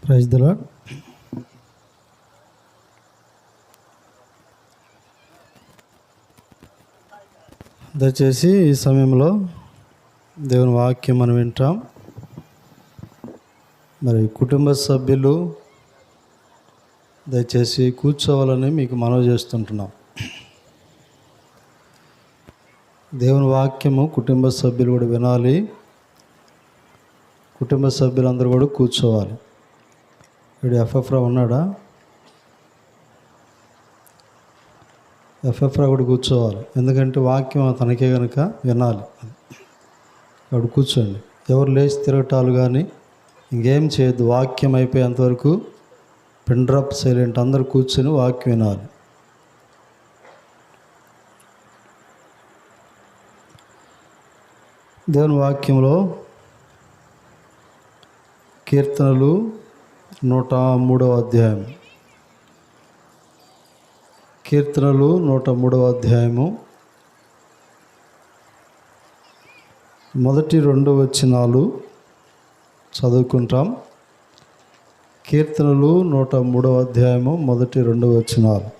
Praise the lord. దయచేసి ఈ సమయంలో దేవుని వాక్యం మనం వింటాం. మరి కుటుంబ సభ్యులు దయచేసి కూర్చోవాలని మీకు మనవి చేస్తుంటున్నాం. దేవుని వాక్యము కుటుంబ సభ్యులు కూడా వినాలి. కుటుంబ సభ్యులందరూ కూడా కూర్చోవాలి. ఇక్కడ ఎఫ్ఎఫ్రా ఉన్నాడా? ఎఫ్ఎఫ్రా కూడా కూర్చోవాలి, ఎందుకంటే వాక్యం తనకే కనుక వినాలి. అక్కడ కూర్చోండి. ఎవరు లేచి తిరగటాలు కానీ ఇంకేం చేయొద్దు. వాక్యం అయిపోయేంతవరకు పిన్ డ్రాప్ సైలెంట్, అందరూ కూర్చొని వాక్యం వినాలి. దేవుని వాక్యంలో కీర్తనలు 103వ అధ్యాయం. కీర్తనలు 103వ అధ్యాయము మొదటి 2 వచనాలు చదువుకుంటాం. కీర్తనలు 103వ అధ్యాయము మొదటి 2 వచనాలు.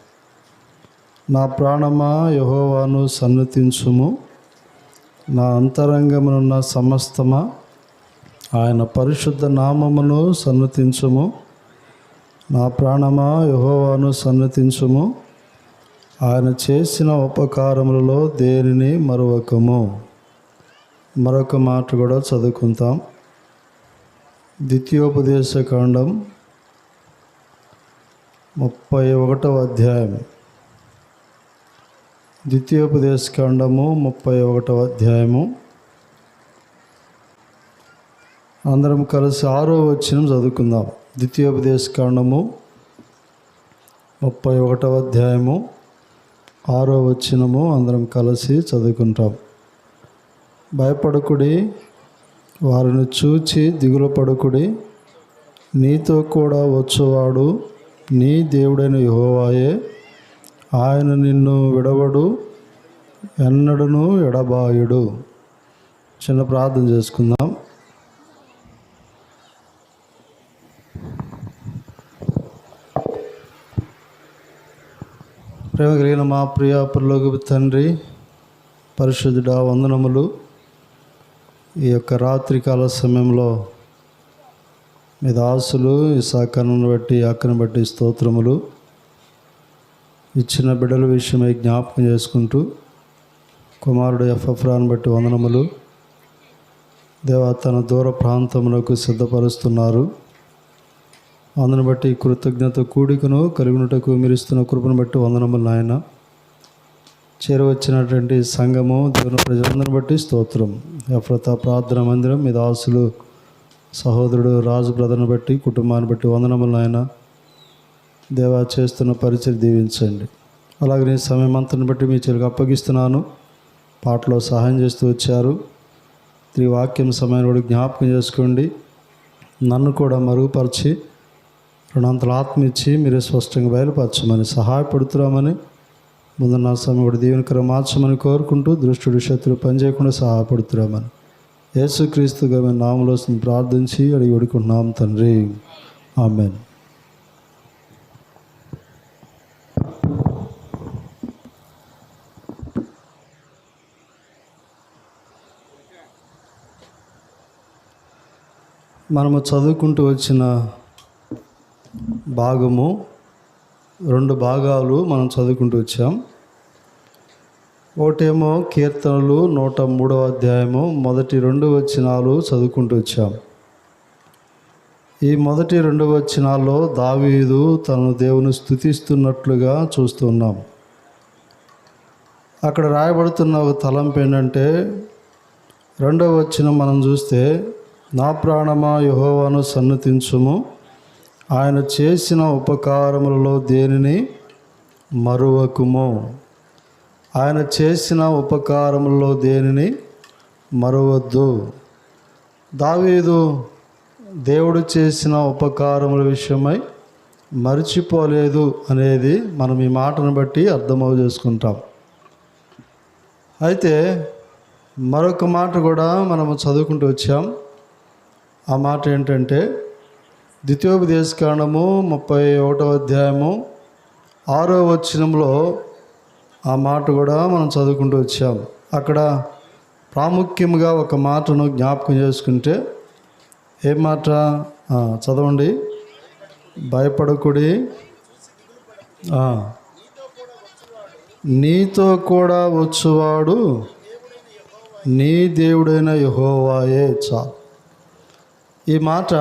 నా ప్రాణమా యెహోవాను సన్నతించుము, నా అంతరంగమునున్న సమస్తమా ఆయన పరిశుద్ధ నామమును సన్నతించుము. నా ప్రాణమా యెహోవాను సన్నతించుము, ఆయన చేసిన ఉపకారములలో దేనిని మరువకము. మరొక మాట కూడా చదువుకుంటాం. ద్వితీయోపదేశ కాండం 31వ అధ్యాయం. ద్వితీయోపదేశ కాండము 31వ అధ్యాయము. అందరం కలిసి 6వ వచనం చదువుకుందాం. ద్వితీయోపదేశ కాండము 31వ అధ్యాయము 6వ వచనము అందరం కలిసి చదువుకుంటాం. భయపడకుడి, వారిని చూచి దిగులు పడకుడి. నీతో కూడా వచ్చువాడు నీ దేవుడైన యెహోవాయే. ఆయన నిన్ను విడవడు, ఎన్నడను ఎడబాయుడు. చిన్న ప్రార్థన చేసుకుందాం. ప్రేమ కలిగిన మా ప్రియ పరలోకపు తండ్రి, పరిశుద్ధుడా, వందనములు. ఈ యొక్క రాత్రికాల సమయంలో మీ దాసులు ఈ సహకారాన్ని బట్టి ఆజ్ఞను బట్టి స్తోత్రములు. ఇచ్చిన బిడ్డల విషయమై జ్ఞాపకం చేసుకుంటూ కుమారుడు ఎఫ్ఎఫ్రాను బట్టి వందనములు. దేవా, తన దూర ప్రాంతములకు సిద్ధపరుస్తున్నారు. అందును బట్టి కృతజ్ఞత కూడికను కలుగునటకు మీరు ఇస్తున్న కృపను బట్టి వందనములు నాయన. చేరవచ్చినటువంటి సంఘము దేవుని ప్రజలందరిని బట్టి స్తోత్రం. ఎఫ్రతా ప్రార్థన మందిరం మీ దాసులు సహోదరుడు రాజు బ్రదర్ని బట్టి కుటుంబాన్ని బట్టి వందనములు నాయన. దేవా, చేస్తున్న పరిచయం దీవించండి. అలాగే నీ సమయం అంతని బట్టి మీ చెరుకు అప్పగిస్తున్నాను. పాటలో సహాయం చేస్తూ వచ్చారు. ఈ వాక్యం సమయాన్ని కూడా జ్ఞాపకం చేసుకోండి. నన్ను కూడా మరుగుపరిచి రుణాంతల ఆత్మ ఇచ్చి మీరే స్పష్టంగా బయలుపరచమని సహాయపడుతున్నామని, ముందు నా సమయం కూడా దీవెనకరం మార్చమని కోరుకుంటూ దృష్టుడు శత్రువు పనిచేయకుండా సహాయపడుతున్నామని యేసుక్రీస్తుగా మేము నామములో ప్రార్థించి అడిగి వేడుకుంటున్నాం తండ్రి. ఆమేన్. మనము చదువుకుంటూ వచ్చిన భాగము 2 భాగాలు మనం చదువుకుంటూ వచ్చాం. ఒకటేమో కీర్తనలు 103వ అధ్యాయము మొదటి 2 వచనాలు చదువుకుంటూ వచ్చాం. ఈ మొదటి 2 వచనాల్లో దావీదు తను దేవుని స్తుతిస్తున్నట్లుగా చూస్తున్నాం. అక్కడ రాయబడుతున్న ఒక తలంపు ఏంటంటే, 2వ వచనం మనం చూస్తే, నా ప్రాణమా యెహోవాను సన్నతించుము, ఆయన చేసిన ఉపకారములలో దేనిని మరువకుము. ఆయన చేసిన ఉపకారములలో దేనిని మరువద్దు. దావీదు దేవుడు చేసిన ఉపకారముల విషయమై మర్చిపోలేదు అనేది మనం ఈ మాటను బట్టి అర్థమవు చేసుకుంటాం. అయితే మరొక మాట కూడా మనము చదువుకుంటూ వచ్చాం. ఆ మాట ఏంటంటే, ద్వితీయోపదేశకాండము 31వ అధ్యాయము 6వ వచనంలో ఆ మాట కూడా మనం చదువుకుంటూ వచ్చాం. అక్కడ ప్రాముఖ్యంగా ఒక మాటను జ్ఞాపకం చేసుకుంటే ఏం మాట చదవండి. భయపడకుడి, నీతో కూడా వచ్చువాడు నీ దేవుడైన యెహోవాయే. చాలు. ఈ మాట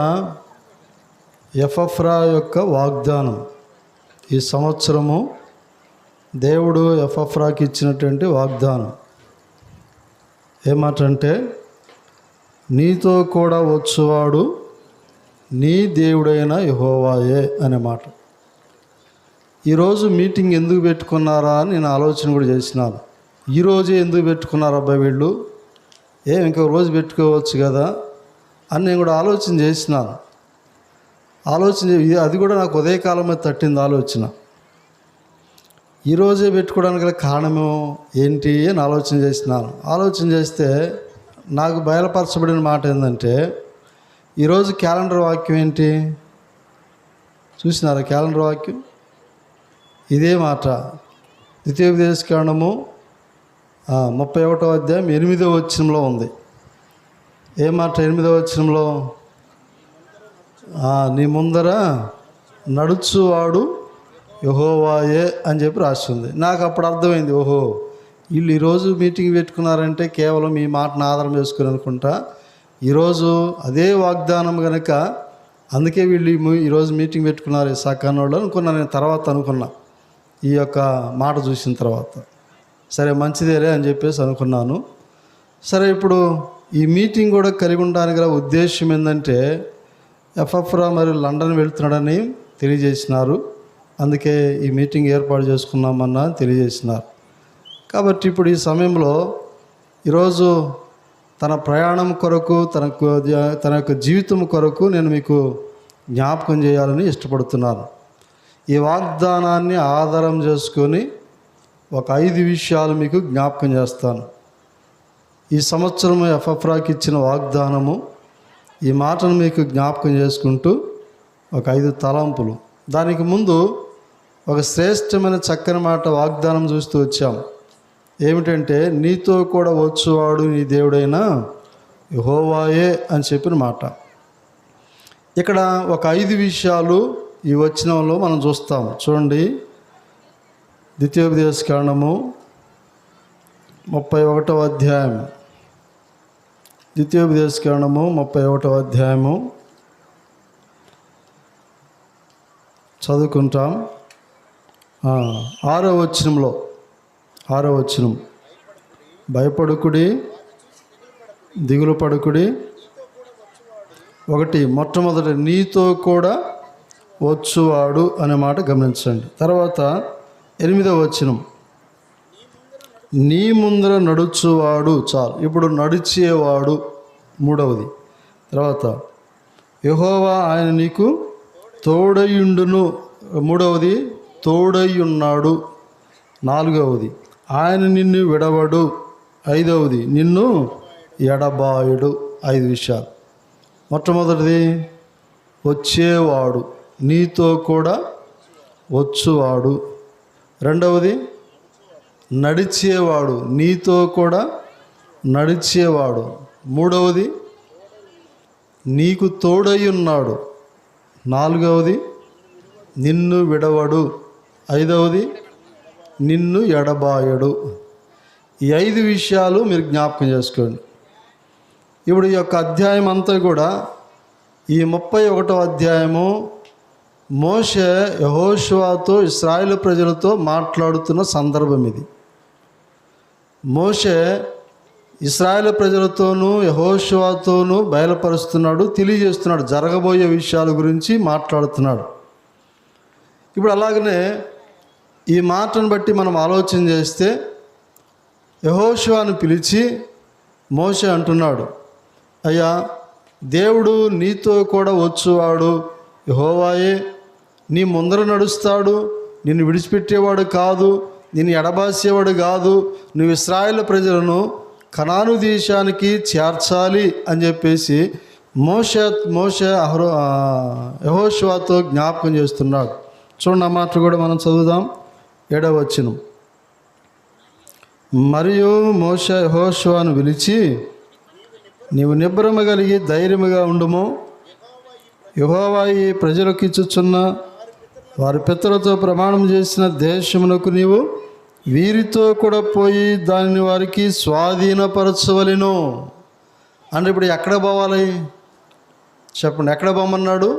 ఎపఫ్రా యొక్క వాగ్దానం. ఈ సంవత్సరము దేవుడు ఎపఫ్రాకి ఇచ్చినటువంటి వాగ్దానం ఏమాట అంటే, నీతో కూడా వచ్చువాడు నీ దేవుడైన యెహోవాయే అనే మాట. ఈరోజు మీటింగ్ ఎందుకు పెట్టుకున్నారా అని నేను ఆలోచన కూడా చేసినాను. ఈరోజే ఎందుకు పెట్టుకున్నారు అబ్బాయి వీళ్ళు, ఇంకొక రోజు పెట్టుకోవచ్చు కదా అని నేను కూడా ఆలోచన చేసినాను. అది కూడా నాకు ఉదయకాలం మీద తట్టింది ఆలోచన. ఈరోజే పెట్టుకోవడానికి గల కారణము ఏంటి అని ఆలోచన చేసినాను. ఆలోచన చేస్తే నాకు బయలుపరచబడిన మాట ఏంటంటే, ఈరోజు క్యాలెండర్ వాక్యం ఏంటి చూసినారా? క్యాలెండర్ వాక్యం ఇదే మాట. ద్వితీయోపదేశకాండము 31వ అధ్యాయం 8వ వచనంలో ఉంది. ఏ మాట? 8వ వచనంలో నీ ముందర నడుచువాడు యెహోవాయే అని చెప్పి రాస్తుంది. నాకు అప్పుడు అర్థమైంది, ఓహో వీళ్ళు ఈరోజు మీటింగ్ పెట్టుకున్నారంటే కేవలం ఈ మాటను ఆధారం చేసుకుని అనుకుంటా. ఈరోజు అదే వాగ్దానం కనుక అందుకే వీళ్ళు ఈరోజు మీటింగ్ పెట్టుకున్నారు ఈ సాకాన్ వాళ్ళు అనుకున్నా. నేను తర్వాత అనుకున్నా, ఈ యొక్క మాట చూసిన తర్వాత సరే మంచిదేలే అని చెప్పేసి అనుకున్నాను. సరే, ఇప్పుడు ఈ మీటింగ్ కూడా కలిగి ఉండడానికి గల ఉద్దేశం ఏంటంటే, ఎపఫ్రా మరి లండన్ వెళ్తున్నాడని తెలియజేసినారు. అందుకే ఈ మీటింగ్ ఏర్పాటు చేసుకున్నామన్నా తెలియజేసినారు. కాబట్టి ఇప్పుడు ఈ సమయంలో ఈరోజు తన ప్రయాణం కొరకు తన యొక్క జీవితం కొరకు నేను మీకు జ్ఞాపకం చేయాలని ఇష్టపడుతున్నాను. ఈ వాగ్దానాన్ని ఆధారం చేసుకొని ఒక 5 విషయాలు మీకు జ్ఞాపకం చేస్తాను. ఈ సంవత్సరం ఎపఫ్రాకి ఇచ్చిన వాగ్దానము, ఈ మాటను మీకు జ్ఞాపకం చేసుకుంటూ ఒక 5 తలంపులు. దానికి ముందు ఒక శ్రేష్టమైన చక్కని మాట వాగ్దానం చూస్తూ వచ్చాం. ఏమిటంటే, నీతో కూడా వచ్చువాడు నీ దేవుడైన యెహోవాయే అని చెప్పిన మాట. ఇక్కడ ఒక 5 విషయాలు ఈ వచనంలో మనం చూస్తాం. చూడండి, ద్వితీయోపదేశకాండము 31వ అధ్యాయం, ద్వితీయోపదేశకాండము 31వ అధ్యాయము చదువుకుంటాం. 6వ వచనంలో, 6వ వచనం, భయపడుకుడి, దిగులు పడుకుడి. మొట్టమొదటి నీతో కూడా వచ్చువాడు అనే మాట గమనించండి. తర్వాత 8వ వచనం, నీ ముందర నడుచువాడు. చాలు. ఇప్పుడు నడిచేవాడు 3వది. తర్వాత యెహోవా ఆయన నీకు తోడయుండును. 3వది తోడయ్యున్నాడు. 4వది ఆయన నిన్ను విడవడు. 5వది నిన్ను ఎడబాయుడు. 5 విషయాలు. మొట్టమొదటిది వచ్చేవాడు, నీతో కూడా వచ్చువాడు. 2వది నడిచేవాడు, నీతో కూడా నడిచేవాడు. 3వది నీకు తోడై ఉన్నాడు. 4వది నిన్ను విడవడు. 5వది నిన్ను ఎడబాయడు. ఈ 5 విషయాలు మీరు జ్ఞాపకం చేసుకోండి. ఇప్పుడు ఈ యొక్క అధ్యాయం అంతా కూడా, ఈ 31వ అధ్యాయము మోషే యెహోషువతో ఇశ్రాయేలు ప్రజలతో మాట్లాడుతున్న సందర్భం ఇది. మోషే ఇశ్రాయేలు ప్రజలతోనూ యెహోషువతోనూ బయలుపరుస్తున్నాడు, తెలియజేస్తున్నాడు, జరగబోయే విషయాల గురించి మాట్లాడుతున్నాడు. ఇప్పుడు అలాగనే ఈ మాటను బట్టి మనం ఆలోచన చేస్తే, యెహోషువను పిలిచి మోషే అంటున్నాడు, అయ్యా దేవుడు నీతో కూడా వచ్చువాడు యెహోవాయే, నీ ముందర నడుస్తాడు, నిన్ను విడిచిపెట్టేవాడు కాదు, నిన్ను ఎడబాసేవాడు కాదు. నువ్వు ఇశ్రాయేలు ప్రజలను కనాను దేశానికి చేర్చాలి అని చెప్పేసి మోషే యెహోషువతో జ్ఞాపకం చేస్తున్నాడు. చూడండి, ఆ మాట కూడా మనం చదువుదాం. 7వ వచనం. మరియు మోషే యెహోషువను పిలిచి, నీవు నిబ్బరము కలిగి ధైర్యముగా ఉండుము. యెహోవా ఈ ప్రజలకు ఇచ్చుచున్న వారి పితరులతో ప్రమాణం చేసిన దేశమునకు నీవు వీరితో కూడా పోయి దానిని వారికి స్వాధీనపరచవలెను. అంటే ఇప్పుడు ఎక్కడ పోవాలి చెప్పండి? ఎక్కడ పోమన్నాడు?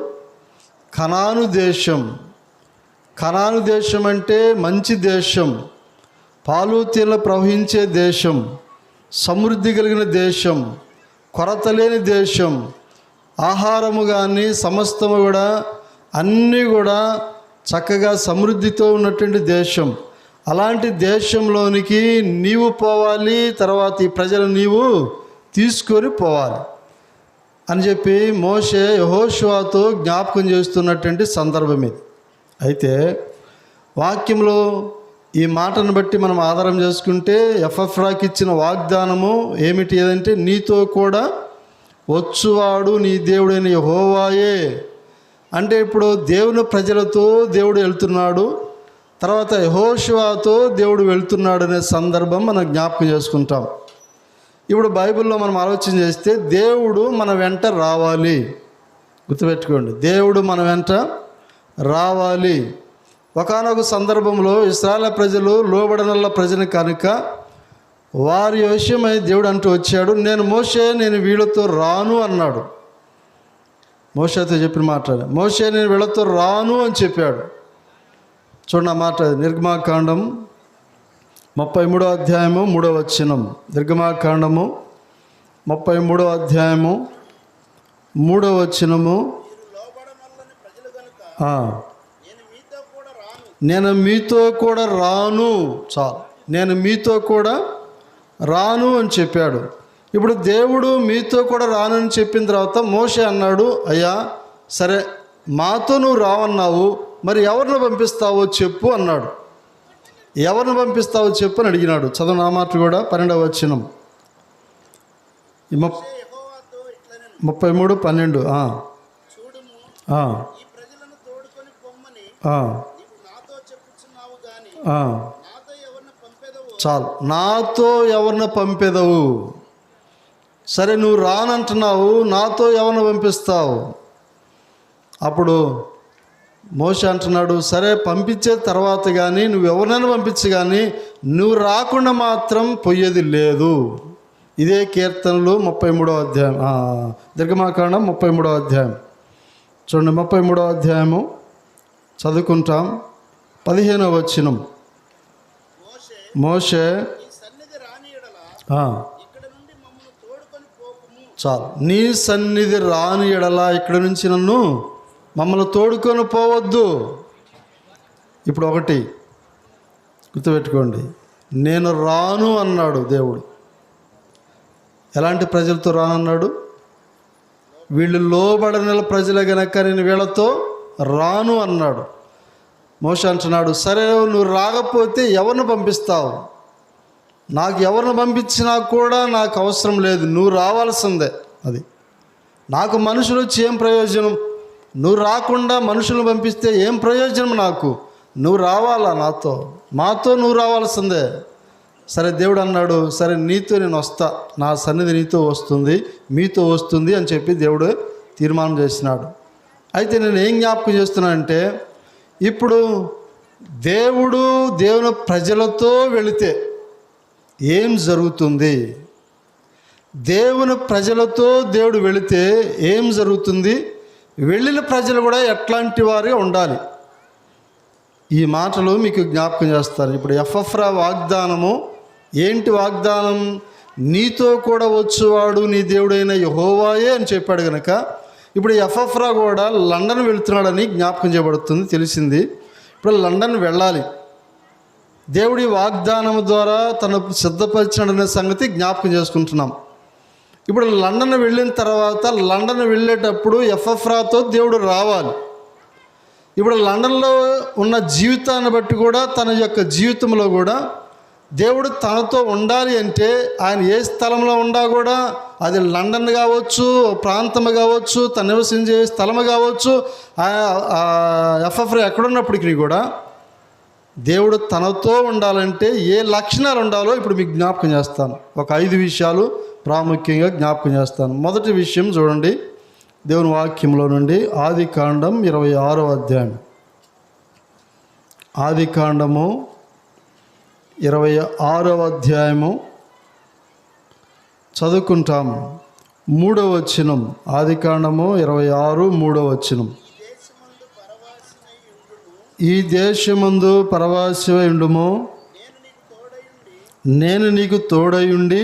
కనాను దేశం. కనాను దేశం అంటే మంచి దేశం, పాలు తేనెలు ప్రవహించే దేశం, సమృద్ధి కలిగిన దేశం, కొరత లేని దేశం, ఆహారము కానీ సమస్తము కూడా అన్నీ కూడా చక్కగా సమృద్ధితో ఉన్నటువంటి దేశం. అలాంటి దేశంలోనికి నీవు పోవాలి, తర్వాత ఈ ప్రజలు నీవు తీసుకొని పోవాలి అని చెప్పి మోషే యెహోషువతో జ్ఞాపకం చేస్తున్నటువంటి సందర్భం ఇది. అయితే వాక్యంలో ఈ మాటను బట్టి మనం ఆధారం చేసుకుంటే ఎఫ్రాకి ఇచ్చిన వాగ్దానము ఏమిటి? ఏదంటే నీతో కూడా వచ్చువాడు నీ దేవుడైన యెహోవాయే. అంటే ఇప్పుడు దేవుని ప్రజలతో దేవుడు వెళ్తున్నాడు, తర్వాత యెహోషువతో దేవుడు వెళ్తున్నాడు అనే సందర్భం మనం జ్ఞాపకం చేసుకుంటాం. ఇప్పుడు బైబిల్లో మనం ఆలోచన చేస్తే దేవుడు మన వెంట రావాలి. గుర్తుపెట్టుకోండి, దేవుడు మన వెంట రావాలి. ఒకానొక సందర్భంలో ఇశ్రాయేలు ప్రజలు లోబడనల్ల ప్రజలు కనుక వారి విషయమై దేవుడు అంటూ వచ్చాడు, నేను వీళ్ళతో రాను అన్నాడు. మోషేతో చెప్పిన మాట, మోషే నేను వీళ్ళతో రాను అని చెప్పాడు. చూడండి ఆ మాట, నిర్గమాకాండం 33వ అధ్యాయము 3వ వచనం. నిర్గమాకాండము 33వ అధ్యాయము 3వ వచనము. నేను మీతో కూడా రాను. చాలు, నేను మీతో కూడా రాను అని చెప్పాడు. ఇప్పుడు దేవుడు మీతో కూడా రానని చెప్పిన తర్వాత మోషే అన్నాడు, అయ్యా సరే మాతో నువ్వు రావన్నావు, మరి ఎవరిని పంపిస్తావో చెప్పు అన్నాడు. ఎవరిని పంపిస్తావో చెప్పు అని అడిగినాడు. చదువు నా మాట కూడా 12వ వచనం 33:12. చాలు, నాతో ఎవరిని పంపేదవు? సరే నువ్వు రానంటున్నావు, నాతో ఎవరిని పంపిస్తావు? అప్పుడు మోషే అంటున్నాడు, సరే పంపించే తర్వాత కానీ నువ్వు ఎవరినైనా పంపించు, కానీ నువ్వు రాకుండా మాత్రం పోయేది లేదు. ఇదే కీర్తనలు 33వ అధ్యాయం, నిర్గమాకాండం 33వ అధ్యాయం చూడండి. 33వ అధ్యాయము చదువుకుంటాం. 15వ వచనం. మోషే చాలు, నీ సన్నిధి రాని ఎడల ఇక్కడ నుంచి మమ్మల్ని తోడుకొని పోవద్దు. ఇప్పుడు ఒకటి గుర్తుపెట్టుకోండి, నేను రాను అన్నాడు దేవుడు. ఎలాంటి ప్రజలతో రానన్నాడు? వీళ్ళు లోబడని ప్రజలే గనక నేను వీళ్ళతో రాను అన్నాడు. మోషే అంటున్నాడు, సరే నువ్వు రాకపోతే ఎవరిని పంపిస్తావు? నాకు ఎవరిని పంపించినా కూడా నాకు అవసరం లేదు, నువ్వు రావాల్సిందే. అది నాకు మనుషులు వచ్చి ఏం ప్రయోజనం? నువ్వు రాకుండా మనుషులను పంపిస్తే ఏం ప్రయోజనం నాకు? నువ్వు రావాలా, మాతో నువ్వు రావాల్సిందే. సరే దేవుడు అన్నాడు, సరే నీతో నేను వస్తా, నా సన్నిధి నీతో వస్తుంది, మీతో వస్తుంది అని చెప్పి దేవుడు తీర్మానం చేసినాడు. అయితే నేను ఏం జ్ఞాపకం చేస్తున్నానంటే, ఇప్పుడు దేవుని ప్రజలతో వెళితే ఏం జరుగుతుంది? దేవుని ప్రజలతో దేవుడు వెళితే ఏం జరుగుతుంది? వెళ్ళిన ప్రజలు కూడా ఎట్లాంటి వారే ఉండాలి? ఈ మాటలు మీకు జ్ఞాపకం చేస్తారు. ఇప్పుడు ఎఫ్రా వాగ్దానము ఏంటి? వాగ్దానం నీతో కూడా వచ్చేవాడు నీ దేవుడైన యెహోవాయే అని చెప్పాడు కనుక ఇప్పుడు ఎఫ్రా కూడా లండన్ వెళుతున్నాడని జ్ఞాపకం చేయబడుతుంది, తెలిసింది. ఇప్పుడు లండన్ వెళ్ళాలి. దేవుడి వాగ్దానం ద్వారా తను సిద్ధపరిచాడనే సంగతి జ్ఞాపకం చేసుకుంటున్నాం. ఇప్పుడు లండన్ వెళ్ళిన తర్వాత లండన్ వెళ్ళేటప్పుడు ఎఫ్రాతో దేవుడు రావాలి. ఇప్పుడు లండన్లో ఉన్న జీవితాన్ని బట్టి కూడా తన యొక్క జీవితంలో కూడా దేవుడు తనతో ఉండాలి అంటే ఆయన ఏ స్థలంలో ఉండా కూడా అది లండన్ కావచ్చు, ప్రాంతం కావచ్చు, తను నివసించే స్థలము కావచ్చు, ఎఫ్ఎఫ్ఐ ఎక్కడున్నప్పటికీ కూడా దేవుడు తనతో ఉండాలంటే ఏ లక్షణాలు ఉండాలో ఇప్పుడు మీకు జ్ఞాపకం చేస్తాను. ఒక 5 విషయాలు ప్రాముఖ్యంగా జ్ఞాపకం చేస్తాను. మొదటి విషయం చూడండి, దేవుని వాక్యంలో నుండి ఆదికాండం 26వ అధ్యాయం. ఆదికాండము 26వ అధ్యాయము చదువుకుంటాం. 3వ వచనం. ఆదికాండము 26, 3వ వచనం. ఈ దేశమందు పరవాసివై ఉండుము, నేను నీకు తోడయుండి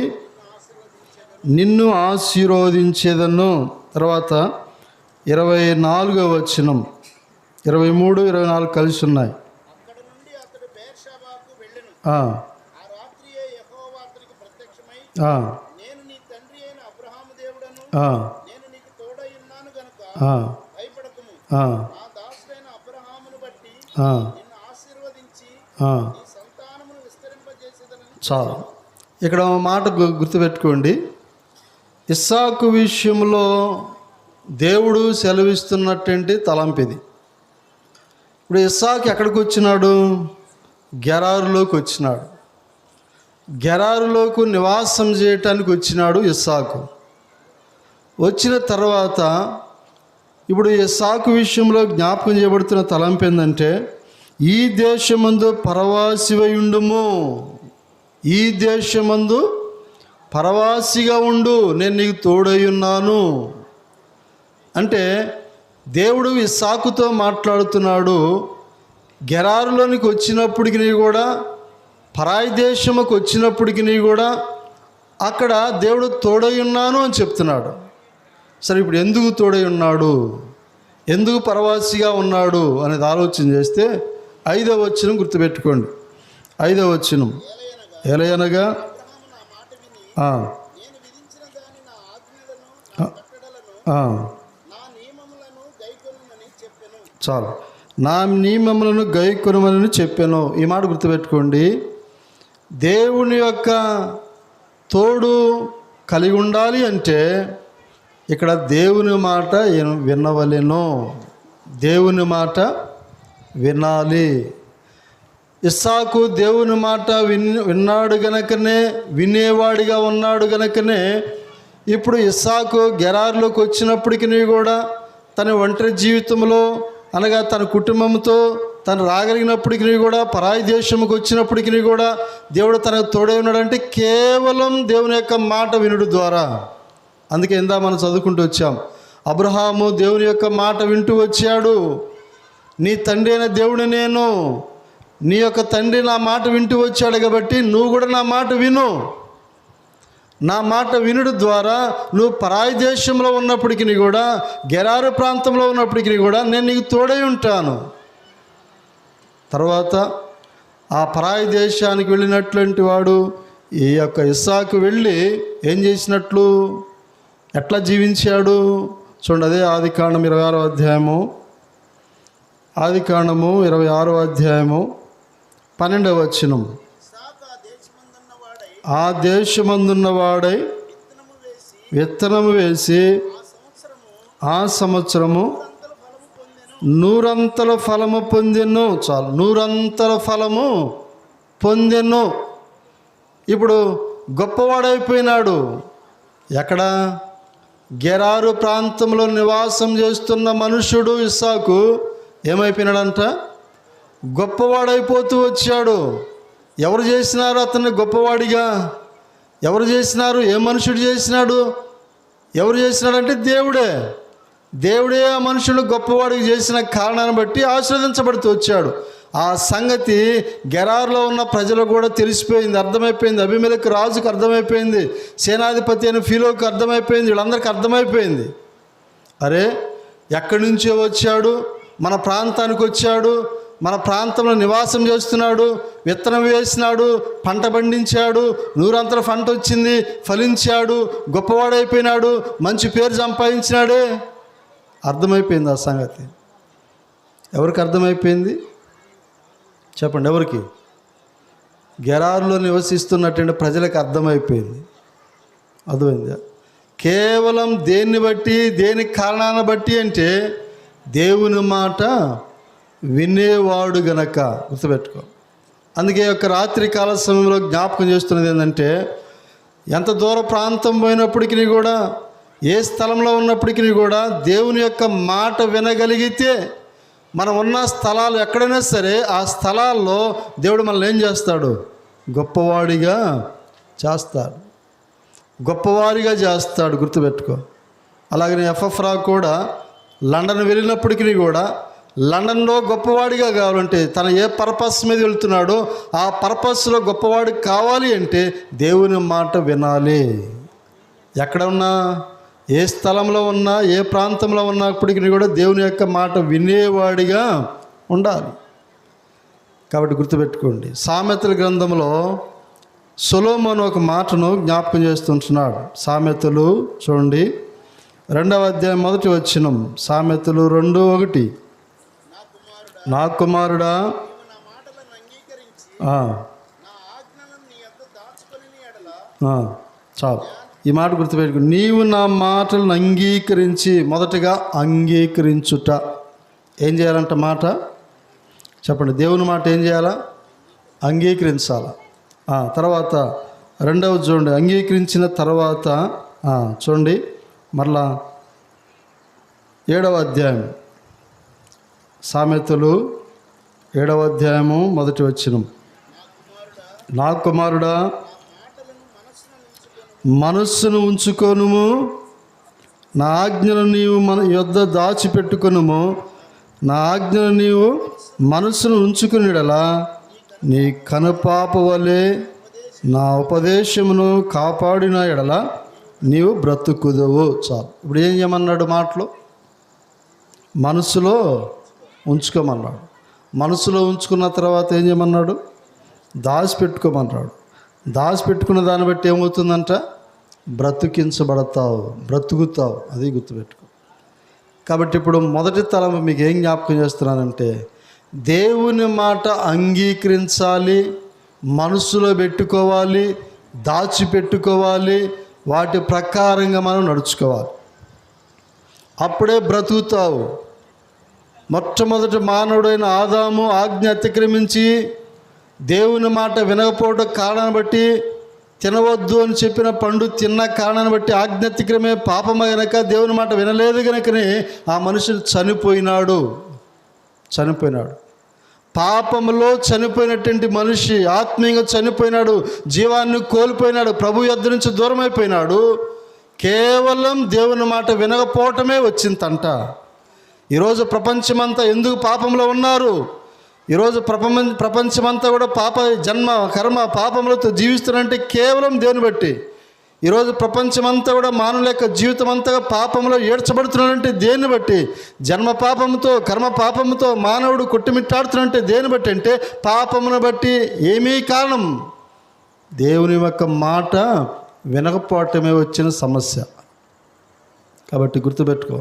నిన్ను ఆశీర్వదించేదను. తర్వాత 24వ వచనం, 23, 24 కలిసి ఉన్నాయి. చాలు. ఇక్కడ మాట గుర్తుపెట్టుకోండి. ఇస్సాకు విషయంలో దేవుడు సెలవిస్తున్నటువంటి తలంపిది. ఇప్పుడు ఇస్సాకు ఎక్కడికి వచ్చినాడు? గెరారులోకి వచ్చినాడు. గెరారులోకి నివాసం చేయటానికి వచ్చినాడు ఇస్సాకు. వచ్చిన తర్వాత ఇప్పుడు ఇస్సాకు విషయంలో జ్ఞాపకం చేయబడుతున్న తలంపు ఏంటంటే, ఈ దేశమందు పరవాసివై ఉండుము, ఈ దేశమందు పరవాసిగా ఉండు, నేను నీకు తోడై ఉన్నాను అంటే దేవుడు ఇస్సాకుతో మాట్లాడుతున్నాడు. గెరారులోనికి వచ్చినప్పటికి కూడా, పరాయి దేశముకు వచ్చినప్పటికి కూడా అక్కడ దేవుడు తోడై ఉన్నాను అని చెప్తున్నాడు. సరే, ఇప్పుడు ఎందుకు తోడై ఉన్నాడు, ఎందుకు పరవాసిగా ఉన్నాడు అనేది ఆలోచన చేస్తే 5వ వచనం గుర్తుపెట్టుకోండి. 5వ వచనం. ఎలయనగా చాలు, నా నియమములను గైకొనమని చెప్పాను. ఈ మాట గుర్తుపెట్టుకోండి. దేవుని యొక్క తోడు కలిగి ఉండాలి అంటే ఇక్కడ దేవుని మాట వినవలెను, దేవుని మాట వినాలి. ఇస్సాకు దేవుని మాట విన్నాడు గనకనే, వినేవాడిగా ఉన్నాడు గనకనే ఇప్పుడు ఇస్సాకు గెరారులోకి వచ్చినప్పటికీ కూడా తన ఒంటరి జీవితంలో, అనగా తన కుటుంబంతో తను రాగలిగినప్పటికీ కూడా, పరాయి దేశంకి వచ్చినప్పటికీ కూడా దేవుడు తనకు తోడై ఉన్నాడంటే కేవలం దేవుని యొక్క మాట వినుడు ద్వారా. అందుకే ఇందా మనం చదువుకుంటూ వచ్చాం, అబ్రహాము దేవుని యొక్క మాట వింటూ వచ్చాడు. నీ తండ్రి అయిన దేవుడు నేను, నీ యొక్క తండ్రి నా మాట వింటూ వచ్చాడు కాబట్టి నువ్వు కూడా నా మాట విను. నా మాట వినుడు ద్వారా నువ్వు పరాయి దేశంలో ఉన్నప్పటికీ కూడా, గెరారు ప్రాంతంలో ఉన్నప్పటికీ కూడా నేను నీకు తోడై ఉంటాను. తర్వాత ఆ పరాయి దేశానికి వెళ్ళినటువంటి వాడు ఈ యొక్క ఇస్సాకు వెళ్ళి ఏం చేసినట్లు, ఎట్లా జీవించాడు చూడండి. అదే ఆదికాండం 26వ అధ్యాయము. ఆదికాండము 26వ అధ్యాయము 12వ వచనం. ఆ దేశమందున్నవాడై విత్తనము వేసి ఆ సంవత్సరము 100 ఫలము పొందెను. చాలు, 100 ఫలము పొందెను. ఇప్పుడు గొప్పవాడైపోయినాడు. ఎక్కడ? గెరారు ప్రాంతంలో నివాసం చేస్తున్న మనుషుడు ఇస్సాకు ఏమైపోయినాడంట? గొప్పవాడైపోతూ వచ్చాడు. ఎవరు చేసినారు అతన్ని గొప్పవాడిగా? ఎవరు చేసినారు? ఏ మనుషుడు చేసినాడు? ఎవరు చేసినాడంటే దేవుడే. దేవుడే ఆ మనుషుడు గొప్పవాడికి చేసిన కారణాన్ని బట్టి ఆశీర్వదించబడుతూ వచ్చాడు. ఆ సంగతి గెరారులో ఉన్న ప్రజలకు కూడా తెలిసిపోయింది, అర్థమైపోయింది. అబీమెలెకు రాజుకు అర్థమైపోయింది, సేనాధిపతి అయిన ఫీలోకు అర్థమైపోయింది, వీళ్ళందరికీ అర్థమైపోయింది. అరే, ఎక్కడి నుంచో వచ్చాడు, మన ప్రాంతానికి వచ్చాడు, మన ప్రాంతంలో నివాసం చేస్తున్నాడు, విత్తనం వేసినాడు, పంట పండించాడు, 100 పంట వచ్చింది, ఫలించాడు, గొప్పవాడైపోయినాడు, మంచి పేరు సంపాదించినాడే. అర్థమైపోయింది ఆ సంగతి. ఎవరికి అర్థమైపోయింది చెప్పండి? ఎవరికి? గెరారులో నివసిస్తున్నటువంటి ప్రజలకు అర్థమైపోయింది. అర్థమైందా? కేవలం దేన్ని బట్టి, దేని కారణాన్ని బట్టి అంటే దేవుని మాట వినేవాడు గనక. గుర్తుపెట్టుకో. అందుకే ఒక రాత్రి కాల సమయంలో జ్ఞాపకం చేస్తున్నది ఏంటంటే, ఎంత దూర ప్రాంతం పోయినప్పటికీ కూడా, ఏ స్థలంలో ఉన్నప్పటికీ కూడా దేవుని యొక్క మాట వినగలిగితే మనం ఉన్న స్థలాలు ఎక్కడైనా సరే ఆ స్థలాల్లో దేవుడు మనల్ని ఏం చేస్తాడు? గొప్పవాడిగా చేస్తాడు, గొప్పవారిగా చేస్తాడు. గుర్తుపెట్టుకో. అలాగనే ఎఫ్ఎఫ్రా కూడా లండన్ వెళ్ళినప్పటికీ కూడా లండన్లో గొప్పవాడిగా కావాలంటే, తన ఏ పర్పస్ మీద వెళ్తున్నాడో ఆ పర్పస్లో గొప్పవాడికి కావాలి అంటే దేవుని మాట వినాలి. ఎక్కడ ఉన్నా, ఏ స్థలంలో ఉన్నా, ఏ ప్రాంతంలో ఉన్నప్పటికీ కూడా దేవుని యొక్క మాట వినేవాడిగా ఉండాలి. కాబట్టి గుర్తుపెట్టుకోండి. సామెతల గ్రంథంలో సొలొమోను ఒక మాటను జ్ఞాపకం చేస్తుంటున్నాడు. సామెతలు చూడండి, 2వ అధ్యాయం 1వ వచనం. సామెతలు 2:1. నా కుమారుడా, చాలు, ఈ మాట గుర్తుపెట్టుకో. నీవు నా మాటలను అంగీకరించి, మొదటగా అంగీకరించుట. ఏం చేయాలంట? మాట చెప్పండి. దేవుని మాట ఏం చేయాలా? అంగీకరించాల. తర్వాత రెండవది చూడండి, అంగీకరించిన తర్వాత చూడండి మరలా 7వ అధ్యాయం, సామెతలు 7వ అధ్యాయము 1వ వచనం. నా కుమారుడా, మనస్సును ఉంచుకొనుము, నా ఆజ్ఞను నీవు మన యొద్ద దాచిపెట్టుకొనుము. నా ఆజ్ఞను నీవు మనస్సును ఉంచుకునిడలా నీ కనుపాప వలె నా ఉపదేశమును కాపాడిన ఎడల నీవు బ్రతుకుదువు. చాలు. ఇప్పుడు ఏం చేయమన్నాడు? మాటలో మనసులో ఉంచుకోమన్నాడు. మనసులో ఉంచుకున్న తర్వాత ఏం చేయమన్నాడు? దాచిపెట్టుకోమన్నాడు. దాచిపెట్టుకున్న దాన్ని బట్టి ఏమవుతుందంట? బ్రతికించబడతావు, బ్రతుకుతావు. అది గుర్తుపెట్టుకో. కాబట్టి ఇప్పుడు మొదటి తలం మీకు ఏం జ్ఞాపకం చేస్తున్నానంటే, దేవుని మాట అంగీకరించాలి, మనసులో పెట్టుకోవాలి, దాచిపెట్టుకోవాలి, వాటి ప్రకారంగా మనం నడుచుకోవాలి. అప్పుడే బ్రతుకుతావు. మొట్టమొదటి మానవుడైన ఆదాము ఆజ్ఞ అతిక్రమించి దేవుని మాట వినకపోవడం కారణాన్ని బట్టి, తినవద్దు అని చెప్పిన పండు తిన్న కారణాన్ని బట్టి ఆజ్ఞ అతిక్రమే పాపమ గనక, దేవుని మాట వినలేదు గనకనే ఆ మనుషుడు చనిపోయినాడు. పాపములో చనిపోయినటువంటి మనిషి ఆత్మీయంగా చనిపోయినాడు, జీవాన్ని కోల్పోయినాడు, ప్రభు యొద్ద నుంచి దూరం అయిపోయినాడు. కేవలం దేవుని మాట వినకపోవటమే వచ్చిందంట. ఈరోజు ప్రపంచమంతా ఎందుకు పాపంలో ఉన్నారు? ఈరోజు ప్రపంచమంతా కూడా పాప జన్మ కర్మ పాపములతో జీవిస్తున్నారంటే కేవలం దేవుని బట్టి. ఈరోజు ప్రపంచమంతా కూడా మానవుల యొక్క జీవితం అంతా పాపంలో ఏడ్చబడుతున్నాడంటే దేన్ని బట్టి? జన్మ పాపంతో, కర్మ పాపంతో మానవుడు కొట్టుమిట్టాడుతున్నాడంటే దేన్ని బట్టి అంటే పాపమును బట్టి. ఏమీ కారణం? దేవుని యొక్క మాట వినకపోవటమే వచ్చిన సమస్య. కాబట్టి గుర్తుపెట్టుకో,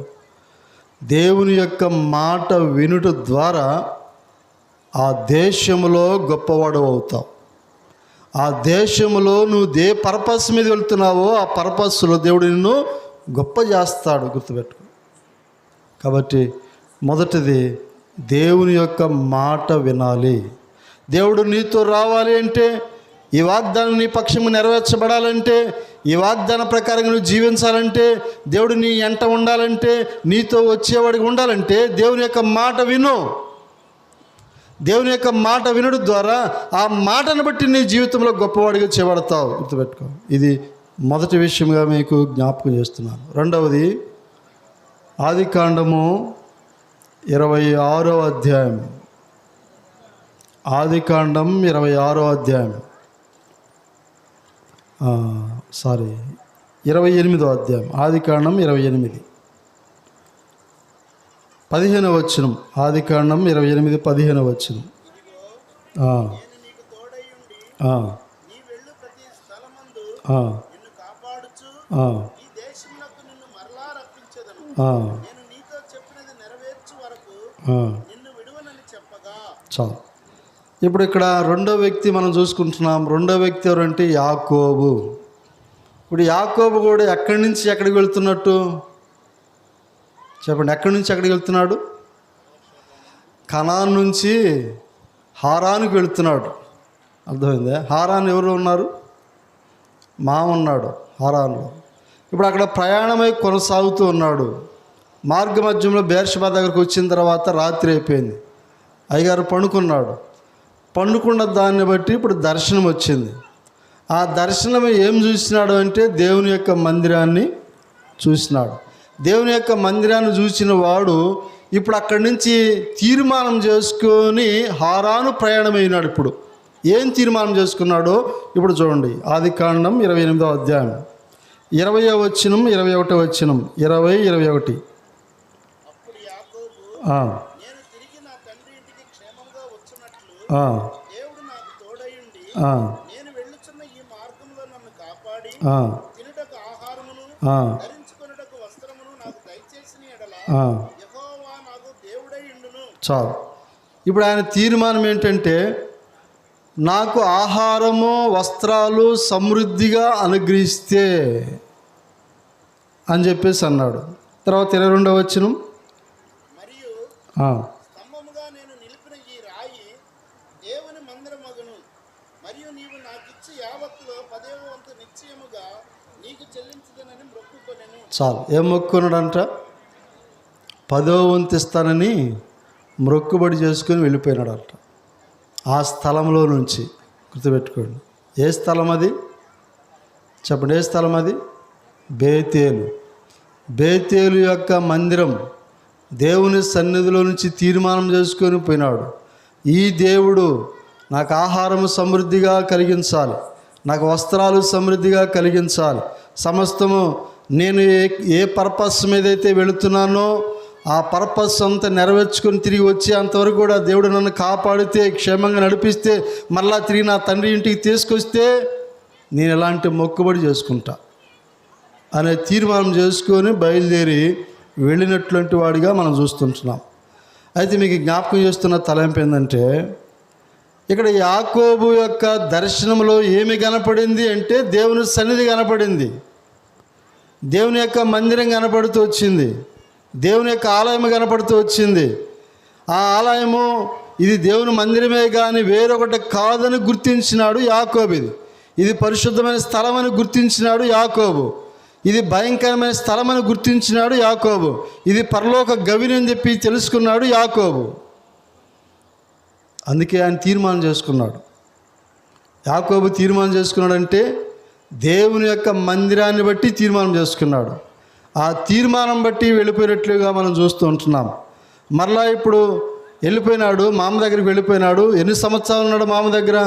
దేవుని యొక్క మాట వినుట ద్వారా ఆ దేశంలో గొప్పవాడు అవుతావు. ఆ దేశంలో నువ్వు ఏ పర్పస్ మీద వెళ్తున్నావో ఆ పర్పస్లో దేవుడు నిన్ను గొప్ప చేస్తాడు. గుర్తుపెట్టుకో. కాబట్టి మొదటిది దేవుని యొక్క మాట వినాలి. దేవుడు నీతో రావాలి అంటే, ఈ వాగ్దానం నీ పక్షము నెరవేర్చబడాలంటే, ఈ వాగ్దాన ప్రకారంగా నువ్వు జీవించాలంటే, దేవుడు నీ ఎంట ఉండాలంటే, నీతో వచ్చేవాడికి ఉండాలంటే దేవుని యొక్క మాట విను. దేవుని యొక్క మాట వినడం ద్వారా ఆ మాటను బట్టి నీ జీవితంలో గొప్పవాడిగా చేయబడతావు. గుర్తుపెట్టుకో. ఇది మొదటి విషయంగా మీకు జ్ఞాపకం చేస్తున్నాను. రెండవది, ఆదికాండము 26వ అధ్యాయం. ఆదికాండం 26వ అధ్యాయం 28వ అధ్యాయం. ఆదికాండం 28 15వ వచనం. ఆదికాండం 28 15వ వచనం. చాలు. ఇప్పుడు ఇక్కడ రెండో వ్యక్తి మనం చూసుకుంటున్నాం. రెండో వ్యక్తి ఎవరంటే యాకోబు. ఇప్పుడు యాకోబు కూడా ఎక్కడి నుంచి ఎక్కడికి వెళ్తున్నట్టు చెప్పండి? ఎక్కడి నుంచి ఎక్కడికి వెళ్తున్నాడు? కనాన్ నుంచి హారానుకి వెళుతున్నాడు. అర్థమైందా? హారాన్ ఎవరు ఉన్నారు? మామ ఉన్నాడు హారాన్లో. ఇప్పుడు అక్కడ ప్రయాణమై కొనసాగుతూ ఉన్నాడు. మార్గ మధ్యంలో బేర్షెబా దగ్గరకు వచ్చిన తర్వాత రాత్రి అయిపోయింది. అయ్యగారు పండుకున్నాడు. పండుకున్న దాన్ని బట్టి ఇప్పుడు దర్శనం వచ్చింది. ఆ దర్శనం ఏం చూసినాడు అంటే దేవుని యొక్క మందిరాన్ని చూసినాడు. దేవుని యొక్క మందిరాన్ని చూసిన వాడు ఇప్పుడు అక్కడి నుంచి తీర్మానం చేసుకొని హారాను ప్రయాణమైనాడు. ఇప్పుడు ఏం తీర్మానం చేసుకున్నాడో ఇప్పుడు చూడండి. ఆదికాండం 28వ అధ్యాయం 20వ వచనం 21వ వచనం 20, 21. చాలు. ఇప్పుడు ఆయన తీర్మానం ఏంటంటే, నాకు ఆహారము వస్త్రాలు సమృద్ధిగా అనుగ్రహిస్తే అని చెప్పేసి అన్నాడు. తర్వాత 22వ వచనం, చాలు. ఏం మొక్కున్నాడంట? 10వ వంతు ఇస్తానని మొక్కుబడి చేసుకొని వెళ్ళిపోయినాడంట ఆ స్థలంలో నుంచి. గుర్తుపెట్టుకోండి. ఏ స్థలం అది? చెప్పండి, ఏ స్థలం అది? బేతేలు. బేతేలు యొక్క మందిరం. దేవుని సన్నిధిలో నుంచి తీర్మానం చేసుకొని పోయినాడు. ఈ దేవుడు నాకు ఆహారము సమృద్ధిగా కలిగించాలి, నాకు వస్త్రాలు సమృద్ధిగా కలిగించాలి, సమస్తము నేను ఏ పర్పస్ మీద అయితే వెళుతున్నానో ఆ పర్పస్ అంతా నెరవేర్చుకొని తిరిగి వచ్చేంతవరకు కూడా దేవుడు నన్ను కాపాడితే, క్షేమంగా నడిపిస్తే, మళ్ళా తిరిగి నా తండ్రి ఇంటికి తీసుకొస్తే నేను ఎలాంటి మొక్కుబడి చేసుకుంటా అనే తీర్మానం చేసుకొని బయలుదేరి వెళ్ళినటువంటి వాడిగా మనం చూస్తుంటున్నాం. అయితే మీకు జ్ఞాపకం చేస్తున్న తలంపు ఏంటంటే, ఇక్కడ యాకోబు యొక్క దర్శనంలో ఏమి కనపడింది అంటే దేవుని సన్నిధి కనపడింది, దేవుని యొక్క మందిరం కనపడుతూ వచ్చింది, దేవుని యొక్క ఆలయం కనపడుతూ వచ్చింది. ఆ ఆలయము ఇది దేవుని మందిరమే కానీ వేరొకటి కాదని గుర్తించినాడు యాకోబు. ఇది పరిశుద్ధమైన స్థలం అని గుర్తించినాడు యాకోబు. ఇది భయంకరమైన స్థలం అని గుర్తించినాడు యాకోబు. ఇది పరలోక గవిని అని చెప్పి తెలుసుకున్నాడు యాకోబు. అందుకే ఆయన తీర్మానం చేసుకున్నాడు. యాకోబు తీర్మానం చేసుకున్నాడంటే దేవుని యొక్క మందిరాన్ని బట్టి తీర్మానం చేసుకున్నాడు. ఆ తీర్మానం బట్టి వెళ్ళిపోయినట్లుగా మనం చూస్తూ ఉంటున్నాం. మరలా ఇప్పుడు వెళ్ళిపోయినాడు, మామ దగ్గరికి వెళ్ళిపోయినాడు. ఎన్ని సంవత్సరాలు ఉన్నాడు మామ దగ్గర?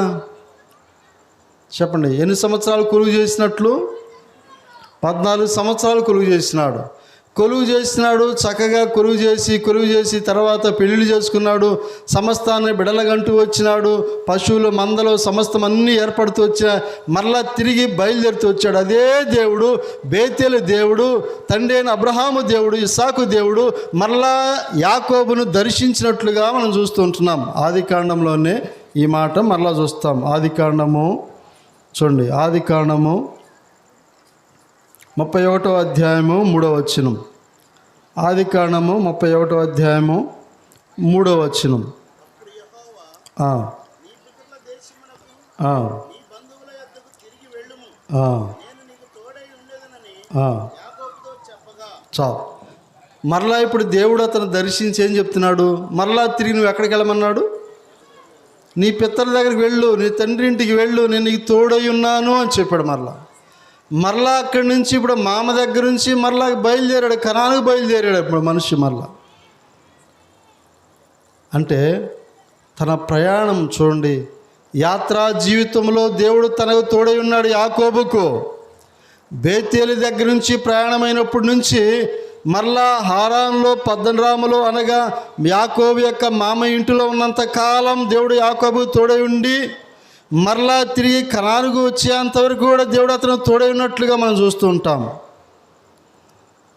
చెప్పండి, ఎన్ని సంవత్సరాలు కొలువు చేసినట్లు? 14 సంవత్సరాలు కొలువు చేసినాడు. చక్కగా కొలువు చేసి తర్వాత పెళ్ళిళ్ళు చేసుకున్నాడు. సమస్తాన్ని బిడలగంటూ వచ్చినాడు. పశువులు మందలు సమస్తం అన్నీ ఏర్పడుతూ వచ్చా. మరలా తిరిగి బయలుదేరుతూ వచ్చాడు. అదే దేవుడు, బేతేలు దేవుడు, తండ్రి అయిన అబ్రహాము దేవుడు, ఇస్సాకు దేవుడు మరలా యాకోబును దర్శించినట్లుగా మనం చూస్తూ ఉంటున్నాం. ఆదికాండంలోనే ఈ మాట మరలా చూస్తాం. ఆదికాండము చూడండి, ఆదికాండము 31వ అధ్యాయము 3వ వచనం. ఆదికాండము 31వ అధ్యాయము 3వ వచనం. చాలు. మరలా ఇప్పుడు దేవుడు అతను దర్శించి ఏం చెప్తున్నాడు? మరలా తిరిగి నువ్వు ఎక్కడికి వెళ్ళమన్నాడు? నీ పితరుల దగ్గరికి వెళ్ళు, నీ తండ్రి ఇంటికి వెళ్ళు, నేను నీకు తోడై ఉన్నాను అని చెప్పాడు. మరలా అక్కడి నుంచి ఇప్పుడు మామ దగ్గర నుంచి మరలా బయలుదేరాడు, కనానుకు బయలుదేరాడు. ఇప్పుడు మనిషి మరలా అంటే తన ప్రయాణం చూడండి, యాత్రా జీవితంలో దేవుడు తనకు తోడై ఉన్నాడు యాకోబుకు. బేతేలు దగ్గర నుంచి ప్రయాణమైనప్పటి నుంచి మరలా హారాన్లో పద్దనరాములో అనగా యాకోబు యొక్క మామ ఇంటిలో ఉన్నంత కాలం దేవుడు యాకోబు తోడై ఉండి మరలా తిరిగి కనానుకు వచ్చేంతవరకు కూడా దేవుడు అతను తోడై ఉన్నట్లుగా మనం చూస్తూ ఉంటాం.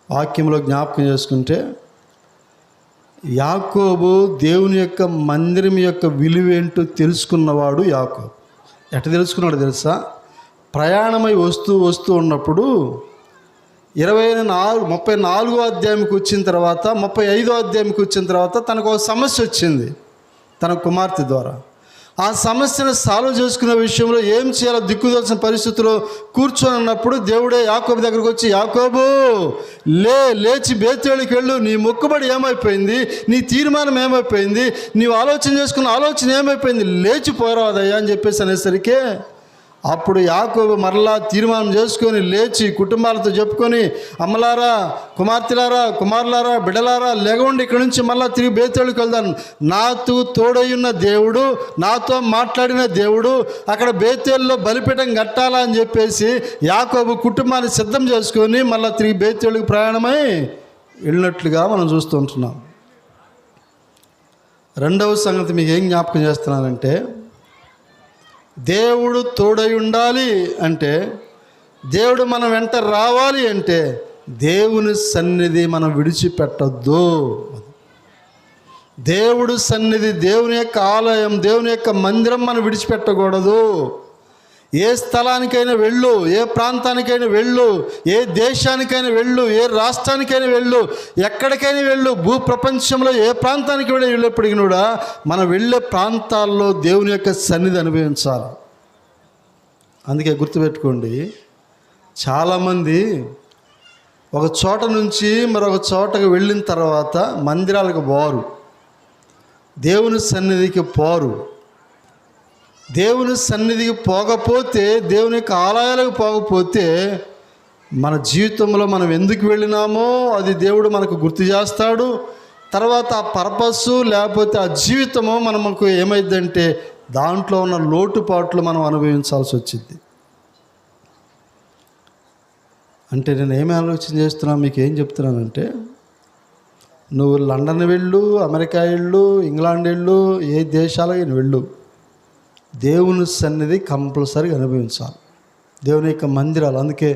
వాక్యంలో జ్ఞాపకం చేసుకుంటే యాకోబు దేవుని యొక్క మందిరం యొక్క విలువేంటో తెలుసుకున్నవాడు యాకోబు. ఎట్లా తెలుసుకున్నాడు తెలుసా? ప్రయాణమై వస్తూ ఉన్నప్పుడు 34వ అధ్యాయంకి వచ్చిన తర్వాత 35వ అధ్యాయంకి వచ్చిన తర్వాత తనకు ఒక సమస్య వచ్చింది తన కుమార్తె ద్వారా. ఆ సమస్యను సాల్వ్ చేసుకునే విషయంలో ఏం చేయాలో దిక్కుదోచిన పరిస్థితిలో కూర్చొని ఉన్నప్పుడు దేవుడే యాకోబు దగ్గరకు వచ్చి, యాకోబు లేచి బేతేలుకి వెళ్ళు, నీ మొక్కుబడి ఏమైపోయింది, నీ తీర్మానం ఏమైపోయింది, నీవు ఆలోచన చేసుకున్న ఆలోచన ఏమైపోయింది, లేచి పోరాదయ్యా అని చెప్పేసి అనేసరికి అప్పుడు యాకోబు మరలా తీర్మానం చేసుకొని లేచి కుటుంబాలతో చెప్పుకొని, అమ్మలారా, కుమార్తెలారా, కుమారులారా, బిడ్డలారా, లేవండి, ఇక్కడి నుంచి మళ్ళీ తిరిగి బేతేలుకి వెళ్దాను. నాతో తోడయ్యున్న దేవుడు, నాతో మాట్లాడిన దేవుడు అక్కడ బేతేలులో బలిపీఠం కట్టాలా అని చెప్పేసి యాకోబు కుటుంబాన్ని సిద్ధం చేసుకొని మళ్ళీ తిరిగి బేతేలుకి ప్రయాణమై వెళ్ళినట్లుగా మనం చూస్తుంటున్నాం. రెండవ సంగతి మీకు ఏం జ్ఞాపకం చేస్తున్నానంటే, దేవుడు తోడై ఉండాలి అంటే, దేవుడు మనం వెంట రావాలి అంటే దేవుని సన్నిధి మనం విడిచిపెట్టద్దు. దేవుడు సన్నిధి, దేవుని యొక్క ఆలయం, దేవుని యొక్క మందిరం మనం విడిచిపెట్టకూడదు. ఏ స్థలానికైనా వెళ్ళు, ఏ ప్రాంతానికైనా వెళ్ళు, ఏ దేశానికైనా వెళ్ళు, ఏ రాష్ట్రానికైనా వెళ్ళు, ఎక్కడికైనా వెళ్ళు, భూప్రపంచంలో ఏ ప్రాంతానికి వెళ్ళేప్పటికీ కూడా మనం వెళ్ళే ప్రాంతాల్లో దేవుని యొక్క సన్నిధి అనుభవించాలి. అందుకే గుర్తుపెట్టుకోండి, చాలామంది ఒక చోట నుంచి మరొక చోటకు వెళ్ళిన తర్వాత మందిరాలకు పోరు, దేవుని సన్నిధికి పోరు. దేవుని సన్నిధికి పోకపోతే, దేవుని యొక్క ఆలయాలకు పోకపోతే మన జీవితంలో మనం ఎందుకు వెళ్ళినామో అది దేవుడు మనకు గుర్తు చేస్తాడు. తర్వాత ఆ పర్పస్సు లేకపోతే ఆ జీవితము మనకు ఏమైందంటే దాంట్లో ఉన్న లోటుపాట్లు మనం అనుభవించాల్సి వచ్చింది. అంటే నేను ఏమి ఆలోచన చేస్తున్నాను, మీకు ఏం చెప్తున్నానంటే, నువ్వు లండన్ వెళ్ళు, అమెరికా వెళ్ళు, ఇంగ్లాండ్ వెళ్ళు, ఏ దేశాలకి వెళ్ళు, దేవుని సన్నిధి కంపల్సరీగా అనుభవించాలి. దేవుని యొక్క మందిరాలు. అందుకే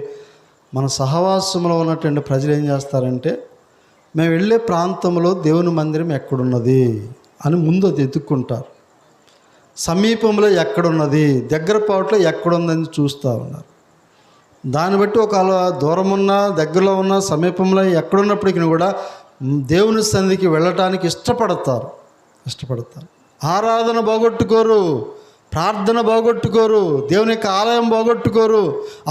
మన సహవాసంలో ఉన్నటువంటి ప్రజలు ఏం చేస్తారంటే, మేము వెళ్ళే ప్రాంతంలో దేవుని మందిరం ఎక్కడున్నది అని ముందు అది ఎత్తుక్కుంటారు. సమీపంలో ఎక్కడున్నది, దగ్గర పాటులో ఎక్కడుందని చూస్తూ ఉన్నారు. దాన్ని బట్టి ఒక దూరం ఉన్నా, దగ్గరలో ఉన్న, సమీపంలో ఎక్కడున్నప్పటికీ కూడా దేవుని సన్నిధికి వెళ్ళటానికి ఇష్టపడతారు. ఆరాధన బాగొట్టుకోరు, ప్రార్థన బాగొట్టుకోరు, దేవుని యొక్క ఆలయం బాగొట్టుకోరు.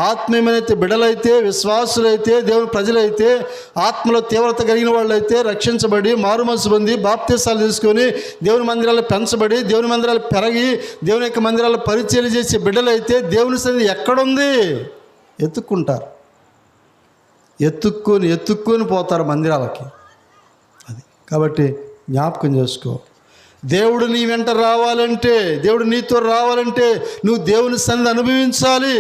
ఆత్మీయమైతే బిడ్డలైతే, విశ్వాసులైతే, దేవుని ప్రజలైతే, ఆత్మలో తీవ్రత కలిగిన వాళ్ళైతే, రక్షించబడి మారుమనసు పొంది బాప్తీసాలు తీసుకొని దేవుని మందిరాలు పెంచబడి, దేవుని మందిరాలు పెరిగి, దేవుని యొక్క మందిరాలు పరిచయం చేసే బిడ్డలైతే దేవుని సన్నిధి ఎక్కడుంది ఎత్తుక్కుంటారు. ఎత్తుక్కొని పోతారు మందిరాలకి. అది కాబట్టి జ్ఞాపకం చేసుకో. దేవుడు నీ వెంట రావాలంటే, దేవుడు నీతో రావాలంటే నువ్వు దేవుని సన్నిధి అనుభవించాలి,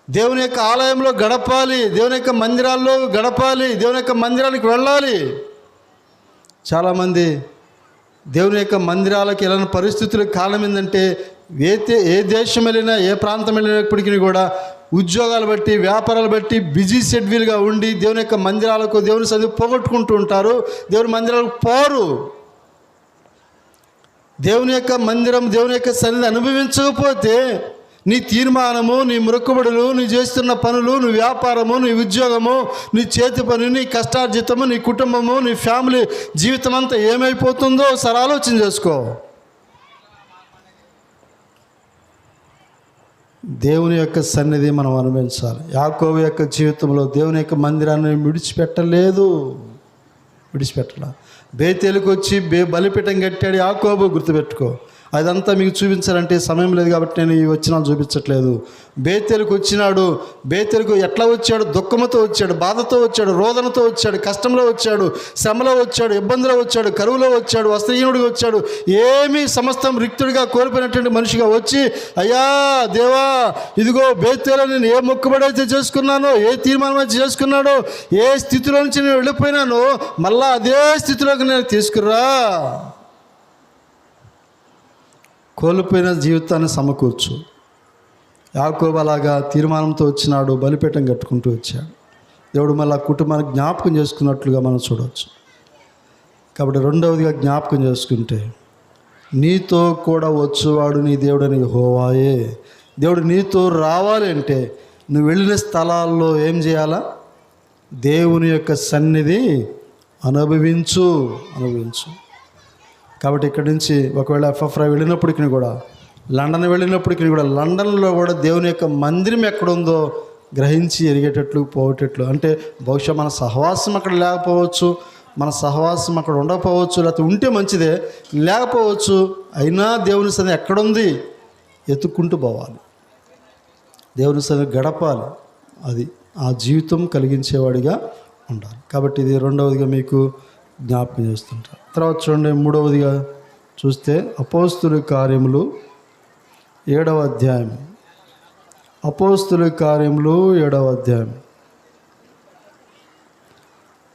దేవుని యొక్క ఆలయంలో గడపాలి, దేవుని యొక్క మందిరాల్లో గడపాలి, దేవుని యొక్క మందిరానికి వెళ్ళాలి. చాలామంది దేవుని యొక్క మందిరాలకు వెళ్ళిన పరిస్థితులకు కారణం ఏంటంటే, ఏ దేశం వెళ్ళినా, ఏ ప్రాంతం వెళ్ళినప్పటికీ కూడా ఉద్యోగాలు బట్టి, వ్యాపారాలు బట్టి బిజీ షెడ్యూల్గా ఉండి దేవుని యొక్క మందిరాలకు, దేవుని సన్నిధి పోగొట్టుకుంటూ ఉంటారు. దేవుని మందిరాలకు పోరు. దేవుని యొక్క మందిరం, దేవుని యొక్క సన్నిధి అనుభవించకపోతే నీ తీర్మానము, నీ మొక్కుబడులు, నీ చేస్తున్న పనులు, నీ వ్యాపారము, నీ ఉద్యోగము, నీ చేతి పని, నీ కష్టార్జితము, నీ కుటుంబము, నీ ఫ్యామిలీ జీవితం అంతా ఏమైపోతుందో ఒకసారి ఆలోచన చేసుకో. దేవుని యొక్క సన్నిధి మనం అనుభవించాలి. యాకోబు యొక్క జీవితంలో దేవుని యొక్క మందిరాన్ని విడిచిపెట్టలా. బేతేలుకు వచ్చి బలిపీఠం కట్టాడు యాకోబు, గుర్తుపెట్టుకో. అదంతా మీకు చూపించాలంటే సమయం లేదు కాబట్టి నేను ఈ వచనాలు చూపించట్లేదు. బేతేలుకు వచ్చినాడు. బేతేలుకు ఎట్లా వచ్చాడు? దుఃఖంతో వచ్చాడు, బాధతో వచ్చాడు, రోదనతో వచ్చాడు, కష్టంలో వచ్చాడు, శ్రమలో వచ్చాడు, ఇబ్బందిలో వచ్చాడు, కరువులో వచ్చాడు, వస్త్రహీనుడిగా వచ్చాడు. ఏమీ సమస్తం రిక్తుడిగా కోల్పోయినటువంటి మనిషిగా వచ్చి, అయ్యా దేవా, ఇదిగో బేతేలు నేను ఏ మొక్కుబడి అయితే చేసుకున్నానో, ఏ తీర్మానం అయితే చేసుకున్నాడో, ఏ స్థితిలో నుంచి నేను వెళ్ళిపోయినానో మళ్ళా అదే స్థితిలోకి నేను తీసుకురా. కోల్పోయిన జీవితాన్ని సమకూర్చు. యాకోబు అలాగా తీర్మానంతో వచ్చినాడు, బలిపీఠం కట్టుకుంటూ వచ్చాడు. దేవుడు మళ్ళీ కుటుంబాన్ని జ్ఞాపకం చేసుకున్నట్లుగా మనం చూడవచ్చు. కాబట్టి రెండవదిగా జ్ఞాపకం చేసుకుంటే, నీతో కూడా వచ్చేవాడు నీ దేవుడని యెహోవాయే, దేవుడు నీతో రావాలి అంటే నువ్వు వెళ్ళిన స్థలాల్లో ఏం చేయాలా? దేవుని యొక్క సన్నిధి అనుభవించు. కాబట్టి ఇక్కడి నుంచి ఒకవేళ ఎఫ్ఎఫ్రా వెళ్ళినప్పటికీ కూడా, లండన్ వెళ్ళినప్పటికీ కూడా, లండన్లో కూడా దేవుని యొక్క మందిరం ఎక్కడుందో గ్రహించి ఎరిగేటట్లు పోయేటట్లు. అంటే బహుశా మన సహవాసం అక్కడ లేకపోవచ్చు, మన సహవాసం అక్కడ ఉండకపోవచ్చు, లేకపోతే ఉంటే మంచిదే, లేకపోవచ్చు. అయినా దేవుని సన్నిధి ఎక్కడుంది ఎత్తుక్కుంటూ పోవాలి, దేవుని సన్నిధి గడపాలి. అది ఆ జీవితం కలిగించేవాడిగా ఉండాలి. కాబట్టి ఇది రెండవదిగా మీకు జ్ఞాపకం చేస్తుంటారు. తర్వాత చూడండి, మూడవదిగా చూస్తే అపోస్తుల కార్యములు 7వ అధ్యాయం. అపోస్తుల కార్యములు 7వ అధ్యాయం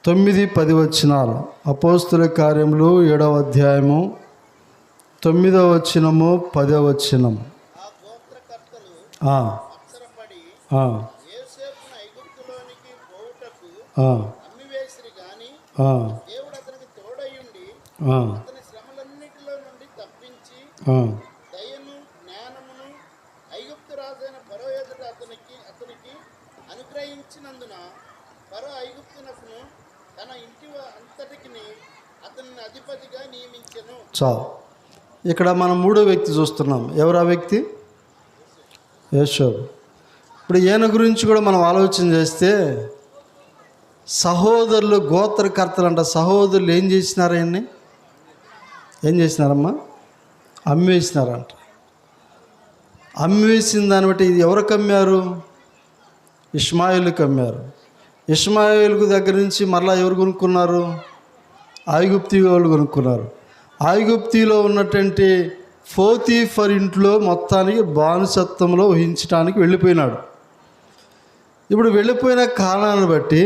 9-10 వచనాలు. అపోస్తుల కార్యములు 7వ అధ్యాయము 9వ వచనము 10వ వచనము. అనుగ్రహించినందున ఫరో ఐగుప్తునకును తన ఇంటి అంతటికి అతన్ని అధిపతిగా నియమించెను. చాలు. ఇక్కడ మనం మూడో వ్యక్తి చూస్తున్నాం. ఎవరు ఆ వ్యక్తి? యోసేపు. ఇప్పుడు ఈయన గురించి కూడా మనం ఆలోచన చేస్తే, సహోదరులు గోత్రకర్తలు అంట, సహోదరులు ఏం చేసినారు? ఆయన్ని ఏం చేసినారమ్మా? అమ్మేసినారంట. అమ్మేసిన దాన్ని బట్టి ఇది ఎవరికి అమ్మారు? ఇష్మాయేలుకి అమ్మారు. ఇష్మాయేలుకు దగ్గర నుంచి మరలా ఎవరు కొనుక్కున్నారు? ఐగుప్తీ వాళ్ళు కొనుక్కున్నారు. ఐగుప్తిలో ఉన్నటువంటి పోతీఫర్ ఇంట్లో మొత్తానికి బానిసత్వంలో వహించడానికి వెళ్ళిపోయినాడు. ఇప్పుడు వెళ్ళిపోయిన కారణాన్ని బట్టి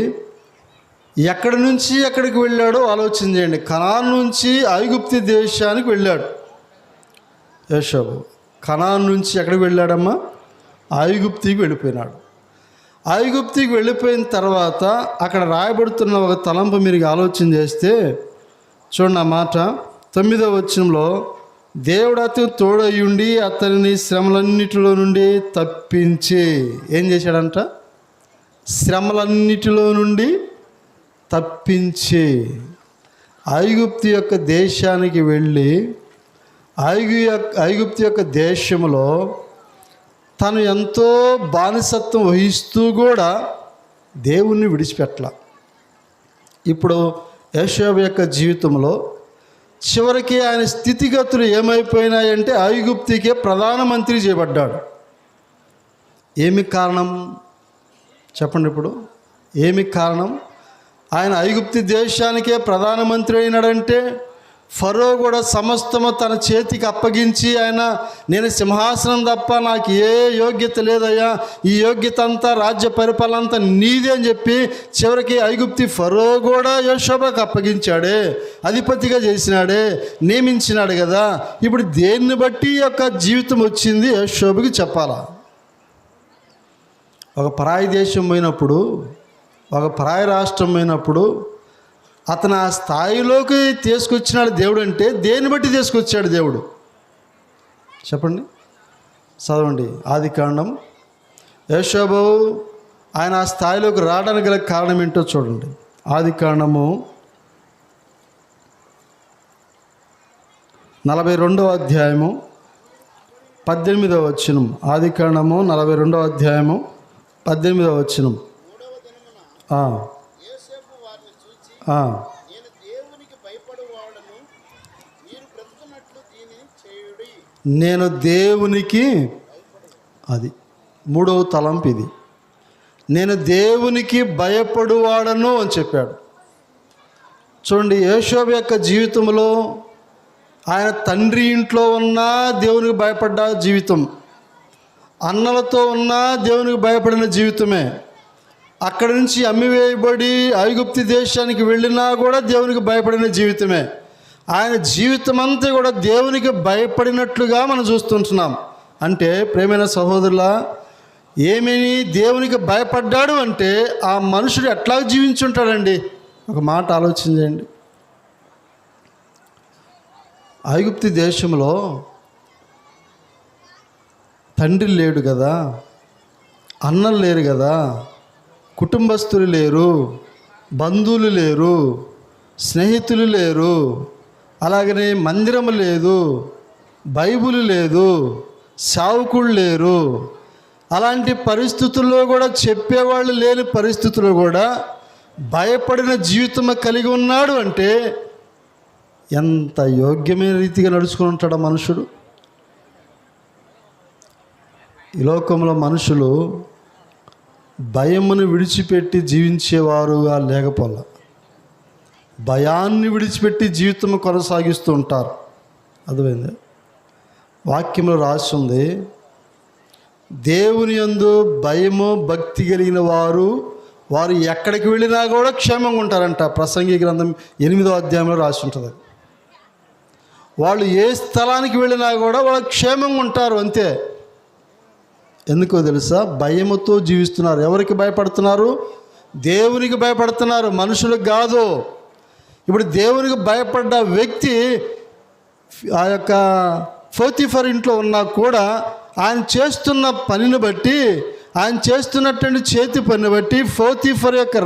ఎక్కడి నుంచి ఎక్కడికి వెళ్ళాడో ఆలోచన చేయండి. కనాన్ నుంచి ఐగుప్తి దేశానికి వెళ్ళాడు యోసేపు. కనాన్ నుంచి ఎక్కడికి వెళ్ళాడమ్మా? ఐగుప్తికి వెళ్ళిపోయినాడు. ఐగుప్తికి వెళ్ళిపోయిన తర్వాత అక్కడ రాయబడుతున్న ఒక తలంపు మీరు ఆలోచన చేస్తే చూడండి. ఆ మాట 9వ వచనంలో, దేవుడు అతను తోడయ్యుండి అతనిని శ్రమలన్నిటిలో నుండి తప్పించి ఏం చేశాడంట? శ్రమలన్నిటిలో నుండి తప్పించి ఐగుప్తు యొక్క దేశానికి వెళ్ళి ఐగుప్తు యొక్క దేశంలో తను ఎంతో బానిసత్వం వహిస్తూ కూడా దేవుణ్ణి విడిచిపెట్టల. ఇప్పుడు యోసేపు యొక్క జీవితంలో చివరికి ఆయన స్థితిగతులు ఏమైపోయినాయంటే ఐగుప్తికే ప్రధానమంత్రి చేయబడ్డాడు. ఏమి కారణం చెప్పండి? ఇప్పుడు ఏమి కారణం? ఆయన ఐగుప్తి దేశానికే ప్రధానమంత్రి అయినాడంటే ఫరో కూడా సమస్తము తన చేతికి అప్పగించి, ఆయన నేను సింహాసనం తప్ప నాకు ఏ యోగ్యత లేదయ్యా, ఈ యోగ్యత అంతా రాజ్య పరిపాలన అంతా నీదే అని చెప్పి చివరికి ఐగుప్తి ఫరో కూడా యోసేపుకు అప్పగించాడే, అధిపతిగా చేసినాడే, నియమించినాడు కదా. ఇప్పుడు దేన్ని బట్టి యొక్క జీవితం వచ్చింది యోసేపుకి చెప్పాలా? ఒక పరాయి దేశం పోయినప్పుడు, ఒక పరాయి రాష్ట్రం పోయినప్పుడు అతను ఆ స్థాయిలోకి తీసుకొచ్చినాడు దేవుడు. అంటే దేన్ని బట్టి తీసుకొచ్చాడు దేవుడు చెప్పండి? చదవండి ఆదికాండం. యోసేపు ఆయన ఆ స్థాయిలోకి రావడానికి గల కారణం ఏంటో చూడండి. ఆదికాండము 42వ అధ్యాయము 18వ వచనం. ఆదికాండము 42వ అధ్యాయము 18వ వచనం. నేను దేవునికి, అది మూడవ తలంపు ఇది, నేను దేవునికి భయపడువాడను అని చెప్పాడు. చూడండి, యోసేపు యొక్క జీవితంలో ఆయన తండ్రి ఇంట్లో ఉన్నా దేవునికి భయపడ్డ జీవితం, అన్నలతో ఉన్నా దేవునికి భయపడిన జీవితమే. అక్కడి నుంచి అమ్మివేయబడి ఐగుప్తి దేశానికి వెళ్ళినా కూడా దేవునికి భయపడిన జీవితమే. ఆయన జీవితం అంతా కూడా దేవునికి భయపడినట్లుగా మనం చూస్తుంటున్నాం. అంటే ప్రేమైన సహోదరులా, ఏమని దేవునికి భయపడ్డాడు అంటే ఆ మనుషుడు ఎట్లా జీవించుంటాడండి? ఒక మాట ఆలోచన చేయండి. ఐగుప్తి దేశంలో తండ్రి లేడు కదా, అన్నలు లేరు కదా, కుటుంబస్తులు లేరు, బంధువులు లేరు, స్నేహితులు లేరు, అలాగనే మందిరము లేదు, బైబిల్ లేదు, సేవకులు లేరు. అలాంటి పరిస్థితుల్లో కూడా, చెప్పేవాళ్ళు లేని పరిస్థితుల్లో కూడా భయపడిన జీవితం కలిగి ఉన్నాడు అంటే ఎంత యోగ్యమైన రీతిగా నడుచుకుని ఉంటాడు మనుషుడు. ఈ లోకంలో మనుషులు భయమును విడిచిపెట్టి జీవించేవారుగా లేకపోలే, భయాన్ని విడిచిపెట్టి జీవితం కొనసాగిస్తూ ఉంటారు. అర్థమైంది? వాక్యంలో రాసి ఉంది, దేవుని యందు భయము భక్తి కలిగిన వారు ఎక్కడికి వెళ్ళినా కూడా క్షేమంగా ఉంటారంట. ప్రసంగి గ్రంథం 8వ అధ్యాయంలో రాసి ఉంటుంది. వాళ్ళు ఏ స్థలానికి వెళ్ళినా కూడా వాళ్ళు క్షేమంగా ఉంటారు అంతే. ఎందుకో తెలుసా? భయముతో జీవిస్తున్నారు. ఎవరికి భయపడుతున్నారు? దేవునికి భయపడుతున్నారు, మనుషులకు కాదు. ఇప్పుడు దేవునికి భయపడ్డ వ్యక్తి ఆ యొక్క పోతీఫర్ ఇంట్లో ఉన్నా కూడా ఆయన చేస్తున్న పనిని బట్టి, ఆయన చేస్తున్నటువంటి చేతి పనిని బట్టి పోతీఫర్ యొక్క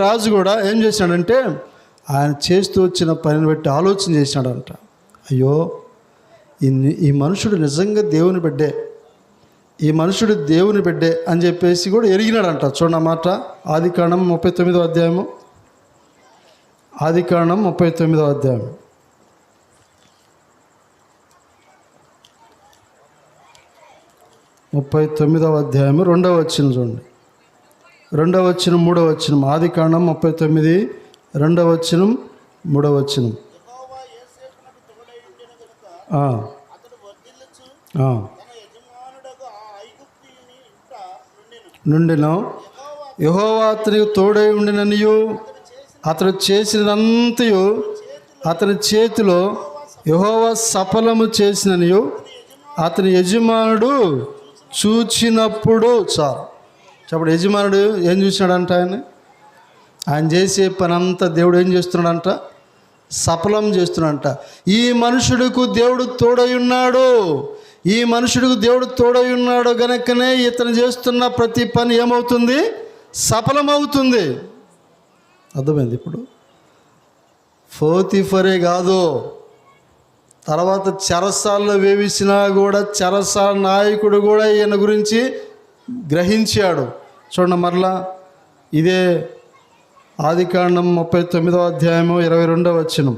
రాజు కూడా ఏం చేశాడంటే, ఆయన చేస్తూ వచ్చిన పనిని బట్టి ఆలోచన చేశాడంట, అయ్యో ఈ మనుషుడు నిజంగా దేవుని బిడ్డే, ఈ మనుషుడు దేవుని బిడ్డే అని చెప్పేసి కూడా ఎరిగినాడంట. చూడండి మాట, ఆదికాండం 39వ అధ్యాయము. ఆదికాండం 39వ అధ్యాయం 39వ అధ్యాయము 2వ వచనం చూడండి. 2వ వచనం 3వ వచనం. ఆదికాండం 39 2వ వచనం 3వ వచనం. నుండిన యెహోవా అతనికి తోడై ఉండిననియు, అతడు చేసినంతయు అతని చేతిలో యెహోవా సఫలము చేసిననియు అతని యజమానుడు చూచినప్పుడు. చాలు చెప్పడు. యజమానుడు ఏం చూసినాడంట? ఆయన చేసే పని అంతా దేవుడు ఏం చేస్తున్నాడంట? సఫలం చేస్తున్నాడంట. ఈ మనుషుడికి దేవుడు తోడై ఉన్నాడు. ఈ మనుషుడికి దేవుడు తోడై ఉన్నాడు గనుకనే ఇతను చేస్తున్న ప్రతి పని ఏమవుతుంది? సఫలమవుతుంది. అర్థమైంది? ఇప్పుడు పోతీఫరే కాదు, తర్వాత చెరసాల్లో వేవిసినా కూడా చెరసాల నాయకుడు కూడా ఈయన గురించి గ్రహించాడు. చూడండి మరలా, ఇదే ఆదికాండం 39వ అధ్యాయము 22వ వచనం,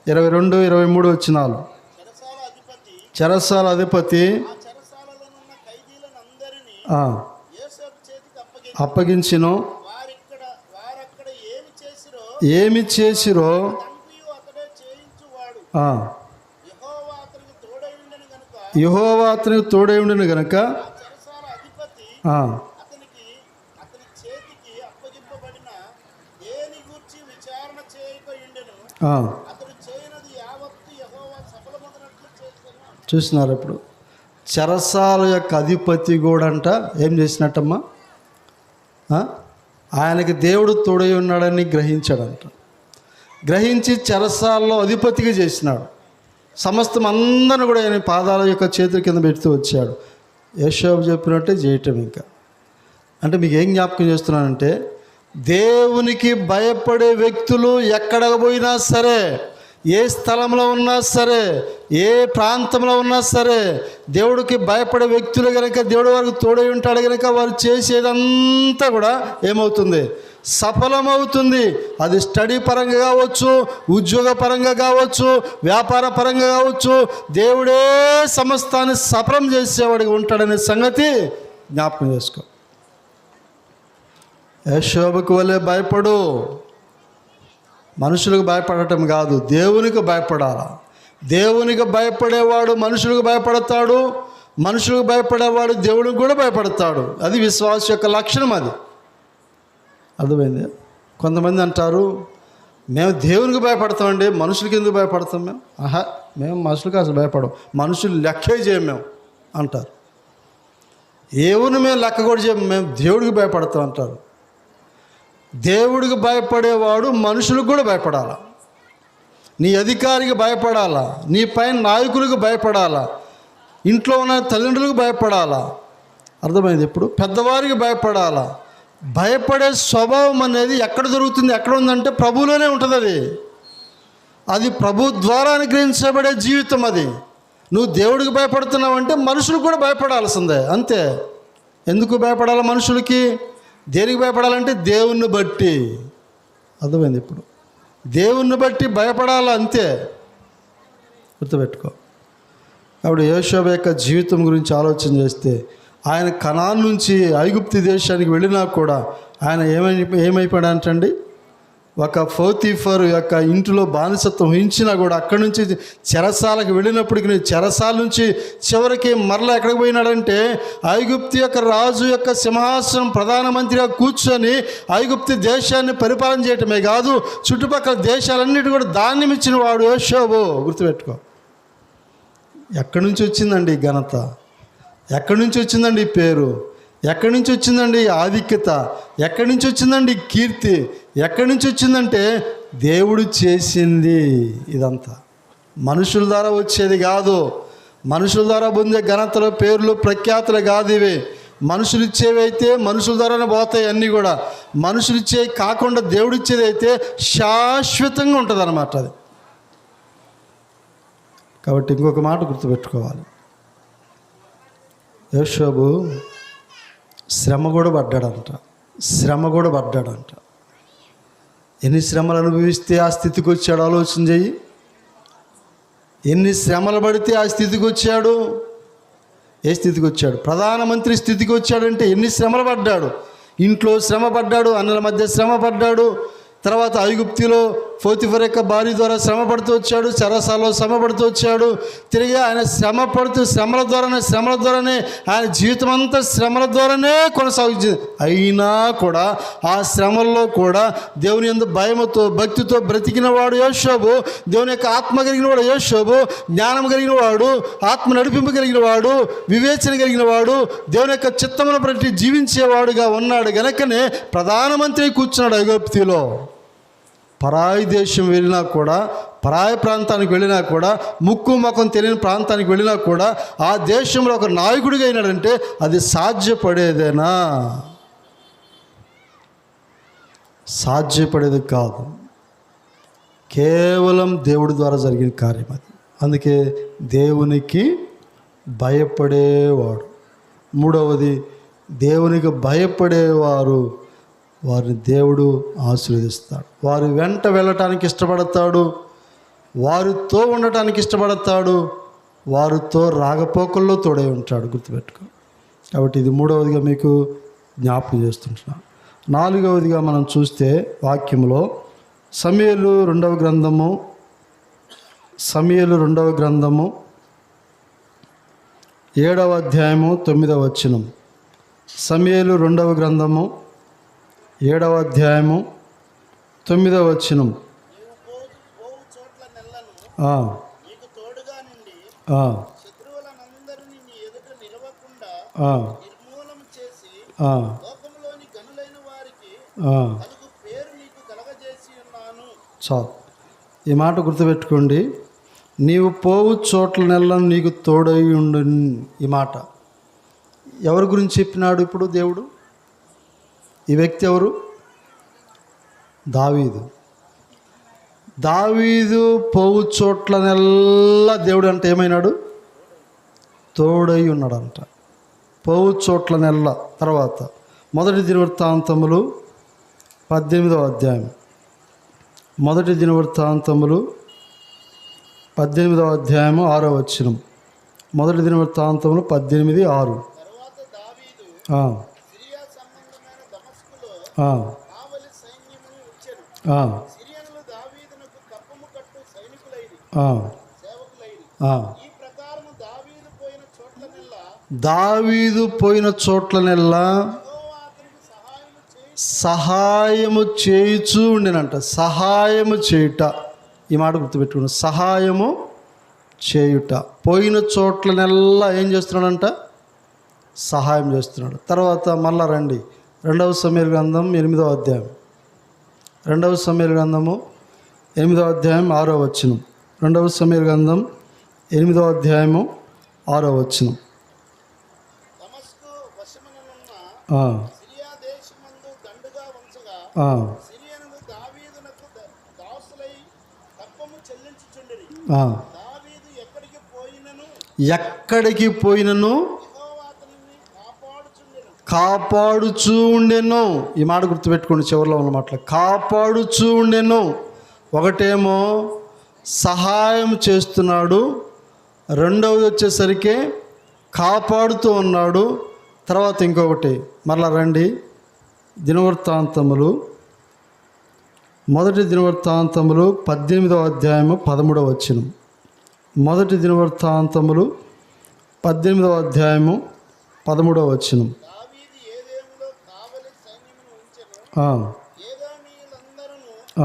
22, 23 వచనాలు. చెరసాల అధిపతి అప్పగించిను, ఏమి చేసిరో యెహోవా అతనికి తోడై ఉండెను గనుక చూసినారు. ఇప్పుడు చెరసాల యొక్క అధిపతి కూడా అంట ఏం చేసినట్టమ్మా? ఆయనకి దేవుడు తోడై ఉన్నాడని గ్రహించాడంట. గ్రహించి చెరసాలలో అధిపతిగా చేసినాడు. సమస్తం అందరిని కూడా ఆయన పాదాల యొక్క చేతుల కింద పెడుతూ వచ్చాడు. యోషేపు చెప్పినట్టే చేయటం. ఇంకా అంటే మీకు ఏం జ్ఞాపకం చేస్తున్నానంటే, దేవునికి భయపడే వ్యక్తులు ఎక్కడ పోయినా సరే, ఏ స్థలంలో ఉన్నా సరే, ఏ ప్రాంతంలో ఉన్నా సరే, దేవుడికి భయపడే వ్యక్తులు కనుక దేవుడు వారికి తోడై ఉంటాడు కనుక వారు చేసేదంతా కూడా ఏమవుతుంది? సఫలమవుతుంది. అది స్టడీ పరంగా కావచ్చు, ఉద్యోగ పరంగా కావచ్చు, వ్యాపార పరంగా కావచ్చు, దేవుడే సమస్తాన్ని సఫలం చేసేవాడిగా ఉంటాడనే సంగతి జ్ఞాపకం చేసుకో. యోషేపుకు వలె భయపడు. మనుషులకు భయపడటం కాదు, దేవునికి భయపడాలా. దేవునికి భయపడేవాడు మనుషులకు భయపడతాడు, మనుషులకు భయపడేవాడు దేవుడికి కూడా భయపడతాడు. అది విశ్వాస యొక్క లక్షణం. అది అర్థమైంది? కొంతమంది అంటారు, మేము దేవునికి భయపడతామండి, మనుషులకి ఎందుకు భయపడతాం మేము? మేము మనుషులకి అసలు భయపడం, మనుషులు లెక్కే చేయం మేము అంటారు. దేవుని మేము లెక్క కూడా చేయం, మేము దేవుడికి భయపడతాం అంటారు. దేవుడికి భయపడేవాడు మనుషులకు కూడా భయపడాలా. నీ అధికారికి భయపడాలా, నీ పైన నాయకులకు భయపడాలా, ఇంట్లో ఉన్న తల్లిదండ్రులకు భయపడాలా, అర్థమైంది? ఇప్పుడు పెద్దవారికి భయపడాలా. భయపడే స్వభావం అనేది ఎక్కడ దొరుకుతుంది, ఎక్కడ ఉందంటే ప్రభువులోనే ఉంటుంది. అది ప్రభు ద్వారా అనుగ్రహించబడే జీవితం. అది నువ్వు దేవుడికి భయపడుతున్నావు అంటే మనుషులకు కూడా భయపడాల్సిందే, అంతే. ఎందుకు భయపడాలి మనుషులకి? దేనికి భయపడాలంటే దేవుణ్ణి బట్టి. అర్థమైంది? ఇప్పుడు దేవుణ్ణి బట్టి భయపడాలి, అంతే. గుర్తుపెట్టుకో. కాబట్టి యోషువ యొక్క జీవితం గురించి ఆలోచన చేస్తే, ఆయన కనాన్ నుంచి ఐగుప్తు దేశానికి వెళ్ళినా కూడా ఆయన ఏమైపోయాడంటండి, ఒక పోతీఫర్ యొక్క ఇంటిలో బానిసత్వం వహించినా కూడా అక్కడి నుంచి చెరసాలకు వెళ్ళినప్పటికీ చెరసాల నుంచి చివరికి మరలా ఎక్కడికి పోయినాడంటే ఐగుప్తు యొక్క రాజు యొక్క సింహాసనం ప్రధానమంత్రిగా కూర్చొని ఐగుప్తు దేశాన్ని పరిపాలన చేయటమే కాదు, చుట్టుపక్కల దేశాలన్నిటి కూడా ధాన్యం ఇచ్చిన వాడు యోషువ. గుర్తుపెట్టుకో. ఎక్కడి నుంచి వచ్చిందండి ఈ ఘనత? ఎక్కడి నుంచి వచ్చిందండి ఈ పేరు? ఎక్కడి నుంచి వచ్చిందండి ఈ ఆధిక్యత? ఎక్కడి నుంచి వచ్చిందండి ఈ కీర్తి? ఎక్కడి నుంచి వచ్చిందంటే దేవుడు చేసింది. ఇదంతా మనుషుల ద్వారా వచ్చేది కాదు. మనుషుల ద్వారా పొందే ఘనతలు, పేర్లు, ప్రఖ్యాతులు కాదు ఇవి. మనుషులు ఇచ్చేవి అయితే మనుషుల ద్వారానే పోతాయి అన్నీ కూడా. మనుషులు ఇచ్చేవి కాకుండా దేవుడు ఇచ్చేది అయితే శాశ్వతంగా ఉంటుంది అన్నమాట అది. కాబట్టి ఇంకొక మాట గుర్తుపెట్టుకోవాలి, యోషువ శ్రమ కూడా పడ్డాడంట. ఎన్ని శ్రమలు అనుభవిస్తే ఆ స్థితికి వచ్చాడు ఆలోచన చెయ్యి. ఎన్ని శ్రమలు పడితే ఆ స్థితికి వచ్చాడు? ఏ స్థితికి వచ్చాడు? ప్రధానమంత్రి స్థితికి వచ్చాడంటే ఎన్ని శ్రమలు పడ్డాడు? ఇంట్లో శ్రమ పడ్డాడు, అన్నల మధ్య శ్రమ పడ్డాడు, తర్వాత ఐగుప్తులో పోతీఫర్ యొక్క భార్య ద్వారా శ్రమ పడుతూ వచ్చాడు, చెరసాలలో శ్రమ పడుతూ వచ్చాడు. తిరిగి ఆయన శ్రమల ద్వారానే ఆయన జీవితం అంతా శ్రమల ద్వారానే కొనసాగించింది. అయినా కూడా ఆ శ్రమల్లో కూడా దేవుని యందు భయముతో భక్తితో బ్రతికిన వాడు యోషువ. దేవుని యొక్క ఆత్మ కలిగిన వాడు యోషువ. జ్ఞానం కలిగిన వాడు, ఆత్మ నడిపింపు కలిగిన వాడు, వివేచన కలిగిన వాడు, దేవుని యొక్క చిత్తమును బట్టి జీవించేవాడుగా ఉన్నాడు గనుకనే ప్రధానమంత్రి కూర్చున్నాడు ఐగుప్తులో. పరాయి దేశం వెళ్ళినా కూడా, పరాయి ప్రాంతానికి వెళ్ళినా కూడా, ముక్కు ముఖం తెలియని ప్రాంతానికి వెళ్ళినా కూడా ఆ దేశంలో ఒక నాయకుడిగా అయినాడంటే అది సాధ్యపడేదేనా? సాధ్యపడేది కాదు. కేవలం దేవుడి ద్వారా జరిగిన కార్యం అది. అందుకే దేవునికి భయపడేవాడు. మూడవది, దేవునికి భయపడేవారు వారిని దేవుడు ఆశీర్వదిస్తాడు. వారి వెంట వెళ్ళటానికి ఇష్టపడతాడు, వారితో ఉండటానికి ఇష్టపడతాడు, వారితో రాకపోకల్లో తోడై ఉంటాడు. గుర్తుపెట్టుకో. కాబట్టి ఇది మూడవదిగా మీకు జ్ఞాపకం చేస్తుంటున్నాను. నాలుగవదిగా మనం చూస్తే వాక్యంలో సమూయేలు రెండవ గ్రంథము 7వ అధ్యాయము 9వ వచనం. సమూయేలు 2వ గ్రంథము 7వ అధ్యాయము 9వ వచనం. నీకు తోడుగా నుండి శత్రువులనందరినీ నీ ఎదుట నిలవకుండా నిర్మూలన చేసి లోకంలోని గనులైన వారికి కలుగు పేరు నీకు కలగజేసి ఉన్నాను. చాలు. ఈ మాట గుర్తుపెట్టుకోండి. నీవు పోవు చోట్ల నెలను నీకు తోడై ఉండు. ఈ మాట ఎవరి గురించి చెప్పినాడు ఇప్పుడు దేవుడు? ఈ వ్యక్తి ఎవరు? దావీదు పోవు చోట్ల నెల్లా దేవుడు అంటే ఏమైనాడు? తోడై ఉన్నాడంట. పోవు చోట్ల నెల్ల. తర్వాత 1 దినవృత్తాంతములు 18వ అధ్యాయం. 1 దినవృత్తాంతములు 18వ అధ్యాయము 6వ వచనం. 1 దినవృత్తాంతములు 18:6. తరువాత దావీదు సిరియా సంబంధమైన దమస్కులో కావలి సైన్యమును ఉంచెను. సిరియనులు దావీదునకు కప్పము కట్టు సైనికులైరి, సేవకులైరి. ఈ ప్రకారము దావీదు పోయిన చోట్లనెల్లా సహాయము చేయుచూ ఉండినంట. సహాయము చేయుట, ఈ మాట గుర్తుపెట్టుకున్నాను. సహాయము చేయుట. పోయిన చోట్లనెల్లా ఏం చేస్తున్నాడంట? సహాయం చేస్తున్నాడు. తర్వాత మళ్ళా రండి 2వ సమూయేలు గ్రంథం 8వ అధ్యాయం. 2వ సమూయేలు గ్రంథము 8వ అధ్యాయం 6వ వచనం. 2వ సమూయేలు గ్రంథం 8వ అధ్యాయము 6వ వచనం. దమస్కు వశముననున్న ఆ, సిరియా దేశమందు దండుగా ఉంచగా ఆ, సిరియనులు దావీదునకు దాసులై కప్పము చెల్లించుచుండిరి. ఆ. దావీదు ఎక్కడికి పోయినను ఎక్కడికి పోయినను యెహోవా అతనిని కాపాడుచుండెను. కాపాడుచూ ఉండెను. ఈ మాట గుర్తుపెట్టుకోండి, చివరిలో ఉన్న మాటలు కాపాడుచూ ఉండెను. ఒకటేమో సహాయం చేస్తున్నాడు, రెండవది వచ్చేసరికి కాపాడుతూ ఉన్నాడు. తర్వాత ఇంకొకటి మరలా రండి, దినవృత్తాంతములు, మొదటి దినవృత్తాంతములు 18వ అధ్యాయము 13వ వచనం. మొదటి దినవృత్తాంతములు 18వ అధ్యాయము 13వ వచనం. దావీదు ఏదేములో కావలి సైన్యమును ఉంచెను. ఆ, ఏదోమీయులందరూ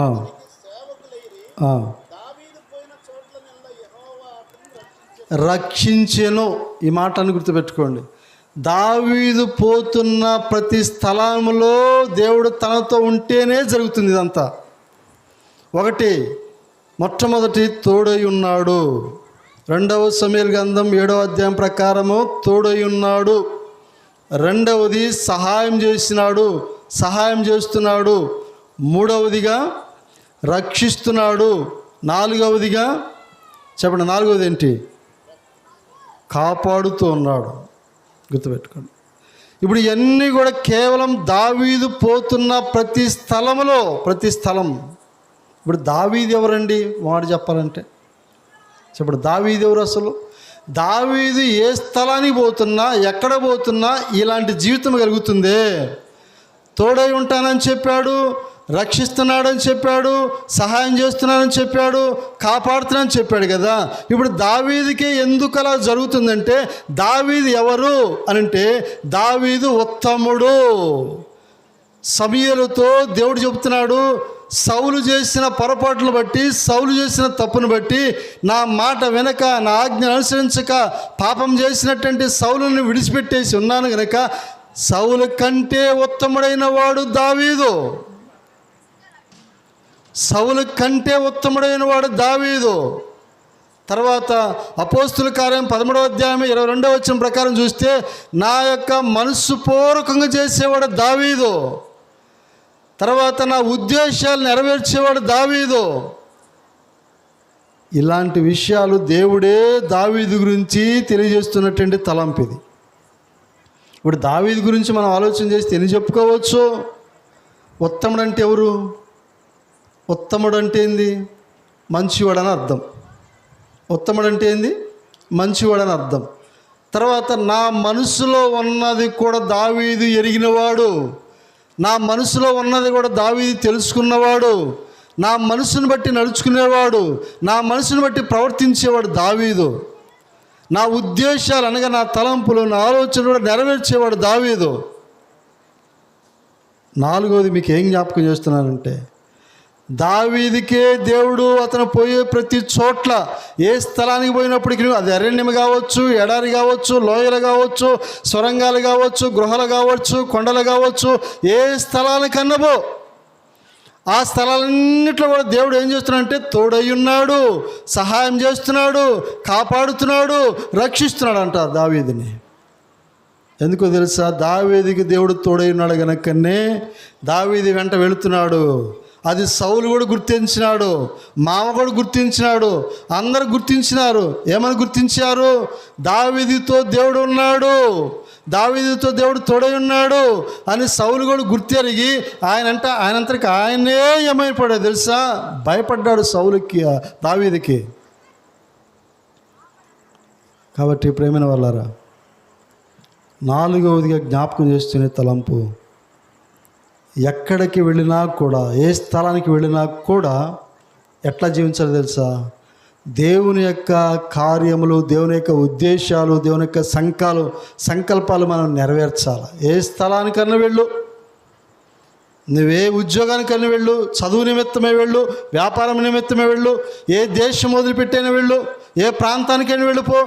ఆ, అతనికి సేవకులైరి. ఆ. దావీదు పోయిన చోట్లనెల్లా యెహోవా అతనిని రక్షించెను. రక్షించెను. ఈ మాటను గుర్తుపెట్టుకోండి. దావీదు పోతున్న ప్రతి స్థలంలో దేవుడు తనతో ఉంటేనే జరుగుతుంది ఇదంతా. ఒకటి, మొట్టమొదటి తోడై ఉన్నాడు. 2వ సమూయేలు గ్రంథం 7వ అధ్యాయం ప్రకారము తోడై ఉన్నాడు. రెండవది సహాయం చేసినాడు, సహాయం చేస్తున్నాడు. మూడవదిగా రక్షిస్తున్నాడు. నాలుగవదిగా చెప్పండి, నాలుగవది ఏంటి? కాపాడుతూ ఉన్నాడు. గుర్తుపెట్టుకోండి. ఇప్పుడు ఇవన్నీ కూడా కేవలం దావీదు పోతున్న ప్రతి స్థలంలో, ప్రతి స్థలం. ఇప్పుడు దావీదు ఎవరండి మాట చెప్పాలంటే? చెప్పండి, దావీదు ఎవరు అసలు? దావీదు ఏ స్థలానికి పోతున్నా, ఎక్కడ పోతున్నా ఇలాంటి జీవితం కలుగుతుంది. తోడై ఉంటానని చెప్పాడు, రక్షిస్తున్నాడని చెప్పాడు, సహాయం చేస్తున్నానని చెప్పాడు, కాపాడుతున్నానని చెప్పాడు కదా. ఇప్పుడు దావీదుకే ఎందుకు అలా జరుగుతుందంటే, దావీదు ఎవరు అనంటే దావీదు ఉత్తముడు. సమూయేలుతో దేవుడు చెబుతున్నాడు, సౌలు చేసిన పొరపాట్లను బట్టి, సౌలు చేసిన తప్పును బట్టి, నా మాట వెనక, నా ఆజ్ఞను అనుసరించక పాపం చేసినటువంటి సౌలుని విడిచిపెట్టేసి ఉన్నాను గనక సౌలు కంటే ఉత్తముడైన వాడు దావీదు. సౌలు కంటే ఉత్తముడైన వాడు దావీదు. తర్వాత అపోస్తుల కార్యం 13వ అధ్యాయం 22వ వచనం ప్రకారం చూస్తే, నా యొక్క మనస్సు పూర్వకంగా చేసేవాడు దావీదు. తర్వాత నా ఉద్దేశాలు నెరవేర్చేవాడు దావీదు. ఇలాంటి విషయాలు దేవుడే దావీదు గురించి తెలియజేస్తున్నటువంటి తలంపు ఇది. ఇప్పుడు దావీదు గురించి మనం ఆలోచన చేస్తే ఎన్ని చెప్పుకోవచ్చు? ఉత్తముడు అంటే ఎవరు? ఉత్తముడు అంటే ఏంది? మంచివాడని అర్థం. ఉత్తముడు అంటే ఏంది? మంచివాడని అర్థం. తర్వాత నా మనసులో ఉన్నది కూడా దావీదు ఎరిగినవాడు, నా మనసులో ఉన్నది కూడా దావీదు తెలుసుకున్నవాడు, నా మనసును బట్టి నడుచుకునేవాడు, నా మనసును బట్టి ప్రవర్తించేవాడు దావీదు. నా ఉద్దేశాలు అనగా నా తలంపులు, నా ఆలోచనలు కూడా నెరవేర్చేవాడు దావీదు. నాలుగవది మీకు ఏం జ్ఞాపకం చేస్తున్నానంటే, దావీదుకే దేవుడు అతను పోయే ప్రతి చోట్ల, ఏ స్థలానికి పోయినప్పటికీ, అది అరణ్యం కావచ్చు, ఎడారి కావచ్చు, లోయలు కావచ్చు, సొరంగాలు కావచ్చు, గృహాలు కావచ్చు, కొండలు కావచ్చు, ఏ స్థలానికన్నబో ఆ స్థలాలన్నింటిలో కూడా దేవుడు ఏం చేస్తున్నాడంటే తోడై ఉన్నాడు, సహాయం చేస్తున్నాడు, కాపాడుతున్నాడు, రక్షిస్తున్నాడు అంట దావీదుని. ఎందుకో తెలుసా? దావీదుకి దేవుడు తోడై ఉన్నాడు కనుకనే దావీదు వెంట వెళుతున్నాడు. అది సౌలు కూడా గుర్తించినాడు, మామ కూడా గుర్తించినాడు, అందరూ గుర్తించినారు. ఏమని గుర్తించారు? దావీదుతో దేవుడు ఉన్నాడు, దావీదుతో దేవుడు తోడై ఉన్నాడు అని సౌలు కూడా గుర్తెరిగి ఆయనంతరికి ఆయనే ఏమైపోయాడు తెలుసా? భయపడ్డాడు సౌలుకి, దావీదుకి. కాబట్టి ప్రేమైన వాళ్ళారా, నాలుగవదిగా జ్ఞాపకం చేస్తున్న తలంపు, ఎక్కడికి వెళ్ళినా కూడా, ఏ స్థలానికి వెళ్ళినా కూడా ఎట్లా జీవించాలో తెలుసా? దేవుని యొక్క కార్యములు, దేవుని యొక్క ఉద్దేశాలు, దేవుని యొక్క సంకల్పాలు మనం నెరవేర్చాలి. ఏ స్థలానికన్నా వెళ్ళు, నువ్వే ఉద్యోగానికన్నా వెళ్ళు, చదువు నిమిత్తమే వెళ్ళు, వ్యాపారం నిమిత్తమే వెళ్ళు, ఏ దేశం వదిలిపెట్టైనా వెళ్ళు, ఏ ప్రాంతానికైనా వెళ్ళిపో.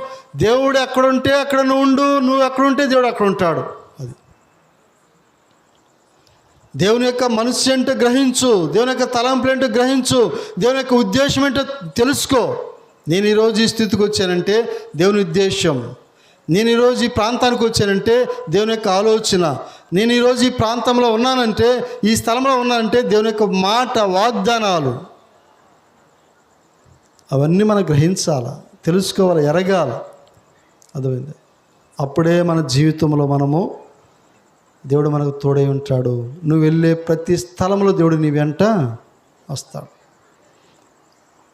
దేవుడు ఎక్కడుంటే అక్కడ నువ్వు ఉండు, నువ్వు ఎక్కడుంటే దేవుడు అక్కడ ఉంటాడు. అది దేవుని యొక్క మనస్సు ఏంటో గ్రహించు, దేవుని యొక్క తలంపులు ఏంటో గ్రహించు, దేవుని యొక్క ఉద్దేశం ఏంటో తెలుసుకో. నేను ఈరోజు ఈ స్థితికి వచ్చానంటే దేవుని ఉద్దేశం, నేను ఈరోజు ఈ ప్రాంతానికి వచ్చానంటే దేవుని యొక్క ఆలోచన. నేను ఈరోజు ఈ ప్రాంతంలో ఉన్నానంటే, ఈ స్థలంలో ఉన్నానంటే దేవుని యొక్క మాట, వాగ్దానాలు అవన్నీ మనం గ్రహించాలి, తెలుసుకోవాలి, ఎరగాలి. అర్థమైంది? అప్పుడే మన జీవితంలో దేవుడు మనకు తోడై ఉంటాడు. నువ్వు వెళ్ళే ప్రతి స్థలంలో దేవుడు నీ వెంట వస్తాడు.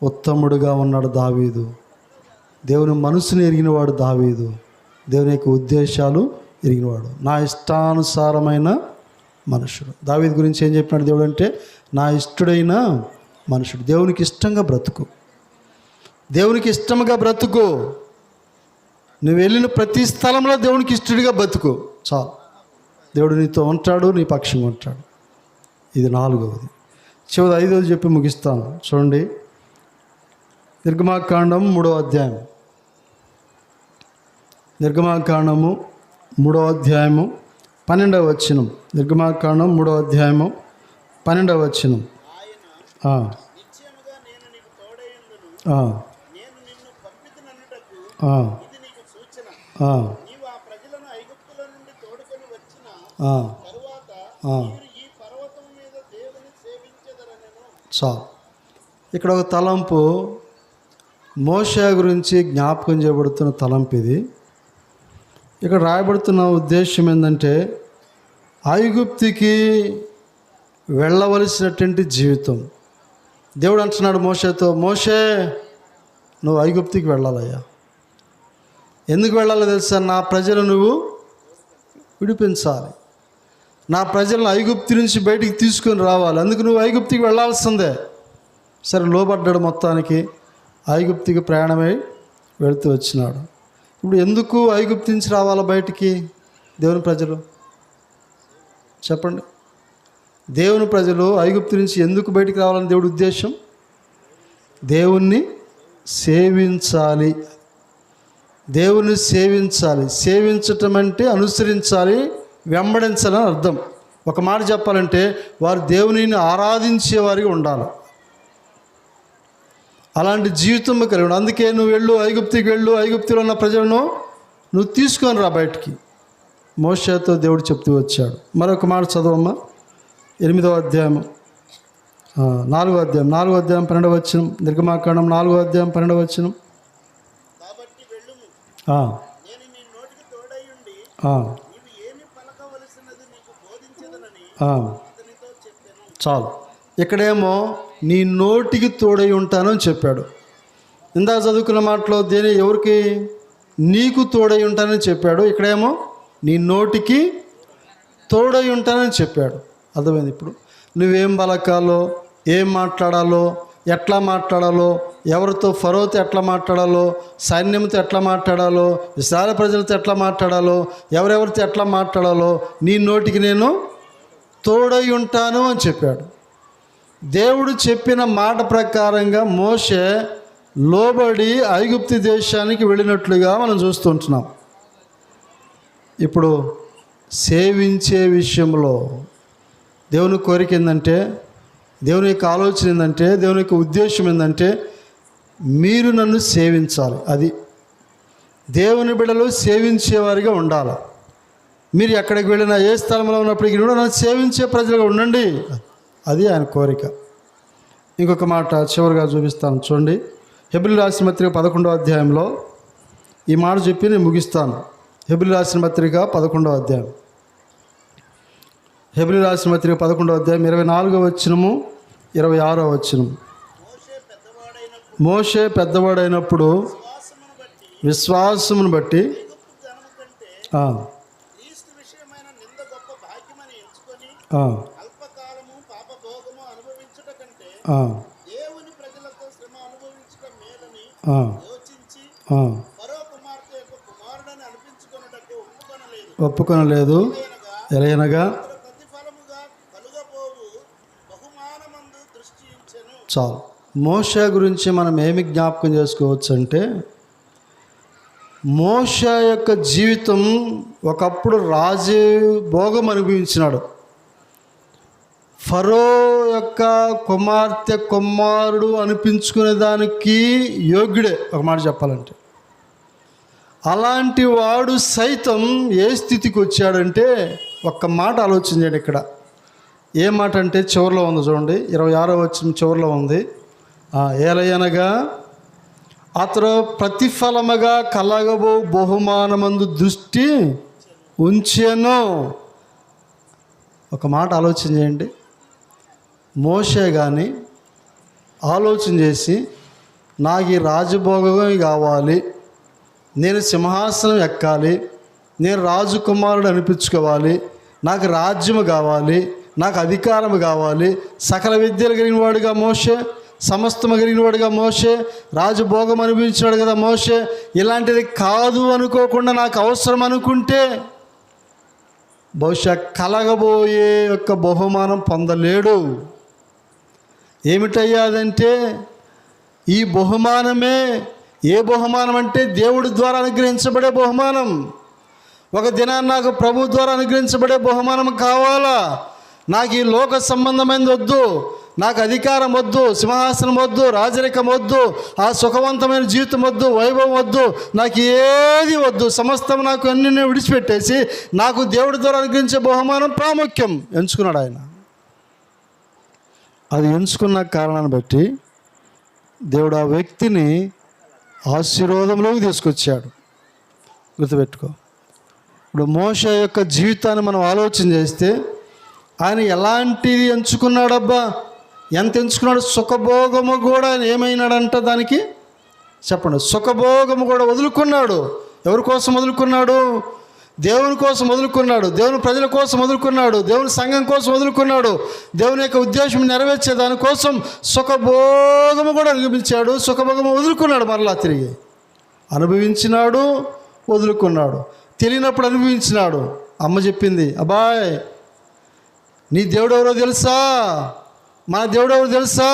ఉత్తముడుగా ఉన్నాడు దావీదు. దేవుని మనసుని ఎరిగినవాడు దావీదు. దేవుని యొక్క ఉద్దేశాలు ఎరిగినవాడు, నా ఇష్టానుసారమైన మనుషుడు. దావీదు గురించి ఏం చెప్పినాడు దేవుడు అంటే, నా ఇష్టడైన మనుషుడు. దేవునికి ఇష్టంగా బ్రతుకు, దేవునికి ఇష్టంగా బ్రతుకు. నువ్వు వెళ్ళిన ప్రతి స్థలంలో దేవునికి ఇష్టడిగా బ్రతుకు, చాలు. దేవుడు నీతో ఉంటాడు, నీ పక్షంగా ఉంటాడు. ఇది 4వది. చివరి 5వది చెప్పి ముగిస్తాను. చూడండి, నిర్గమాకాండం 3వ అధ్యాయం. నిర్గమాకాండము 3వ అధ్యాయము 12వ వచనం. నిర్గమాకాండం 3వ అధ్యాయము 12వ వచనం. నిశ్చయముగా నేను నీకు తోడైయుండును. నేను నిన్ను పంపితుననుటకు ఇది నీకు సూచన. నీవు ఆ ప్రజలను ఐగుప్తులో నుండి తోడుకొని వచ్చిన తరువాత మీరు ఈ పర్వతం మీద దేవుని సేవించెదరనెను. చాలు. ఇక్కడ ఒక తలంపు, మోషే గురించి జ్ఞాపకం చేయబడుతున్న తలంపు ఇది. ఇక్కడ రాయబడుతున్న ఉద్దేశం ఏంటంటే, ఐగుప్తికి వెళ్ళవలసినటువంటి జీవితం. దేవుడు అంటున్నాడు మోషేతో, మోషే నువ్వు ఐగుప్తికి వెళ్ళాలయ్యా. ఎందుకు వెళ్ళాలో తెలుసా? నా ప్రజలు నువ్వు విడిపించాలి, నా ప్రజలను ఐగుప్తి నుంచి బయటికి తీసుకొని రావాలి. అందుకు నువ్వు ఐగుప్తికి వెళ్ళాల్సిందే. సరే, లోబడ్డాడు. మొత్తానికి ఐగుప్తికి ప్రయాణమై వెళుతూ వచ్చినాడు. ఇప్పుడు ఎందుకు ఐగుప్తి నుంచి రావాలా బయటికి దేవుని ప్రజలు? చెప్పండి. దేవుని ప్రజలు ఐగుప్తి నుంచి ఎందుకు బయటికి రావాలని దేవుడి ఉద్దేశం? దేవుణ్ణి సేవించాలి, దేవుని సేవించాలి. సేవించటం అంటే అనుసరించాలి, వెంబడించాలని అర్థం. ఒక మాట చెప్పాలంటే, వారు దేవునిని ఆరాధించే వారిగా ఉండాలి. అలాంటి జీవితం కలిగి ఉండాలి. అందుకే నువ్వు వెళ్ళు, ఐగుప్తికి వెళ్ళు, ఐగుప్తిలో ఉన్న ప్రజలను నువ్వు తీసుకొని రా బయటికి. మోషేతో దేవుడు చెప్తూ వచ్చాడు. మరొక మాట చదవమ్మా, 8వ అధ్యాయం 4వ అధ్యాయం 12వ వచనం. నిర్గమాకాండం 4వ అధ్యాయం 12వ వచనం. కాబట్టి వెళ్ళుము, నేను నీ నోటికి తోడైయుండి నీవు ఏమి పలకవలసినది నీకు బోధించదనని అతనితో చెప్పాను. చాలు. ఇక్కడేమో నీ నోటికి తోడై ఉంటాను అని చెప్పాడు. ఇందాక చదువుకున్న మాటలో ఎవరికి? నీకు తోడై ఉంటానని చెప్పాడు. ఇక్కడేమో నీ నోటికి తోడై ఉంటానని చెప్పాడు. అర్థమైంది? ఇప్పుడు నువ్వేం పలకాలో, ఏం మాట్లాడాలో, ఎట్లా మాట్లాడాలో, ఎవరితో, ఫరోతో ఎట్లా మాట్లాడాలో, సైన్యంతో ఎట్లా మాట్లాడాలో, ఇశ్రాయేలు ప్రజలతో ఎట్లా మాట్లాడాలో, ఎవరెవరితో ఎట్లా మాట్లాడాలో నీ నోటికి నేను తోడై ఉంటాను అని చెప్పాడు. దేవుడు చెప్పిన మాట ప్రకారంగా మోషే లోబడి ఐగుప్తు దేశానికి వెళ్ళినట్లుగా మనం చూస్తుంటున్నాం. ఇప్పుడు సేవించే విషయంలో దేవుని కోరిక ఏంటంటే, దేవుని యొక్క ఆలోచన ఏంటంటే, దేవుని యొక్క ఉద్దేశం ఏంటంటే, మీరు నన్ను సేవించాలి. అది దేవుని బిడ్డలు సేవించేవారిగా ఉండాలి. మీరు ఎక్కడికి వెళ్ళినా, ఏ స్థలంలో ఉన్నప్పటికీ కూడా నన్ను సేవించే ప్రజలుగా ఉండండి. అది ఆయన కోరిక. ఇంకొక మాట చివరిగా చూపిస్తాను, చూడండి. హెబ్రీయులకు రాసిన పత్రిక 11వ అధ్యాయంలో ఈ మాట చెప్పి నేను ముగిస్తాను. హెబ్రీయులకు రాసిన పత్రిక 11వ అధ్యాయం. హెబ్రీయులకు రాసిన పత్రిక 11వ అధ్యాయం 24వ వచనము 26వ వచనం. మోషే పెద్దవాడైనప్పుడు విశ్వాసమును బట్టి దేవుని ప్రజలతో శ్రమ అనుభవించడం మేలని యోచించి ఫరో కుమార్తె యొక్క కుమారుడని అనిపించుకొనుటకు ఒప్పుకొనలేదు. ఎలయనగా ప్రతిఫలముగా కలుగబోవు బహుమానమందు దృష్టి ఉంచెను. చాలు. మోషే గురించి మనం ఏమి జ్ఞాపకం చేసుకోవచ్చు అంటే, మోషే యొక్క జీవితం ఒకప్పుడు రాజు భోగం అనుభవించినాడు. ఫరో యొక్క కుమార్తె కుమారుడు అనిపించుకునే దానికి యోగ్యుడే, ఒక మాట చెప్పాలంటే. అలాంటి వాడు సైతం ఏ స్థితికి వచ్చాడంటే ఒక్క మాట ఆలోచించండి. ఇక్కడ ఏ మాట అంటే చివరిలో ఉంది చూడండి, 26వ వచనం చివరిలో ఉంది. ఏలయనగా అతడు ప్రతిఫలముగా కలగబో బహుమానమందు దృష్టి ఉంచెను. ఒక మాట ఆలోచన చేయండి. మోషే కానీ ఆలోచన చేసి నాకు ఈ రాజభోగం కావాలి, నేను సింహాసనం ఎక్కాలి, నేను రాజకుమారుడు అనిపించుకోవాలి, నాకు రాజ్యం కావాలి, నాకు అధికారం కావాలి, సకల విద్యలు కలిగిన వాడుగా మోషే, సమస్తము కలిగిన వాడుగా మోషే, రాజభోగం అనిపించినాడు కదా మోషే, ఇలాంటిది కాదు అనుకోకుండా నాకు అవసరం అనుకుంటే బహుశా కలగబోయే యొక్క బహుమానం పొందలేడు. ఏమిటయ్యా అదంటే ఈ బహుమానమే. ఏ బహుమానం అంటే దేవుడి ద్వారా అనుగ్రహించబడే బహుమానం. ఒక దినాన్ని నాకు ప్రభు ద్వారా అనుగ్రహించబడే బహుమానం కావాలా. నాకు ఈ లోక సంబంధమైనది వద్దు, నాకు అధికారం వద్దు, సింహాసనం వద్దు, రాజరికం వద్దు, ఆ సుఖవంతమైన జీవితం వద్దు, వైభవం వద్దు, నాకు ఏది వద్దు. సమస్తం నాకు అన్ని విడిచిపెట్టేసి నాకు దేవుడి ద్వారా అనుగ్రహించే బహుమానం ప్రాముఖ్యం ఎంచుకున్నాడు ఆయన. అది ఎంచుకున్న కారణాన్ని బట్టి దేవుడు ఆ వ్యక్తిని ఆశీర్వాదంలోకి తీసుకొచ్చాడు. గుర్తుపెట్టుకో. ఇప్పుడు మోషే యొక్క జీవితాన్ని మనం ఆలోచన చేస్తే ఆయన ఎలాంటిది ఎంచుకున్నాడబ్బా, ఎంత ఎంచుకున్నాడు. సుఖభోగము కూడా ఆయన ఏమైనాడంట దానికి చెప్పండి. సుఖభోగము కూడా వదులుకున్నాడు. ఎవరి కోసం వదులుకున్నాడు? దేవుని కోసం వదులుకున్నాడు, దేవుని ప్రజల కోసం వదులుకున్నాడు, దేవుని సంఘం కోసం వదులుకున్నాడు. దేవుని యొక్క ఉద్దేశం నెరవేర్చే దానికోసం సుఖభోగము కూడా అనుభవించాడు. సుఖభోగము వదులుకున్నాడు, మరలా తిరిగి అనుభవించినాడు, వదులుకున్నాడు. తెలియనప్పుడు అనుభవించినాడు. అమ్మ చెప్పింది, అబ్బాయ్ నీ దేవుడు ఎవరో తెలుసా, మన దేవుడు ఎవరు తెలుసా?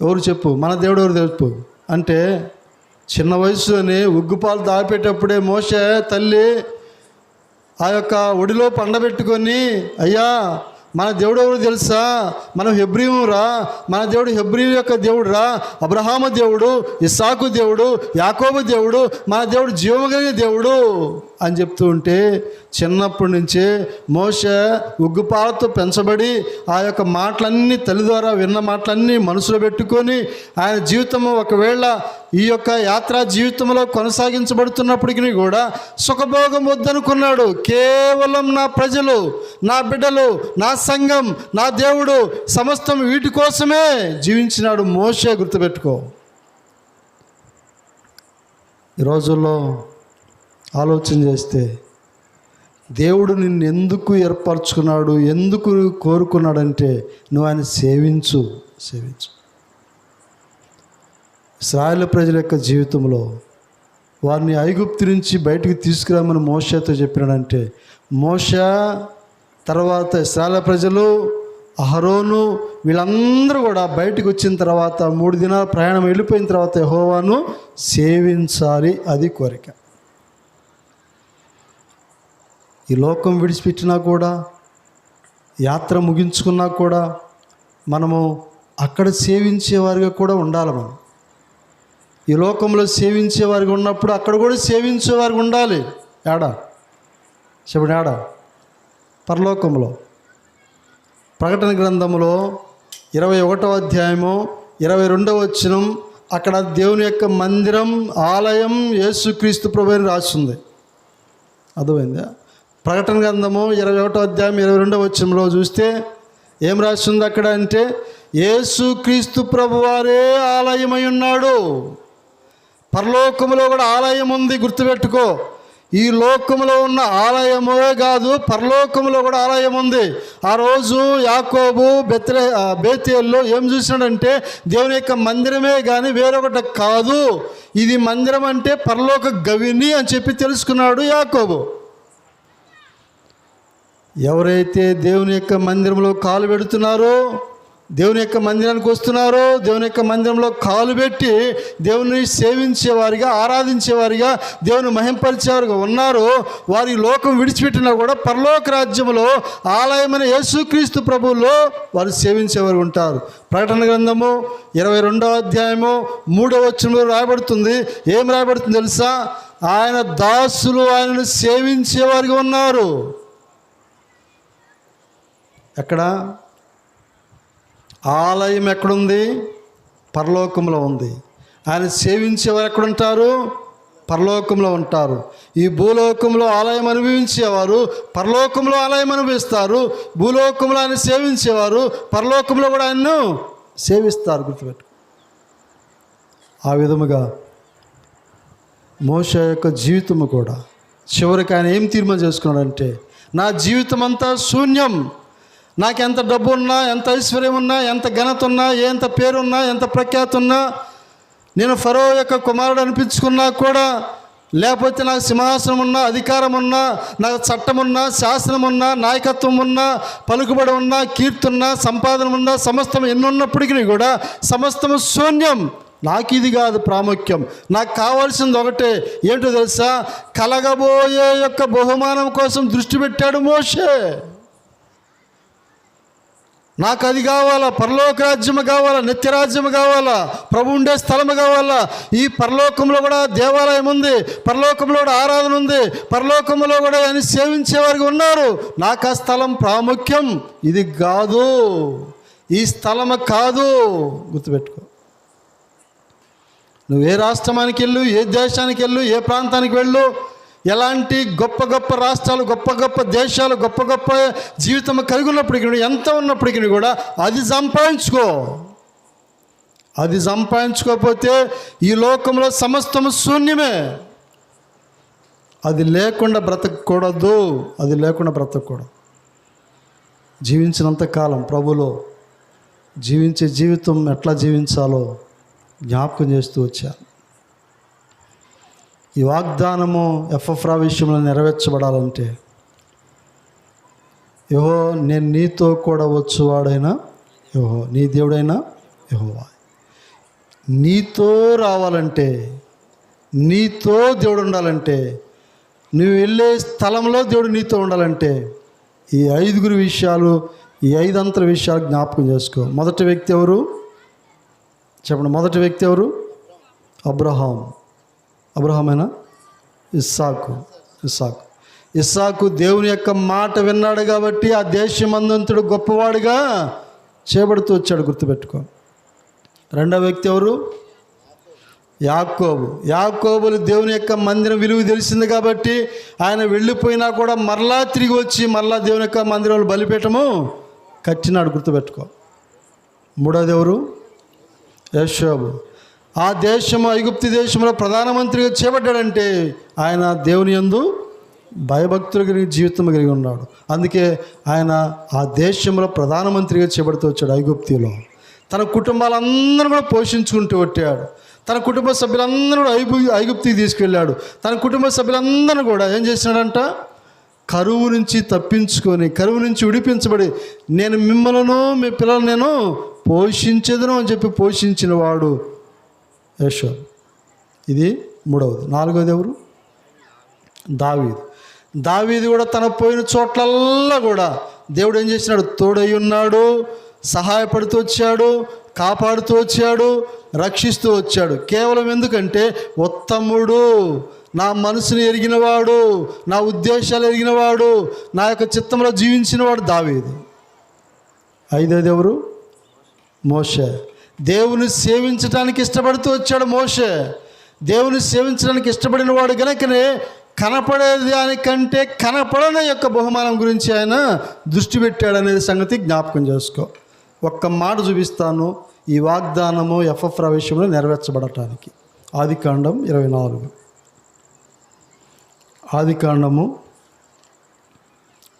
ఎవరు చెప్పు, మన దేవుడు ఎవరు చెప్పు అంటే చిన్న వయసులోనే ఉగ్గుపాలు దాపెట్టేటప్పుడే మోషే తల్లి ఆ యొక్క ఒడిలో పండబెట్టుకొని, అయ్యా మన దేవుడు ఎవరు తెలుసా, మనం హెబ్రీము రా, మన దేవుడు హెబ్రీవు యొక్క దేవుడు రా, అబ్రహాము దేవుడు, ఇస్సాకు దేవుడు, యాకోబు దేవుడు, మన దేవుడు జీవము కలిగిన దేవుడు అని చెప్తూ ఉంటే చిన్నప్పటి నుంచే మోషే ఉగ్గుపాలతో పెంచబడి ఆ యొక్క మాటలన్నీ తల్లి ద్వారా విన్న మాటలన్నీ మనసులో పెట్టుకొని ఆయన జీవితము ఒకవేళ ఈ యొక్క యాత్రా జీవితంలో కొనసాగించబడుతున్నప్పటికీ కూడా సుఖభోగం వద్దనుకున్నాడు. కేవలం నా ప్రజలు, నా బిడ్డలు, నా సంఘం, నా దేవుడు, సమస్తం వీటి కోసమే జీవించినాడు మోషే. గుర్తుపెట్టుకో. ఈ రోజుల్లో ఆలోచన చేస్తే దేవుడు నిన్ను ఎందుకు ఏర్పరచుకున్నాడు, ఎందుకు కోరుకున్నాడంటే నువ్వు ఆయన సేవించు. ఇశ్రాయేలు ప్రజల యొక్క జీవితంలో వారిని ఐగుప్తు నుంచి బయటికి తీసుకురామని మోషేతో చెప్పినాడంటే, మోషే తర్వాత ఇశ్రాయేలు ప్రజలు, అహరోను వీళ్ళందరూ కూడా బయటికి వచ్చిన తర్వాత 3 దినాల ప్రయాణం వెళ్ళిపోయిన తర్వాత యెహోవాను సేవించాలి. అది కోరిక. ఈ లోకం విడిచిపెట్టినా కూడా, యాత్ర ముగించుకున్నా కూడా మనము అక్కడ సేవించేవారిగా కూడా ఉండాలి. మనం ఈ లోకంలో సేవించేవారిగా ఉన్నప్పుడు అక్కడ కూడా సేవించేవారిగా ఉండాలి. ఏడా చెప్పండి, ఏడా? పరలోకంలో. ప్రకటన గ్రంథంలో 21వ అధ్యాయము 22వ వచనం, అక్కడ దేవుని యొక్క మందిరం, ఆలయం యేసుక్రీస్తు ప్రభువుని రాస్తుంది. అర్థమైందా? ప్రకటన గ్రంథము 21వ అధ్యాయం 22వ వచనంలో చూస్తే ఏం రాస్తుంది అక్కడ అంటే, యేసుక్రీస్తు ప్రభువారే ఆలయమై ఉన్నాడు. పరలోకములో కూడా ఆలయం ఉంది. గుర్తుపెట్టుకో. ఈ లోకములో ఉన్న ఆలయమే కాదు, పరలోకములో కూడా ఆలయం ఉంది. ఆ రోజు యాకోబు బేతేల్లో ఏం చూసినాడంటే దేవుని యొక్క మందిరమే కానీ వేరొకటి కాదు, ఇది మందిరం అంటే పరలోక గవిని అని చెప్పి తెలుసుకున్నాడు యాకోబు. ఎవరైతే దేవుని యొక్క మందిరంలో కాలు పెడుతున్నారో, దేవుని యొక్క మందిరానికి వస్తున్నారో, దేవుని యొక్క మందిరంలో కాలు పెట్టి దేవుని సేవించేవారిగా, ఆరాధించేవారిగా, దేవుని మహింపరిచేవారిగా ఉన్నారో, వారి లోకం విడిచిపెట్టినా కూడా పరలోక రాజ్యంలో ఆలయమైన యేసుక్రీస్తు ప్రభువులో వారు సేవించేవారు ఉంటారు. ప్రకటన గ్రంథము 22వ అధ్యాయము 3వ వచనంలో రాయబడుతుంది. ఏం రాయబడుతుంది తెలుసా? ఆయన దాసులు ఆయనను సేవించేవారిగా ఉన్నారు. ఎక్కడ? ఆలయం ఎక్కడుంది? పరలోకంలో ఉంది. ఆయన సేవించేవారు ఎక్కడుంటారు? పరలోకంలో ఉంటారు. ఈ భూలోకంలో ఆలయం అనుభవించేవారు పరలోకంలో ఆలయం అనుభవిస్తారు. భూలోకంలో ఆయన సేవించేవారు పరలోకంలో కూడా ఆయన్ను సేవిస్తారు. గుర్తుపెట్టు. ఆ విధముగా మోషే యొక్క జీవితము కూడా చివరికి ఆయన ఏం తీర్మానం చేసుకున్నాడంటే, నా జీవితం అంతా శూన్యం, నాకు ఎంత డబ్బు ఉన్నా, ఎంత ఐశ్వర్యం ఉన్నా, ఎంత ఘనత ఉన్నా, ఎంత పేరున్నా, ఎంత ప్రఖ్యాతి ఉన్నా, నేను ఫరో యొక్క కుమారుడు అనిపించుకున్నా కూడా, లేకపోతే నాకు సింహాసనం ఉన్నా, అధికారం ఉన్నా, నాకు చట్టం ఉన్నా, శాసనం ఉన్నా, నాయకత్వం ఉన్నా, పలుకుబడి ఉన్నా, కీర్తి ఉన్నా, సంపాదన ఉన్నా, సమస్తం ఎన్నున్నప్పటికీ కూడా సమస్తము శూన్యం. నాకు ఇది కాదు ప్రాముఖ్యం. నాకు కావాల్సింది ఒకటే, ఏంటో తెలుసా? కలగబోయే యొక్క బహుమానం కోసం దృష్టి పెట్టాడు మోషే. నాకు అది కావాలా, పరలోక రాజ్యము కావాలా, నిత్యరాజ్యము కావాలా, ప్రభు ఉండే స్థలము కావాలా. ఈ పరలోకంలో కూడా దేవాలయం ఉంది, పరలోకంలో కూడా ఆరాధన ఉంది, పరలోకంలో కూడా ఆయన సేవించేవారికి ఉన్నారు. నాకు ఆ స్థలం ప్రాముఖ్యం, ఇది కాదు, ఈ స్థలము కాదు. గుర్తుపెట్టుకో. నువ్వు ఏ రాష్ట్రానికి వెళ్ళు, ఏ దేశానికి వెళ్ళు, ఏ ప్రాంతానికి వెళ్ళు, ఎలాంటి గొప్ప గొప్ప రాష్ట్రాలు, గొప్ప గొప్ప దేశాలు, గొప్ప గొప్ప జీవితం కలిగి ఉన్నప్పటికీ, ఎంత ఉన్నప్పటికీ కూడా అది సంపాదించుకో. అది సంపాదించుకోకపోతే ఈ లోకంలో సమస్తము శూన్యమే. అది లేకుండా బ్రతకూడదు, అది లేకుండా బ్రతకూడదు. జీవించినంత కాలం ప్రభులో జీవించే జీవితం ఎట్లా జీవించాలో జ్ఞాపకం చేస్తూ వచ్చాను. ఈ వాగ్దానము ఎఫ్రా విషయంలో నెరవేర్చబడాలంటే, యెహోవా నేను నీతో కూడా వచ్చువాడైనా యెహోవా, నీ దేవుడైనా యెహోవా. నీతో రావాలంటే, నీతో దేవుడు ఉండాలంటే, నువ్వు వెళ్ళే స్థలంలో దేవుడు నీతో ఉండాలంటే, ఈ 5 విషయాలు, ఈ 5 అంతల విషయాలు జ్ఞాపకం చేసుకో. మొదటి వ్యక్తి ఎవరు చెప్పండి? మొదటి వ్యక్తి ఎవరు? అబ్రహామేనా? ఇస్సాకు దేవుని యొక్క మాట విన్నాడు కాబట్టి ఆ దేశమందంతుడు గొప్పవాడిగా చేయబడుతూ వచ్చాడు. గుర్తుపెట్టుకో. రెండవ వ్యక్తి ఎవరు? యాకోబులు దేవుని యొక్క మందిరం విలువ తెలిసింది కాబట్టి ఆయన వెళ్ళిపోయినా కూడా మరలా తిరిగి వచ్చి మరలా దేవుని యొక్క మందిరంలో బలిపీఠము కట్టినాడు. గుర్తుపెట్టుకో. మూడవది ఎవరు? యోషేబు. ఆ దేశము ఐగుప్తు దేశంలో ప్రధానమంత్రిగా చేపట్టాడంటే ఆయన దేవుని యందు భయభక్తులు కలిగి జీవితం కలిగి ఉన్నాడు. అందుకే ఆయన ఆ దేశంలో ప్రధానమంత్రిగా చేపడుతూ వచ్చాడు. ఐగుప్తిలో తన కుటుంబాలందరూ కూడా పోషించుకుంటూ వచ్చాడు. తన కుటుంబ సభ్యులందరూ కూడా ఐగుప్తికి తీసుకెళ్ళాడు. తన కుటుంబ సభ్యులందరూ కూడా ఏం చేసినాడంట? కరువు నుంచి తప్పించుకొని, కరువు నుంచి విడిపించబడి, నేను మిమ్మలను మీ పిల్లలు నేను పోషించేదను అని చెప్పి పోషించిన వాడు యోషేబు. ఇది మూడవది. నాలుగవది ఎవరు? దావీదు కూడా తన పోయిన చోట్లల్లా కూడా దేవుడు ఏం చేసినాడు? తోడై ఉన్నాడు, సహాయపడుతూ వచ్చాడు, కాపాడుతూ వచ్చాడు, రక్షిస్తూ వచ్చాడు. కేవలం ఎందుకంటే ఉత్తముడు, నా మనసును ఎరిగినవాడు, నా ఉద్దేశాలు ఎరిగినవాడు, నా యొక్క చిత్తంలో జీవించినవాడు దావీదు. ఐదవది ఎవరు? మోషే. దేవుని సేవించడానికి ఇష్టపడుతూ వచ్చాడు మోషే. దేవుని సేవించడానికి ఇష్టపడిన వాడు గనుకనే కనపడే దానికంటే కనపడని యొక్క బహుమానం గురించి ఆయన దృష్టి పెట్టాడు అనేది సంగతి జ్ఞాపకం చేసుకో. ఒక్క మాట చూపిస్తాను ఈ వాగ్దానము ఎఫ్రా విషయంలో నెరవేర్చబడటానికి. ఆదికాండం 24. ఆదికాండము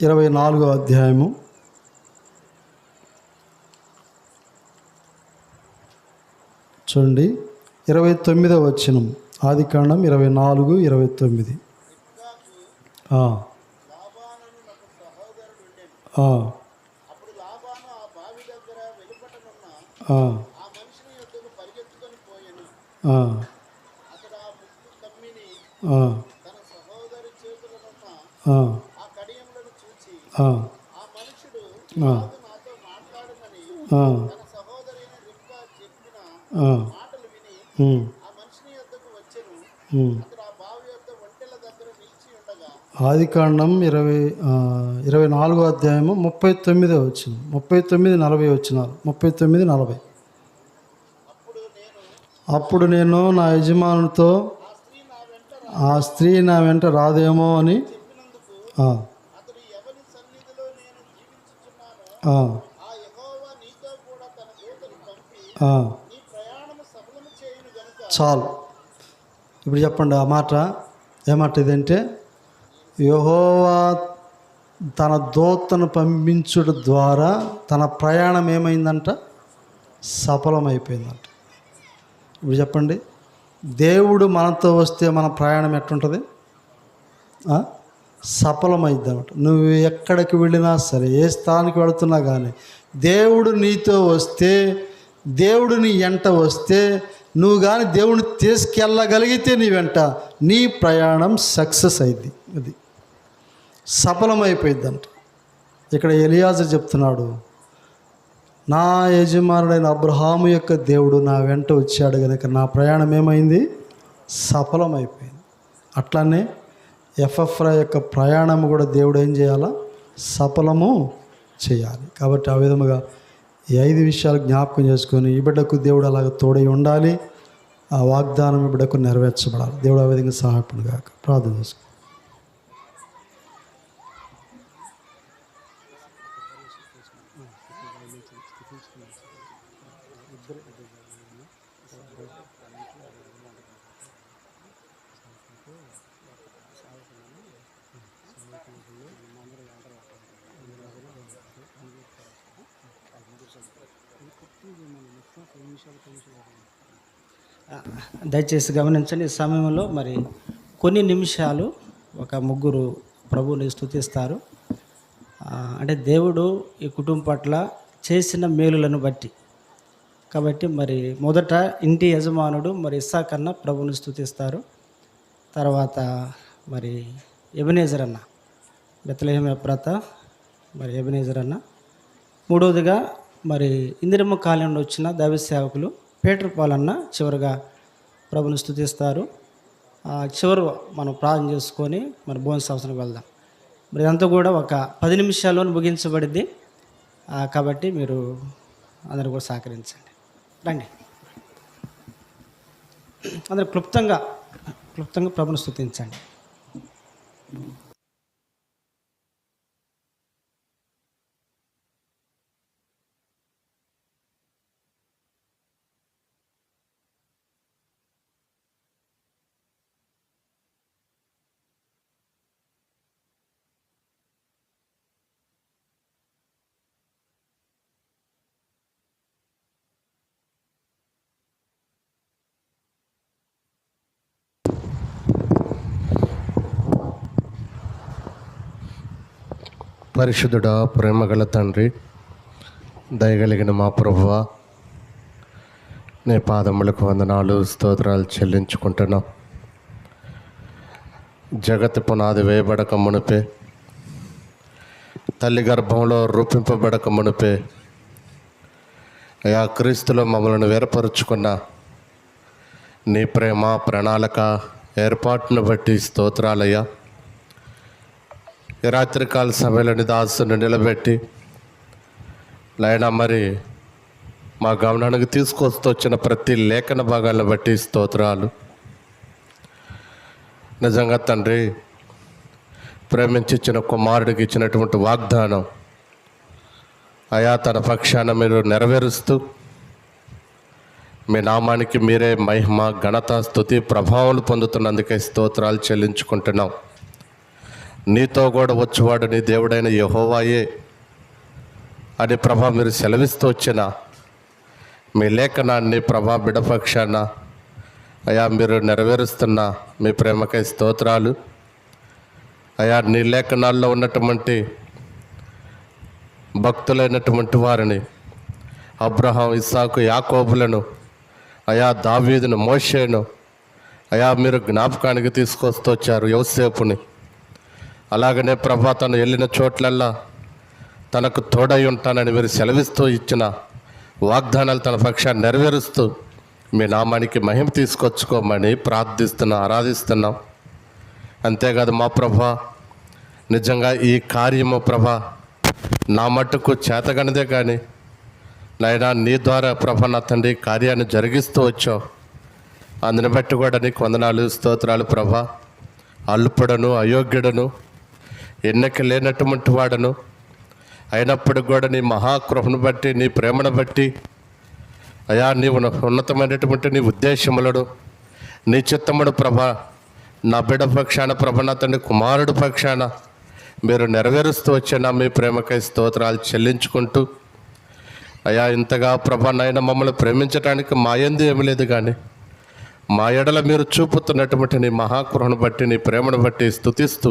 24వ అధ్యాయము చూడండి. 29వ వచనం. ఆదికాండం 24, 29. అప్పుడు లాబాను ఆ బావి దగ్గర వెలుపటనున్న ఆ మనిషిని యొద్దకు పరిగెత్తుకొని పోయెను. అతడు ఆ ముక్కు కమ్మిని తన సహోదరి చేతులనున్న ఆ కడియములను చూచి ఆ మనుషుడు నాతో మాట్లాడమని తన సహోదరి రిబ్కా చెప్పిన మాటలు విని ఆ మనిషిని యొద్దకు వచ్చెను. అతడు ఆ బావి యొద్ద ఆదికాండం 24వ అధ్యాయము 39వ వచనం, 39-40 వచనాలు, 39-40. అప్పుడు నేను నా యజమానునితో ఆ స్త్రీ నా వెంట రాదేమో అని అతడు ఎవరి సన్నిధిలో నేను జీవించుచున్నానో ఆ యెహోవా నీతో కూడా తన దూతను పంపి నీ ప్రయాణము సఫలము చేయును గనుక. చాలు. ఇప్పుడు చెప్పండి ఆ మాట. ఏమాట ఇదంటే, యెహోవా తన దూతను పంపించుట ద్వారా తన ప్రయాణం ఏమైందంట? సఫలమైపోయిందంట. ఇప్పుడు చెప్పండి, దేవుడు మనతో వస్తే మన ప్రయాణం ఎట్లుంటుంది? సఫలమైద్ది అనమాట. నువ్వు ఎక్కడికి వెళ్ళినా సరే, ఏ స్థానానికి వెళుతున్నా కానీ దేవుడు నీతో వస్తే, దేవుడు నీ వెంట వస్తే, నువ్వు కానీ దేవుడిని తీసుకెళ్ళగలిగితే నీ వెంట నీ ప్రయాణం సక్సెస్ అయింది, అది సఫలమైపోయిందంట. ఇక్కడ ఎలియాజరు చెప్తున్నాడు, నా యజమానుడైన అబ్రహాము యొక్క దేవుడు నా వెంట వచ్చాడు కనుక నా ప్రయాణం ఏమైంది? సఫలమైపోయింది. అట్లానే ఎఫ్ఎఫ్రా యొక్క ప్రయాణం కూడా దేవుడు ఏం చేయాలా? సఫలము చేయాలి. కాబట్టి ఆ విధముగా ఈ 5 విషయాలు జ్ఞాపకం చేసుకొని ఈ బిడ్డకు దేవుడు అలాగ తోడై ఉండాలి. ఆ వాగ్దానం ఈ బిడ్డకు నెరవేర్చబడాలి. దేవుడు ఆ విధంగా సహాయపడు గాక. ప్రార్థన చేసుకో. దయచేసి గమనించండి. ఈ సమయంలో మరి కొన్ని నిమిషాలు ఒక ముగ్గురు ప్రభువుని స్తుతిస్తారు. అంటే దేవుడు ఈ కుటుంబం పట్ల చేసిన మేలులను బట్టి. కాబట్టి మరి మొదట ఇంటి యజమానుడు మరి ఇస్సాకన్న ప్రభువుని స్తుతిస్తారు. తర్వాత మరి ఎబెనేజర్ అన్న, బెత్లెహేం ఎఫ్రాతా మరి ఎబెనేజర్ అన్న. మూడవదిగా మరి ఇందిరమ్మ కాలంలో వచ్చిన దైవ సేవకులు పీటర్ పాల్ అన్న చివరిగా ప్రభుని స్తుతిస్తారు. చివరి మనం ప్రార్థన చేసుకొని మరి భోజన సంవత్సరానికి వెళ్దాం. మరి ఇదంతా కూడా ఒక 10 నిమిషాల్లో ముగించబడింది. కాబట్టి మీరు అందరూ కూడా సహకరించండి. రండి, అందరూ క్లుప్తంగా ప్రభుని స్తుతించండి. పరిశుద్ధుడా, ప్రేమగల తండ్రి, దయగలిగిన మా ప్రభువా, నీ పాదములకు వందనాలు, స్తోత్రాలు చెల్లించుకుంటున్నాం. జగత్తు పునాది వేయబడక మునిపే, తల్లి గర్భంలో రూపింపబడక మునిపే అయా క్రీస్తులో మమ్మల్ని వేరపరుచుకున్న నీ ప్రేమ, ప్రణాళిక, ఏర్పాటును బట్టి స్తోత్రాలయ్యా. ఈ రాత్రికాల సమయంలో నీ దాసుని నిలబెట్టి లైనా మరి మా గమనానికి తీసుకొస్తూ వచ్చిన ప్రతి లేఖన భాగాలను బట్టి స్తోత్రాలు. నిజంగా తండ్రి, ప్రేమించిన కుమారుడికి ఇచ్చినటువంటి వాగ్దానం అయా తన పక్షాన మీరు నెరవేరుస్తూ మీ నామానికి మీరే మహిమ, ఘనత, స్తుతి, ప్రభావాలు పొందుతున్నందుకే స్తోత్రాలు చెల్లించుకుంటున్నాం. నీతో కూడా వచ్చేవాడు నీ దేవుడైన యెహోవాయే అని ప్రభా మీరు సెలవిస్తూ వచ్చిన మీ లేఖనాన్ని ప్రభా బిడపక్షాన అయా మీరు నెరవేరుస్తున్న మీ ప్రేమకై స్తోత్రాలు. అయా నీ లేఖనాల్లో ఉన్నటువంటి భక్తులైనటువంటి వారిని, అబ్రహాం, ఇస్సాకు, యాకోబులను, అయా దావీదును, మోషేను అయా మీరు జ్ఞాపకానికి తీసుకొస్తూ వచ్చారు. యోసేపుని అలాగనే ప్రభా తను వెళ్ళిన చోట్లల్లా తనకు తోడై ఉంటానని మీరు సెలవిస్తూ ఇచ్చిన వాగ్దానాలు తన పక్షాన్ని నెరవేరుస్తూ మీ నామానికి మహిమ తీసుకొచ్చుకోమని ప్రార్థిస్తున్నాం, ఆరాధిస్తున్నాం. అంతేకాదు మా ప్రభా, నిజంగా ఈ కార్యము ప్రభా నా మట్టుకు చేతగనిదే కానీ నాయనా నీ ద్వారా ప్రభా నా తండ్రి కార్యాన్ని జరిగిస్తూ వచ్చావు. అందుని బట్టి కూడా నీకు వందనాలు స్తోత్రాలు ప్రభా. అల్పుడను అయోగ్యుడను ఎన్నిక లేనటువంటి వాడను అయినప్పుడు కూడా నీ మహాకృపను బట్టి నీ ప్రేమను బట్టి అయా నీవు ఉన్నతమైనటువంటి నీ ఉద్దేశములను నీ చిత్తముడు ప్రభా నా బిడ్డ పక్షాన ప్రభ నా తండ్రి కుమారుడు పక్షాన మీరు నెరవేరుస్తూ వచ్చిన మీ ప్రేమకై స్తోత్రాలు చెల్లించుకుంటూ అయా ఇంతగా ప్రభా నాయన మమ్మల్ని ప్రేమించడానికి మా యందు ఏమి లేదు కానీ మా ఎడల మీరు చూపుతున్నటువంటి నీ మహాకృపను బట్టి నీ ప్రేమను బట్టి స్తుతిస్తూ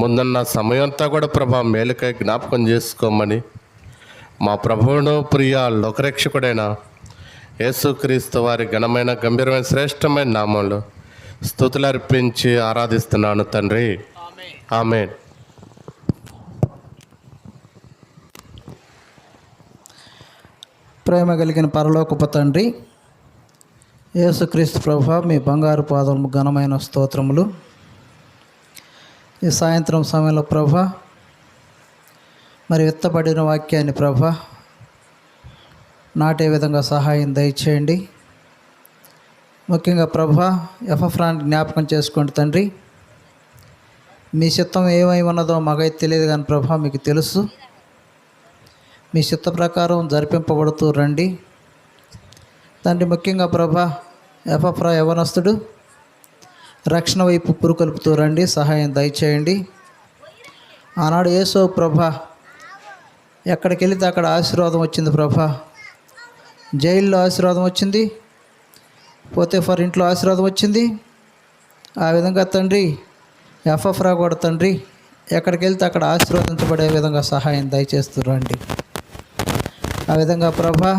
ముందున్న సమయం అంతా కూడా ప్రభా మేలుకై జ్ఞాపకం చేసుకోమని మా ప్రభువును ప్రియ లోకరక్షకుడైన యేసుక్రీస్తు వారి ఘనమైన గంభీరమైన శ్రేష్టమైన నామంలో స్తుతులు అర్పించి ఆరాధిస్తున్నాను తండ్రి. ఆమేన్. ప్రేమ కలిగిన పరలోకపు తండ్రి యేసుక్రీస్తు ప్రభు మీ బంగారు పాదము ఘనమైన స్తోత్రములు. ఈ సాయంత్రం సమయంలో ప్రభ మరి విత్తబడిన వాక్యాన్ని ప్రభ నాటే విధంగా సహాయం దయచేయండి. ముఖ్యంగా ప్రభ ఎఫ్రాన్ని జ్ఞాపకం చేసుకోండి తండ్రి. మీ చిత్తం ఏమై ఉన్నదో మాకైతే తెలియదు కానీ ప్రభ మీకు తెలుసు. మీ చిత్త ప్రకారం జరిపింపబడుతూ రండి తండ్రి. ముఖ్యంగా ప్రభా ఎఫ్రా యవనస్తుడు రక్షణ వైపు పురుకొల్పుతూ రండి, సహాయం దయచేయండి. ఆనాడు యేసు ప్రభా ఎక్కడికి వెళితే అక్కడ ఆశీర్వాదం వచ్చింది ప్రభా. జైల్లో ఆశీర్వాదం వచ్చింది, పోతేఫర్ ఇంట్లో ఆశీర్వాదం వచ్చింది. ఆ విధంగా తండ్రి ఎఫ్రా కూడా తండ్రి ఎక్కడికి వెళ్తే అక్కడ ఆశీర్వదించబడే విధంగా సహాయం దయచేస్తూ రండి. ఆ విధంగా ప్రభా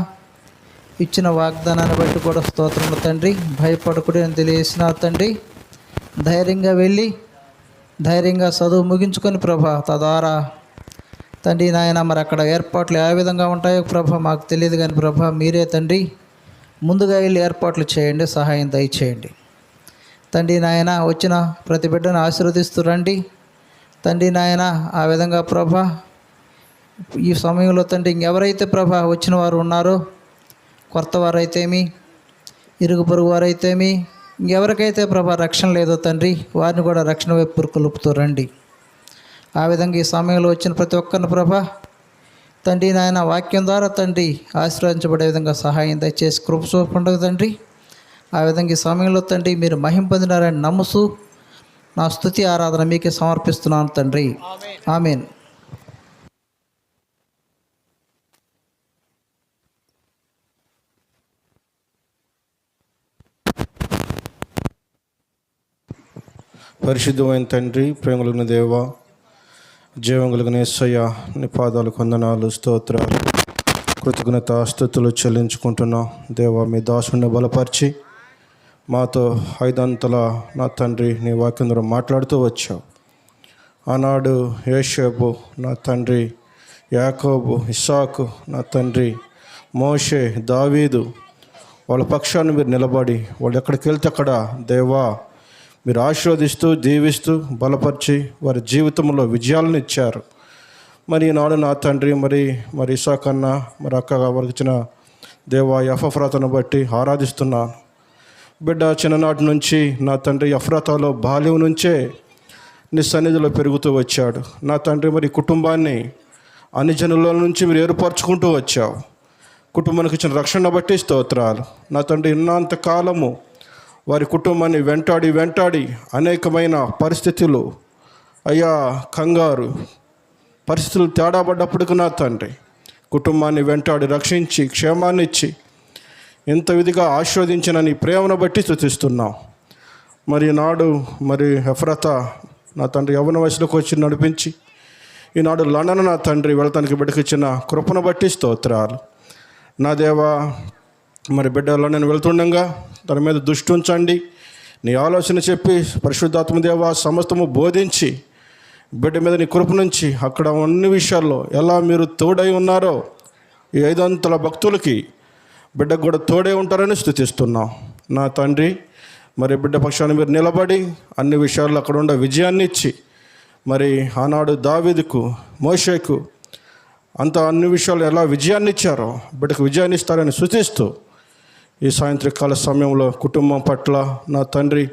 ఇచ్చిన వాగ్దానాన్ని బట్టి కూడా స్తోత్రములు తండ్రి. భయపడకుడి అని తెలియజేసిన తండ్రి, ధైర్యంగా వెళ్ళి ధైర్యంగా చదువు ముగించుకొని ప్రభా తద్వారా తండ్రి నాయన మరి అక్కడ ఏర్పాట్లు ఏ విధంగా ఉంటాయో ప్రభా మాకు తెలియదు కానీ ప్రభా మీరే తండ్రి ముందుగా వెళ్ళి ఏర్పాట్లు చేయండి, సహాయం దయచేయండి తండ్రి నాయన. వచ్చిన ప్రతి బిడ్డను ఆశీర్వదిస్తూ రండి తండ్రి నాయన. ఆ విధంగా ప్రభా ఈ సమయంలో తండ్రి ఇంకెవరైతే ప్రభా వచ్చిన వారు ఉన్నారో, కొత్త వారైతేమి ఇరుగు పొరుగు వారైతేమి ఇంకెవరికైతే ప్రభా రక్షణ లేదో తండ్రి వారిని కూడా రక్షణ వైపు పురుకొల్పుతూ రండి. ఆ విధంగా ఈ సమయంలో వచ్చిన ప్రతి ఒక్కరిని ప్రభా తండ్రి నాయన వాక్యం ద్వారా తండ్రి ఆశీర్వదించబడే విధంగా సహాయం దయచేసి కృప చూపండి తండ్రి. ఆ విధంగా ఈ సమయంలో తండ్రి మీరు మహిమ పొందినారని నమ్ముతూ నా స్తుతి ఆరాధన మీకే సమర్పిస్తున్నాను తండ్రి. ఆమేన్. పరిశుద్ధమైన తండ్రి, ప్రేమ కలిగిన దేవ, జీవం కలిగిన యేసయ్య, నీ పాదాలకు వందనాలు, స్తోత్రాలు, కృతజ్ఞత స్తుతులు చెల్లించుకుంటున్నాం దేవ. మీ దాసుని బలపరిచి మాతో ఐదంతల నా తండ్రి నీ వాక్యం ద్వారా మాట్లాడుతూ వచ్చావు. ఆనాడు యోసేపు నా తండ్రి, యాకోబు, ఇస్సాకు నా తండ్రి, మోషే, దావీదు వాళ్ళ పక్షాన్ని మీరు నిలబడి వాళ్ళు ఎక్కడికి వెళ్తే అక్కడ దేవా మీరు ఆశీర్వదిస్తూ దీవిస్తూ బలపరిచి వారి జీవితంలో విజయాలను ఇచ్చారు. మరి ఈనాడు నా తండ్రి మరి ఇస్సాకన్నా మరి అక్కగా వారికి ఇచ్చిన దేవా ఎఫ్రాతను బట్టి ఆరాధిస్తున్నాను. బిడ్డ చిన్ననాటి నుంచి నా తండ్రి ఎఫ్రాతాలో బాల్యం నుంచే నీ సన్నిధిలో పెరుగుతూ వచ్చాడు. నా తండ్రి మరి కుటుంబాన్ని అన్ని జనుల నుంచి మీరు ఏర్పరచుకుంటూ వచ్చావు. కుటుంబానికి ఇచ్చిన రక్షణ బట్టి స్తోత్రాలు. నా తండ్రి ఇన్నంత కాలము వారి కుటుంబాన్ని వెంటాడి అనేకమైన పరిస్థితులు అయ్యా కంగారు పరిస్థితులు తేడా పడ్డప్పటికి నా తండ్రి కుటుంబాన్ని వెంటాడి రక్షించి క్షేమాన్ని ఇచ్చి ఎంత విధిగా ఆశీర్వదించిన నీ ప్రేమను బట్టి స్తుతిస్తున్నాం. మరి నాడు మరి ఎఫ్రాతా నా తండ్రి యవ్వన వయసులోకి వచ్చి నడిపించి ఈనాడు లండన్ నా తండ్రి వెళతానికి బిడ్డకిచ్చిన కృపను బట్టి స్తోత్రాలు. నా దేవా మరి బిడ్డలో నేను వెళ్తుండగా తన మీద దృష్టి ఉంచండి, నీ ఆలోచన చెప్పి పరిశుద్ధాత్మ దేవ సమస్తము బోధించి బిడ్డ మీద నీ కృప నుంచి అక్కడ అన్ని విషయాల్లో ఎలా మీరు తోడై ఉన్నారో ఈ 500 భక్తులకి బిడ్డకు కూడా తోడే ఉంటారని స్తుతిస్తున్నాం. నా తండ్రి మరి బిడ్డ పక్షాన్ని మీరు నిలబడి అన్ని విషయాల్లో అక్కడ ఉండే విజయాన్ని ఇచ్చి మరి ఆనాడు దావీదుకు, మోషేకు అంత అన్ని విషయాలు ఎలా విజయాన్ని ఇచ్చారో బిడ్డకు విజయాన్ని ఇస్తారని సూచిస్తూ ఈ సాయంత్రకాల సమయంలో కుటుంబం పట్ల నా తండ్రి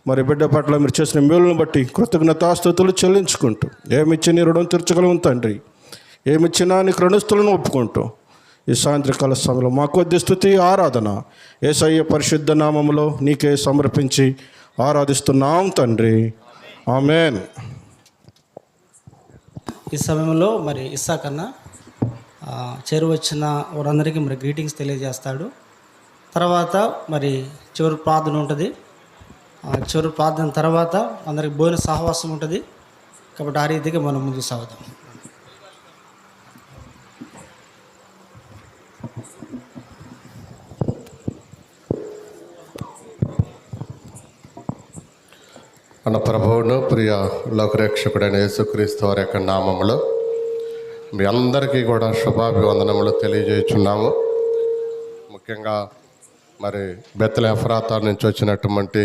మరి బిడ్డ పట్ల మీరు చేసిన మేలును బట్టి కృతజ్ఞతాస్తుతులు చెల్లించుకుంటూ ఏమిచ్చి నీ రుణం తీర్చగలము తండ్రి, ఏమిచ్చినా నీకు రుణస్తులను ఒప్పుకుంటూ ఈ సాయంత్రకాల సమయంలో మా కొద్ది స్తుతి ఆరాధన యేసయ్య పరిశుద్ధ నామములో నీకే సమర్పించి ఆరాధిస్తున్నాం తండ్రి. ఆమేన్. ఈ సమయంలో మరి ఇస్సాక్ అన్న చేరువచ్చిన వారందరికీ మరి గ్రీటింగ్స్ తెలియజేస్తాడు. తర్వాత మరి చివరి ప్రార్థన ఉంటుంది. చివరి ప్రార్థన తర్వాత అందరికి భోజన సహవాసం ఉంటుంది. కాబట్టి ఆ రీతిగా మనం ముందుకు సాగుతాం. మన ప్రభువును ప్రియ లోకరక్షకుడైన యేసుక్రీస్తు వారి యొక్క నామములో మీ అందరికీ కూడా శుభాభివందనములు తెలియజేస్తున్నాము. ముఖ్యంగా మరి బెత్తల ఎఫ్రాతా నుంచి వచ్చినటువంటి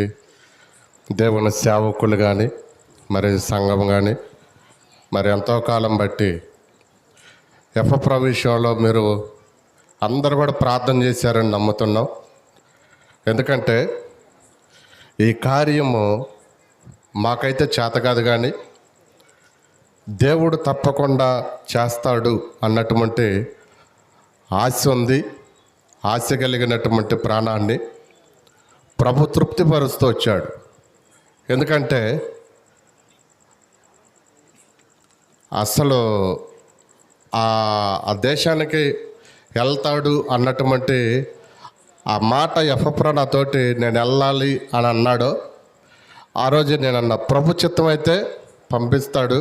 దేవుని సేవకులు కానీ మరి సంఘం కానీ మరి ఎంతో కాలం బట్టి ఎఫ్రా విషయంలో మీరు అందరూ కూడా ప్రార్థన చేశారని నమ్ముతున్నాం. ఎందుకంటే ఈ కార్యము మాకైతే చేత కాదు, కానీ దేవుడు తప్పకుండా చేస్తాడు అన్నటువంటి ఆశ ఉంది. ఆశ కలిగినటువంటి ప్రాణాన్ని ప్రభు తృప్తిపరుస్తూ వచ్చాడు. ఎందుకంటే అసలు ఆ దేశానికి వెళ్తాడు అన్నటువంటి ఆ మాట ఎఫ్రా నాతోటి నేను వెళ్ళాలి అని అన్నాడు. ఆ రోజు నేను అన్న ప్రభు చిత్తం అయితే పంపిస్తాడు,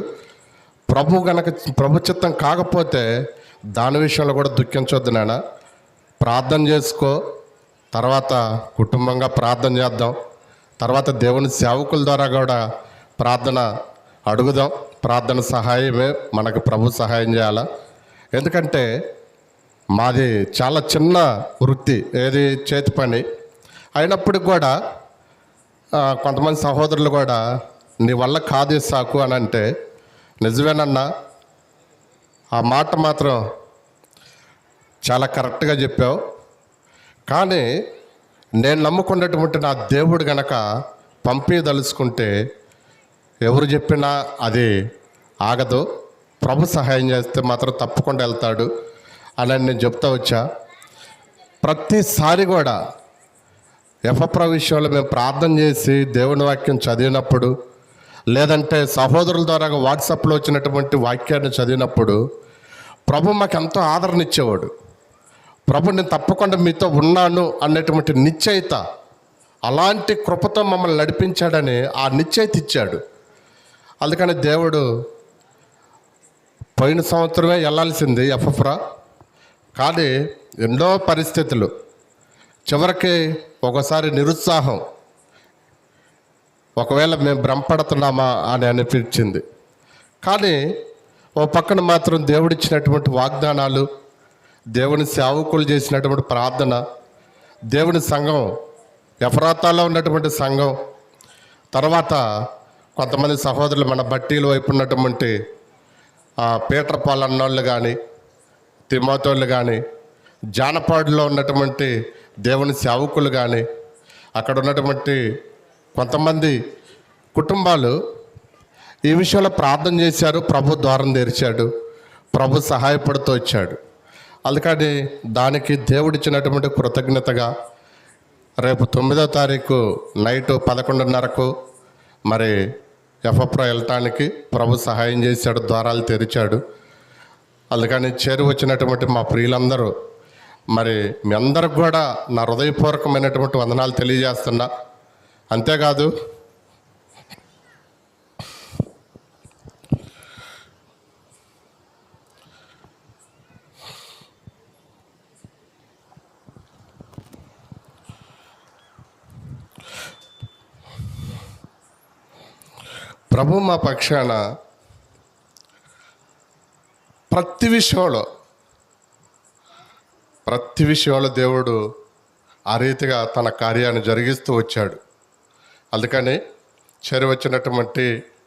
ప్రభు చిత్తం కాకపోతే దాని విషయంలో కూడా దుఃఖించొద్దు నాన్న, ప్రార్థన చేసుకో, తర్వాత కుటుంబంగా ప్రార్థన చేద్దాం, తర్వాత దేవుని సేవకుల ద్వారా కూడా ప్రార్థన అడుగుదాం. ప్రార్థన సహాయమే మనకు ప్రభు సహాయం చేయాలా. ఎందుకంటే మాది చాలా చిన్న వృత్తి, ఏది చేతి పని అయినప్పటికి కూడా కొంతమంది సహోదరులు కూడా నీ వల్ల కాదు సాకు అని అంటే నిజమేనన్నా, ఆ మాట మాత్రం చాలా కరెక్ట్గా చెప్పావు. కానీ నేను నమ్ముకున్నటువంటి నా దేవుడు గనక పంపించదలుచుకుంటే ఎవరు చెప్పినా అది ఆగదు, ప్రభు సహాయం చేస్తే మాత్రం తప్పకుండా వెళ్తాడు అని నేను చెప్తా వచ్చా. ప్రతిసారి కూడా ఎఫ్రా విషయంలో మేము ప్రార్థన చేసి దేవుని వాక్యం చదివినప్పుడు, లేదంటే సహోదరుల ద్వారా వాట్సాప్లో వచ్చినటువంటి వాక్యాన్ని చదివినప్పుడు ప్రభు మాకు ఎంతో ఆదరణ ఇచ్చేవాడు. ప్రభు నేను తప్పకుండా మీతో ఉన్నాను అన్నటువంటి నిశ్చయిత, అలాంటి కృపతో మమ్మల్ని నడిపించాడని ఆ నిశ్చయిత ఇచ్చాడు. అందుకని దేవుడు పోయిన సంవత్సరమే వెళ్ళాల్సింది ఎఫ్రా, కానీ ఎన్నో పరిస్థితులు, చివరికి ఒకసారి నిరుత్సాహం, ఒకవేళ మేము భ్రమపడుతున్నామా అని అనిపించింది. కానీ ఓ పక్కన మాత్రం దేవుడిచ్చినటువంటి వాగ్దానాలు, దేవుని సేవకులు చేసినటువంటి ప్రార్థన, దేవుని సంఘం, ఎఫ్రాతాలో ఉన్నటువంటి సంఘం, తర్వాత కొంతమంది సహోదరులు మన బట్టీల వైపు ఉన్నటువంటి పీటర్ పాల్ అన్నోళ్ళు కానీ, తిమోతోళ్ళు కానీ, జానపాడులో ఉన్నటువంటి దేవుని సేవకులు కానీ, అక్కడ ఉన్నటువంటి కొంతమంది కుటుంబాలు ఈ విషయంలో ప్రార్థన చేశారు. ప్రభు ద్వారం తెరిచాడు, ప్రభు సహాయపడుతూ వచ్చాడు. అందుకని దానికి దేవుడిచ్చినటువంటి కృతజ్ఞతగా రేపు 9వ తారీఖు నైట్ 11:30కు మరి ఎఫ్రా వెళ్ళటానికి ప్రభు సహాయం చేశాడు, ద్వారాలు తెరిచాడు. అందుకని చేరి వచ్చినటువంటి మా ప్రియులందరూ మరి మీ అందరికి కూడా నా హృదయపూర్వకమైనటువంటి వందనాలు తెలియజేస్తున్నా. అంతేకాదు ప్రభు మా పక్షాన ప్రతి విషయంలో దేవుడు ఆ రీతిగా తన కార్యాన్ని జరిగిస్తూ వచ్చాడు. అందుకని చేరి వచ్చినటువంటి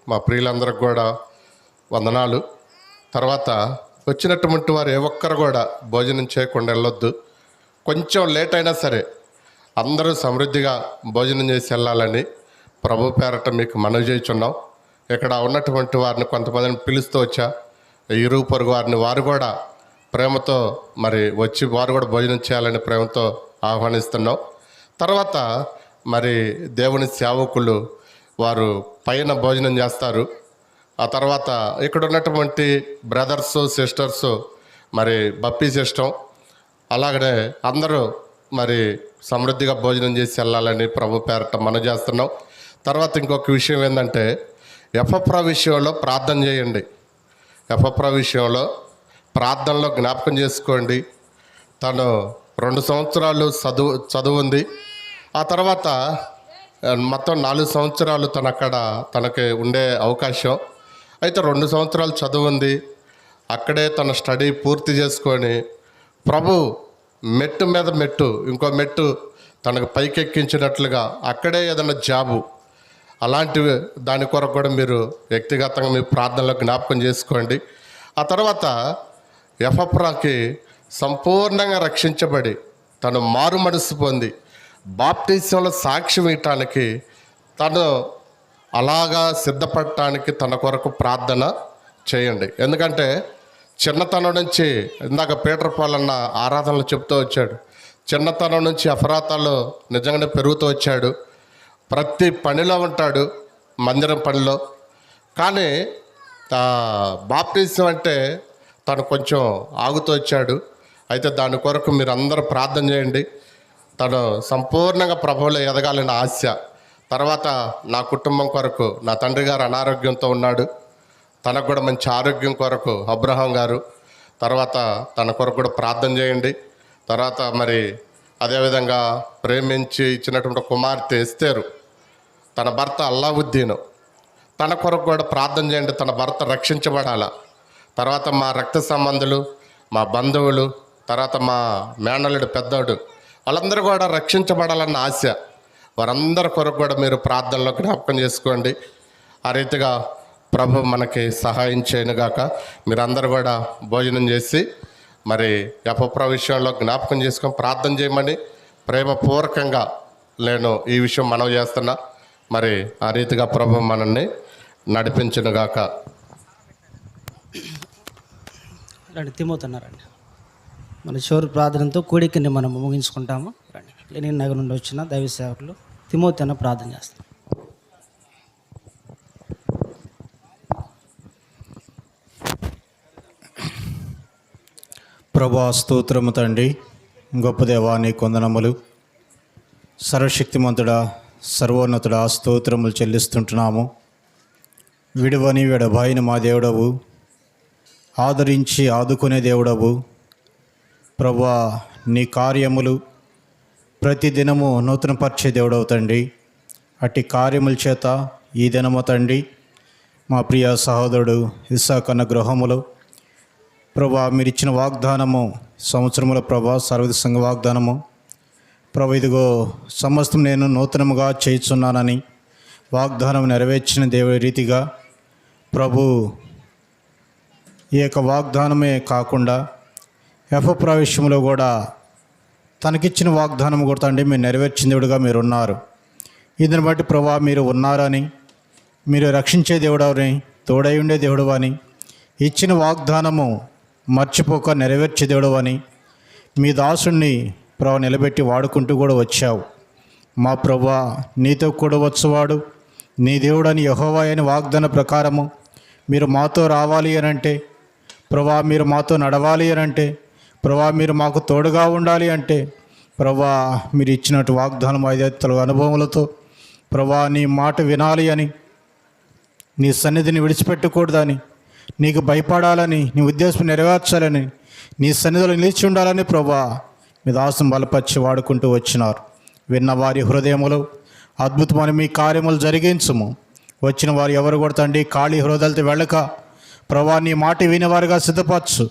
మా ప్రియులందరికి కూడా వందనాలు. తర్వాత వచ్చినటువంటి వారు ఏ ఒక్కరు కూడా భోజనం చేయకుండా వెళ్ళొద్దు. కొంచెం లేట్ అయినా సరే అందరూ సమృద్ధిగా భోజనం చేసి వెళ్ళాలని ప్రభు పేరట మీకు మనవి చేస్తున్నాం. ఇక్కడ ఉన్నటువంటి వారిని కొంతమందిని పిలుస్తూ వచ్చా, ఇరుగు పొరుగు వారిని, వారు కూడా ప్రేమతో మరి వచ్చి వారు కూడా భోజనం చేయాలని ప్రేమతో ఆహ్వానిస్తున్నాం. తర్వాత మరి దేవుని సేవకులు వారు పైన భోజనం చేస్తారు. ఆ తర్వాత ఇక్కడ ఉన్నటువంటి బ్రదర్సు సిస్టర్సు మరి బప్పీ సిస్టం అలాగనే అందరూ మరి సమృద్ధిగా భోజనం చేసి వెళ్ళాలని ప్రభు పేరట మనం చేస్తున్నాం. తర్వాత ఇంకొక విషయం ఏంటంటే ఎఫ్ఎఫ్రా విషయంలో ప్రార్థన చేయండి. ఎఫ్ఎఫ్రా విషయంలో ప్రార్థనలో జ్ఞాపకం చేసుకోండి. తను 2 సంవత్సరాలు చదువు ఉంది. ఆ తర్వాత మొత్తం 4 సంవత్సరాలు తనకి ఉండే అవకాశం. అయితే 2 సంవత్సరాలు చదువు ఉంది. అక్కడే తన స్టడీ పూర్తి చేసుకొని ప్రభు మెట్టు మీద మెట్టు ఇంకో మెట్టు తనకు పైకెక్కించినట్లుగా అక్కడే ఏదైనా జాబు అలాంటివి దాని కొరకు కూడా మీరు వ్యక్తిగతంగా మీ ప్రార్థనలో జ్ఞాపకం చేసుకోండి. ఆ తర్వాత ఎఫ్ఎఫ్రాకి సంపూర్ణంగా రక్షించబడి తను మారు మనసు పొంది బాప్టిజంలో సాక్ష్యం ఇవ్వటానికి తను అలాగా సిద్ధపడటానికి తన కొరకు ప్రార్థన చేయండి. ఎందుకంటే చిన్నతనం నుంచి ఇందాక పీటర్ పాలన్న ఆరాధనలు చెప్తూ వచ్చాడు. చిన్నతనం నుంచి అపరాధాలు నిజంగానే పెరుగుతూ వచ్చాడు. ప్రతి పనిలో ఉంటాడు, మందిరం పనిలో. కానీ బాప్టిజం అంటే తను కొంచెం ఆగుతూ వచ్చాడు. అయితే దాని కొరకు మీరు అందరూ ప్రార్థన చేయండి. తను సంపూర్ణంగా ప్రభువులో ఎదగాలని ఆశ. తర్వాత నా కుటుంబం కొరకు నా తండ్రి గారు అనారోగ్యంతో ఉన్నాడు, తనకు కూడా మంచి ఆరోగ్యం కొరకు అబ్రహాం గారు తర్వాత తన కొరకు కూడా ప్రార్థన చేయండి. తర్వాత మరి అదేవిధంగా ప్రేమించి ఇచ్చినటువంటి కుమార్తె ఎస్తేరు, తన భర్త అల్లావుద్దీను, తన కొరకు కూడా ప్రార్థన చేయండి. తన భర్త రక్షించబడాల. తర్వాత మా రక్త సంబంధులు, మా బంధువులు, తర్వాత మా మేనల్లుడు పెద్దోడు వాళ్ళందరూ కూడా రక్షించబడాలన్న ఆశ. వారందరి కొరకు కూడా మీరు ప్రార్థనలో జ్ఞాపకం చేసుకోండి. ఆ రీతిగా ప్రభు మనకి సహాయం చేయనుగాక. మీరందరూ కూడా భోజనం చేసి మరి ఎఫ్ఎఫ్రా విషయంలో జ్ఞాపకం చేసుకొని ప్రార్థన చేయమని ప్రేమపూర్వకంగా నేను ఈ విషయం మనవి చేస్తున్నా. మరి ఆ రీతిగా ప్రభు మనల్ని నడిపించునుగాక. రండి, తిమోతున్నారండి. మన చివరి ప్రార్థనతో కూడికని మనం ముగించుకుంటాము. రండి, లెనిన్ నగర్ నుండి వచ్చిన దైవ సేవకులు తిమోతి అన్న ప్రార్థన చేస్తాం. ప్రభా స్తోత్రము తండ్రి, గొప్ప దేవా నీకు వందనములు. సర్వశక్తిమంతుడా, సర్వోన్నతుడా స్తోత్రములు చెల్లిస్తుంటున్నాము. విడువని విడబాయిన మా దేవుడవు, ఆదరించి ఆదుకునే దేవుడవు. ప్రభా నీ కార్యములు ప్రతిదినము నూతనపరిచే దేవుడవు తండ్రి. అట్టి కార్యముల చేత ఈ దినము తండ్రి మా ప్రియ సహోదరుడు ఇస్సాకన్న గృహములో ప్రభా మీరు ఇచ్చిన వాగ్దానము సంవత్సరముల ప్రభా సర్వద సంఘ వాగ్దానము ప్రభు ఇదిగో సమస్తం నేను నూతనముగా చేయుచున్నానని వాగ్దానం నెరవేర్చిన దేవుడి రీతిగా ప్రభు ఈ యొక్క వాగ్దానమే కాకుండా ఎఫ్ఎఫ్రా విషయంలో కూడా తనకిచ్చిన వాగ్దానం కూడా తండ్రి మీరు నెరవేర్చిన దేవుడుగా మీరు ఉన్నారు. దీన్ని బట్టి ప్రభా మీరు ఉన్నారని, మీరు రక్షించే దేవుడని, తోడై ఉండే దేవుడు అని, ఇచ్చిన వాగ్దానము మర్చిపోక నెరవేర్చే దేవుడు అని మీ దాసుడిని ప్రభు నిలబెట్టి వాడుకుంటూ కూడా వచ్చావు. మా ప్రభా నీతో కూడా వచ్చేవాడు నీ దేవుడని యెహోవా అని వాగ్దాన ప్రకారము మీరు మాతో రావాలి అని అంటే, ప్రభా మీరు మాతో నడవాలి అని అంటే, ప్రభా మీరు మాకు తోడుగా ఉండాలి అంటే, ప్రభా మీరు ఇచ్చినట్టు వాగ్దానం 5 అనుభవములతో ప్రభా నీ మాట వినాలి అని, నీ సన్నిధిని విడిచిపెట్టకూడదని, నీకు భయపడాలని, నీ ఉద్దేశం నెరవేర్చాలని, నీ సన్నిధిలో నిలిచి ఉండాలని ప్రభా మీ దాసం బలపరిచి వాడుకుంటూ వచ్చినారు. విన్న వారి హృదయములు అద్భుతమైన మీ కార్యములు జరిగించము. వచ్చిన వారు ఎవరు కూడా తండ్రి ఖాళీ హృదయాలతో వెళ్ళక ప్రభా నీ మాట వినేవారుగా సిద్ధపరచు.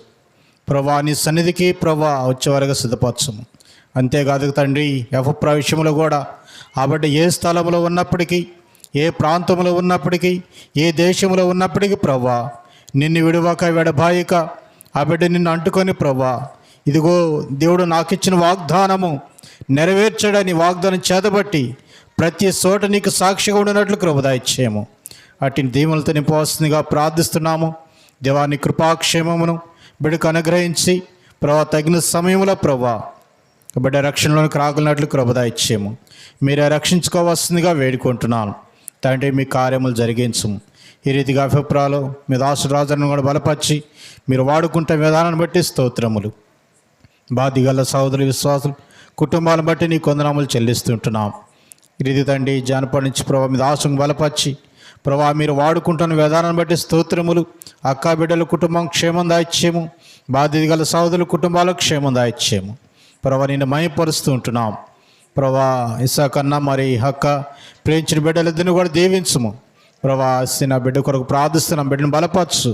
ప్రభా నీ సన్నిధికి ప్రభా వచ్చేవారుగా సిద్ధపరచము. అంతేకాదు తండ్రి ఎఫ్ఎఫ్రా విషయంలో కూడా కాబట్టి ఏ స్థలంలో ఉన్నప్పటికీ ఏ ప్రాంతంలో ఉన్నప్పటికీ, ఏ దేశంలో ఉన్నప్పటికీ ప్రభా, నిన్ను విడవక విడబాయక ఆ బిడ్డ నిన్ను అంటుకొని ప్రభా, ఇదిగో దేవుడు నాకు ఇచ్చిన వాగ్దానము నెరవేర్చడని వాగ్దానం చేతబట్టి ప్రతి చోట నీకు సాక్షిగా ఉండినట్లు కృప దయచేయము. అటు దీవులతో నింపవలసిందిగా ప్రార్థిస్తున్నాము. దేవాన్ని కృపాక్షేమమును బిడ్డకు అనుగ్రహించి ప్రభా, తగిన సమయంలో ప్రభా బిడ్డ రక్షణలోనికి రాగలిగినట్లు కృప దయచేయము. మీరే రక్షించుకోవాల్సిందిగా వేడుకుంటున్నాను. తండ్రి, మీ కార్యములు జరిగించము. ఈ రీతిగా అభిప్రాయాలు మీ దాసు రాజును కూడా బలపరిచి మీరు వాడుకుంటే విధానాన్ని బట్టి స్తోత్రములు. బాధ్యగల సహోదరు విశ్వాసులు కుటుంబాలను బట్టి నీ కొందనాములు చెల్లిస్తుంటున్నాం. ఈ రీతి తండ్రి, జానపడి నుంచి ప్రభావ మీ దాసును బలపరిచి ప్రభావ మీరు వాడుకుంటున్న విధానాన్ని బట్టి స్తోత్రములు. అక్క బిడ్డల కుటుంబం క్షేమం దాయిచ్చేము. బాధ్యత గల సహోదరుల కుటుంబాలకు క్షేమం దాయిచ్చేము. ప్రభావ నిన్ను మయపరుస్తూ ఉంటున్నాం. ప్రభా ఇసాకన్నా మరి హక్క ప్రేమించిన బిడ్డలిద్దరిని కూడా దీవించము. ప్రభా నా బిడ్డ కొరకు ప్రార్థిస్తున్నాం. బిడ్డను బలపరచు.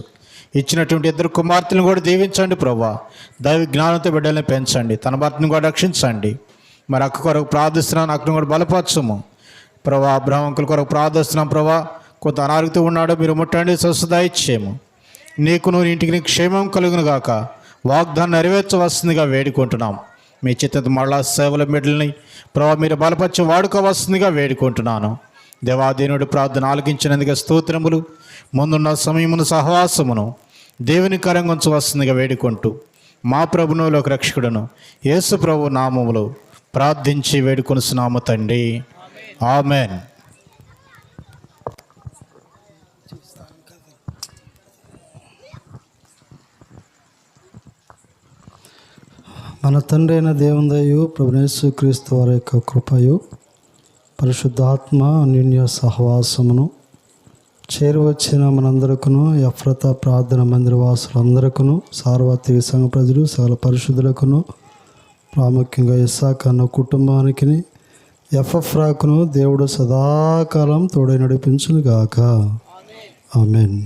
ఇచ్చినటువంటి 2 కుమార్తెలను కూడా దీవించండి ప్రభా. దైవ జ్ఞానంతో బిడ్డల్ని పెంచండి. తన భర్తను కూడా రక్షించండి. మరి అక్క కొరకు ప్రార్థిస్తున్నాను. అక్కను కూడా బలపరచము ప్రభా. అబ్రహాంకుల కొరకు ప్రార్థిస్తున్నాం ప్రభా. కొంత అనారోగ్యంతో ఉన్నాడు, మీరు ముట్టండి, స్వస్థత ఇచ్చేము. నీకును ఇంటికి నీకు క్షేమం కలుగును గాక. వాగ్దానం నెరవేర్చవలసిందిగా వేడుకుంటున్నాం. మీ చిత్తత మళ్ళా సేవల బిడ్డల్ని ప్రభా మీరు బలపరిచి వాడుకోవాల్సిందిగా వేడుకుంటున్నాను. దేవాదేవుడి ప్రార్థన ఆలకించినందుకు స్తోత్రములు. ముందున్న సమయమును సహవాసమును దేవుని కరంగా ఉంచవలసిందిగా వేడుకుంటూ మా ప్రభువులోకి రక్షకుడును యేసు ప్రభు నామములో ప్రార్థించి వేడుకొనుచున్నాము తండ్రి. ఆమెన్. మన తండ్రి అయిన దేవుని దయయు ప్రభువైన యేసుక్రీస్తు వారి యొక్క కృపయు పరిశుద్ధాత్మ అన్యోన్య సహవాసమును చేరువచ్చిన మనందరకును, ఎఫ్రతా ప్రార్థన మందిర వాసులందరకును, సార్వత్రిక సంఘ ప్రజలు సకల పరిశుద్ధులకును, ప్రాముఖ్యంగా ఇస్సాకు అన్న కుటుంబానికి, ఎఫ్రాకును దేవుడు సదాకాలం తోడై నడిపించును గాక. ఆమెన్.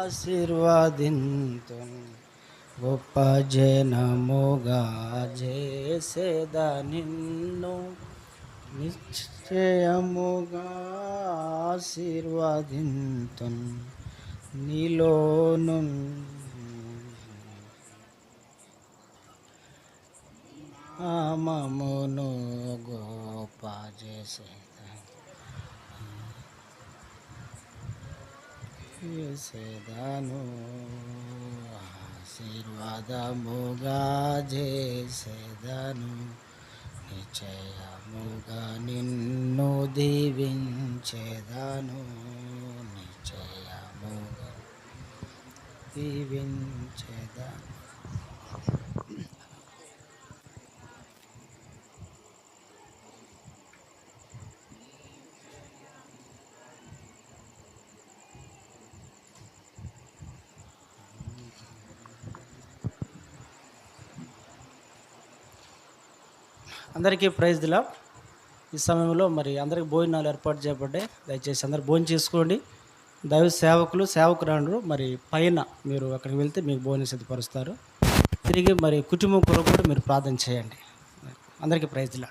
ఆశీర్వాదింతున్ గొప్ప జనముగా చేసేదా నిన్ను నిశ్చయముగా ఆశీర్వాదింతున్ నీలోను నామమును గొప్ప చేసేదా చేసేదాను ఆశీర్వాదముగా చేసేదాను నిశ్చయముగా నిన్ను దీవించేదాను నిశ్చయముగా దీవించేదాను. అందరికీ ప్రైజ్ దిలా. ఈ సమయంలో మరి అందరికీ భోజనాలు ఏర్పాటు చేయబడ్డాయి. దయచేసి అందరు భోజనం చేసుకోండి. దైవ సేవకులు సేవకురాండ్రు మరి పైన మీరు అక్కడికి వెళ్తే మీకు భోజనం సిద్ధపరుస్తారు. తిరిగి మరి కుటుంబం కొరకు కూడా మీరు ప్రార్థన చేయండి. అందరికీ ప్రైజ్ దిలా.